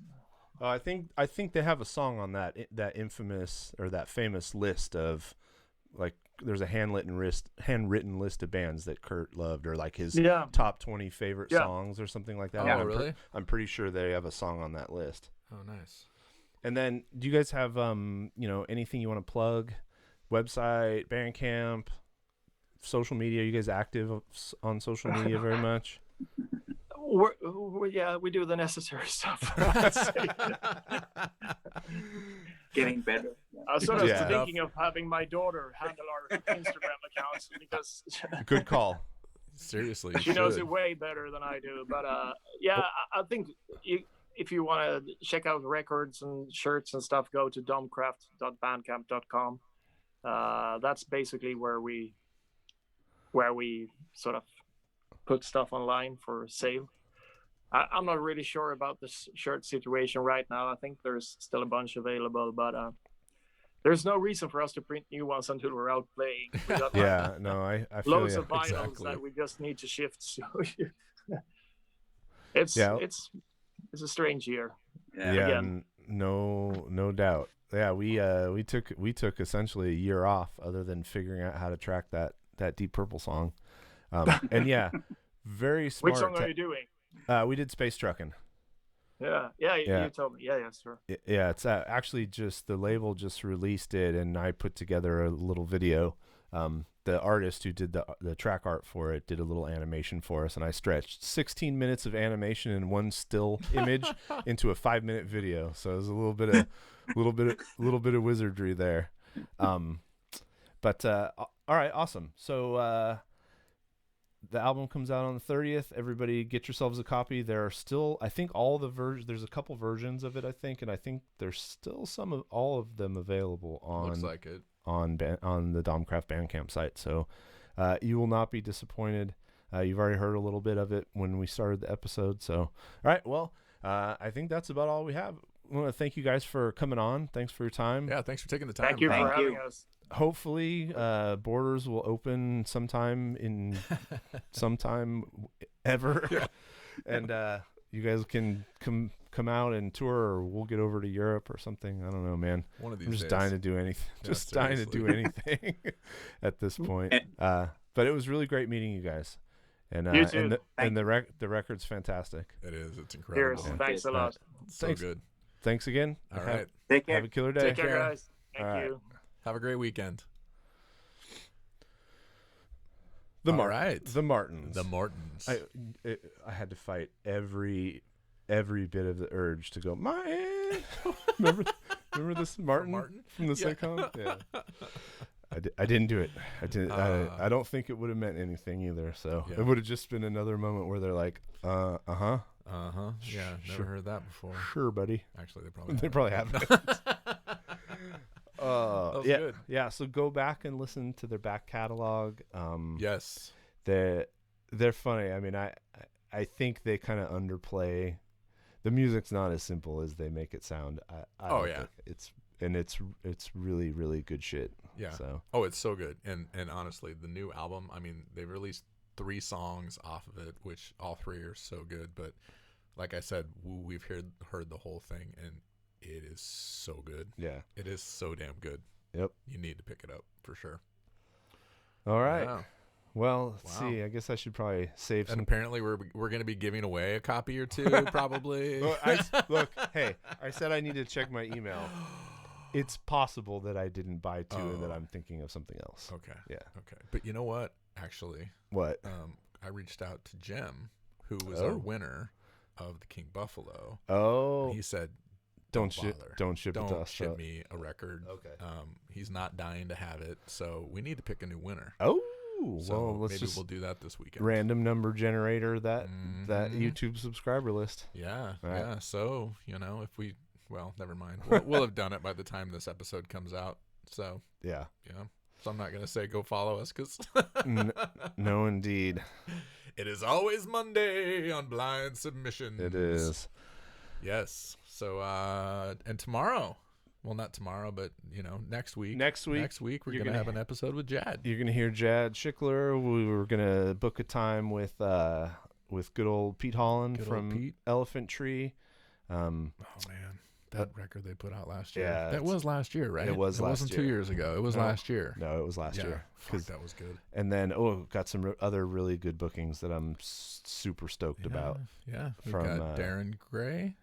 I think they have a song on that infamous, or that famous list of, like, there's a handwritten list of bands that Kurt loved, or like his top 20 favorite songs or something like that. Oh, really? I'm pretty sure they have a song on that list. Oh, nice. And then, do you guys have anything you want to plug? Website, Bandcamp, social media? Are you guys active on social media very much? We do the necessary stuff. Getting better. I was sort of thinking of having my daughter handle our Instagram accounts, because good call. Seriously, she knows it way better than I do. But I think if you want to check out records and shirts and stuff, go to domkraft.bandcamp.com. That's basically where we sort of put stuff online for sale. I'm not really sure about the shirt situation right now. I think there's still a bunch available, but there's no reason for us to print new ones until we're out playing. We got I feel loads ya. of vinyls that we just need to shift. So it's a strange year. Again. No doubt. Yeah, we took essentially a year off, other than figuring out how to track that Deep Purple song. And very smart. Which song are you doing? We did Space Truckin'. Yeah, you told me. Yeah, sure. Yeah, it's actually just the label just released it, and I put together a little video. The artist who did the track art for it did a little animation for us, and I stretched 16 minutes of animation in one still image into a 5-minute video. So it was a little bit of wizardry there. But all right, awesome. So the album comes out on the 30th. Everybody get yourselves a copy. There are still, I think, all the there's a couple versions of it, I think, and I think there's still all of them available on Looks like it. on the Domkraft Bandcamp site. So you will not be disappointed. You've already heard a little bit of it when we started the episode. So all right, well, I think that's about all we have. I want to thank you guys for coming on. Thanks for your time. Yeah, thanks for taking the time. Thank you for having us. Hopefully borders will open sometime ever. And you guys can come out and tour, or we'll get over to Europe or something. I don't know, man. One of these I'm just days. dying to do anything. Dying to do anything at this point. But it was really great meeting you guys. And you too. and the record's fantastic. It is. It's incredible. Cheers. Thanks a lot. So good. Thanks again. All right. Take care. Have a killer day. Take care, guys. Thank you. Have a great weekend. The All right. The Martins. The Martins. I had to fight every bit of the urge to go, Martin. remember this Martin from the sitcom? Yeah. I didn't do it. I don't think it would have meant anything either. So it would have just been another moment where they're like, uh-huh. Yeah, never heard that before. Sure, buddy. Actually, they probably haven't. Good. Yeah, so go back and listen to their back catalog. Yes. They're funny. I mean, I think they kind of underplay. The music's not as simple as they make it sound. It's really, really good shit. Yeah. So. Oh, it's so good. And honestly, the new album, I mean, they released 3 songs off of it, which all 3 are so good. But like I said, we've heard the whole thing, and it is so good. Yeah. It is so damn good. Yep. You need to pick it up for sure. All right. Yeah. Well, let's see. I guess I should probably save some. And apparently we're going to be giving away a copy or 2, probably. Look, hey, I said I need to check my email. It's possible that I didn't buy 2 and that I'm thinking of something else. Okay. Yeah. Okay. But you know what? Actually. What? I reached out to Jem, who was our winner of the King Buffalo. Oh. And he said, Don't ship it to us. Don't ship me a record. Okay. He's not dying to have it, so we need to pick a new winner. Oh. So well, maybe we'll do that this weekend. Random number generator that YouTube subscriber list. Yeah. Right. Yeah. So, if we, never mind. We'll have done it by the time this episode comes out. So, yeah. So I'm not going to say go follow us because. No, indeed. It is always Monday on Blynd Submyshynz. It is. Yes. So, and tomorrow. Well, not tomorrow, but next week. Next week, we're gonna have an episode with Jad. You're gonna hear Jad Schickler. We were gonna book a time with good old Pete Holland from Elephant Tree. Oh man, that record they put out last year. Yeah, that was last year, right? It was. It wasn't 2 years ago. It was last year. No, it was last year. Because that was good. And then got some other really good bookings that I'm super stoked about. Yeah, we got Darren Gray.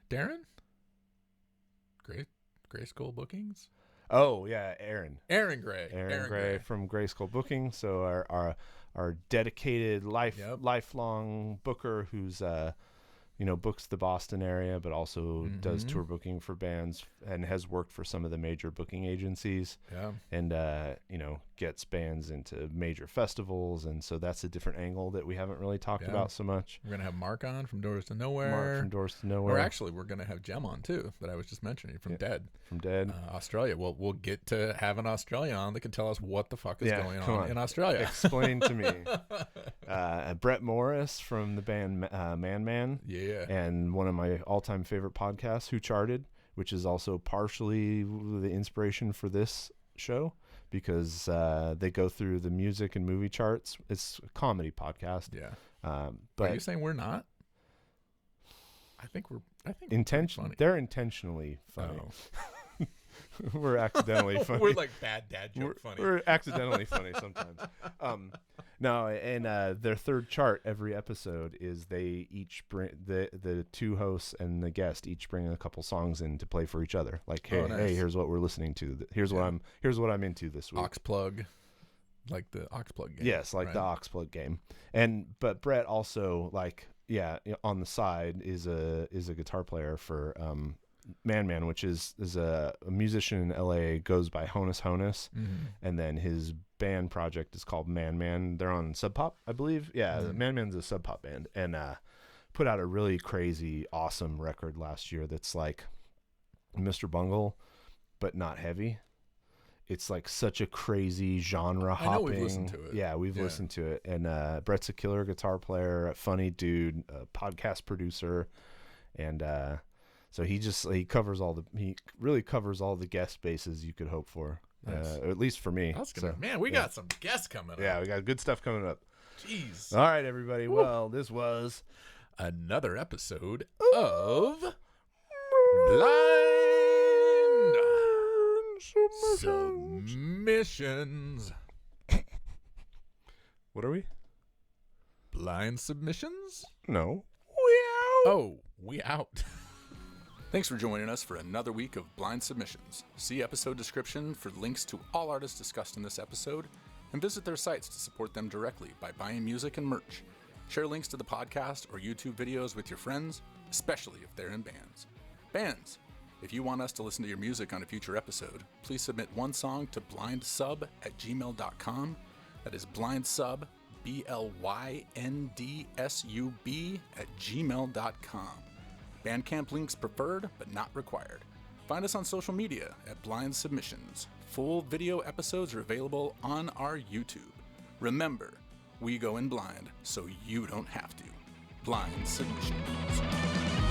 Gray Skull Bookings. Oh yeah, Aaron Gray from Gray Skull Booking. So our dedicated lifelong booker who's books the Boston area, but also does tour booking for bands and has worked for some of the major booking agencies. Yeah. And gets bands into major festivals, and so that's a different angle that we haven't really talked about so much. We're gonna have Mark on from Doors to Nowhere. Or actually, we're gonna have Jem on too, that I was just mentioning from Dead. From Dead. Australia. We'll get to have an Australian on that can tell us what the fuck is going on in Australia. Explain to me. Brett Morris from the band Man. Yeah. And one of my all-time favorite podcasts, Who Charted, which is also partially the inspiration for this show, because they go through the music and movie charts. It's a comedy podcast. Yeah. But are you saying we're not? I think they're intentionally funny. Oh. We're accidentally funny. We're like bad dad joke funny. We're accidentally funny sometimes. No, and their third chart every episode is they each bring the two hosts and the guest each bring a couple songs in to play for each other. Like, hey, nice. hey, here's what we're listening to. Here's what I'm into this week. Aux plug, like the aux plug game. Yes, like right? the aux plug game. But Brett also, like, yeah, on the side is a guitar player for Man, which is a musician in LA, goes by Honus, Mm-hmm. and then his band project is called Man. They're on Sub Pop, I believe. Yeah, Mm-hmm. Man's a Sub Pop band, and put out a really crazy, awesome record last year that's like Mr. Bungle, but not heavy. It's like such a crazy genre hopping. I know we've listened to it. Yeah, we've listened to it, and Brett's a killer guitar player, a funny dude, a podcast producer, and so he covers he really covers all the guest bases you could hope for. Nice. At least for me. Man, we got some guests coming up. Yeah, we got good stuff coming up. Jeez. All right, everybody. Woo. Well, this was another episode of Blynd Submyshynz. What are we? Blynd Submyshynz? No. We out. Thanks for joining us for another week of Blynd Submyshynz. See episode description for links to all artists discussed in this episode, and visit their sites to support them directly by buying music and merch. Share links to the podcast or YouTube videos with your friends, especially if they're in bands. Bands, if you want us to listen to your music on a future episode, please submit one song to blyndsub@gmail.com. That is blyndsub, BLYNDSUB @gmail.com. Bandcamp links preferred, but not required. Find us on social media at Blynd Submyshynz. Full video episodes are available on our YouTube. Remember, we go in blind, so you don't have to. Blynd Submyshynz.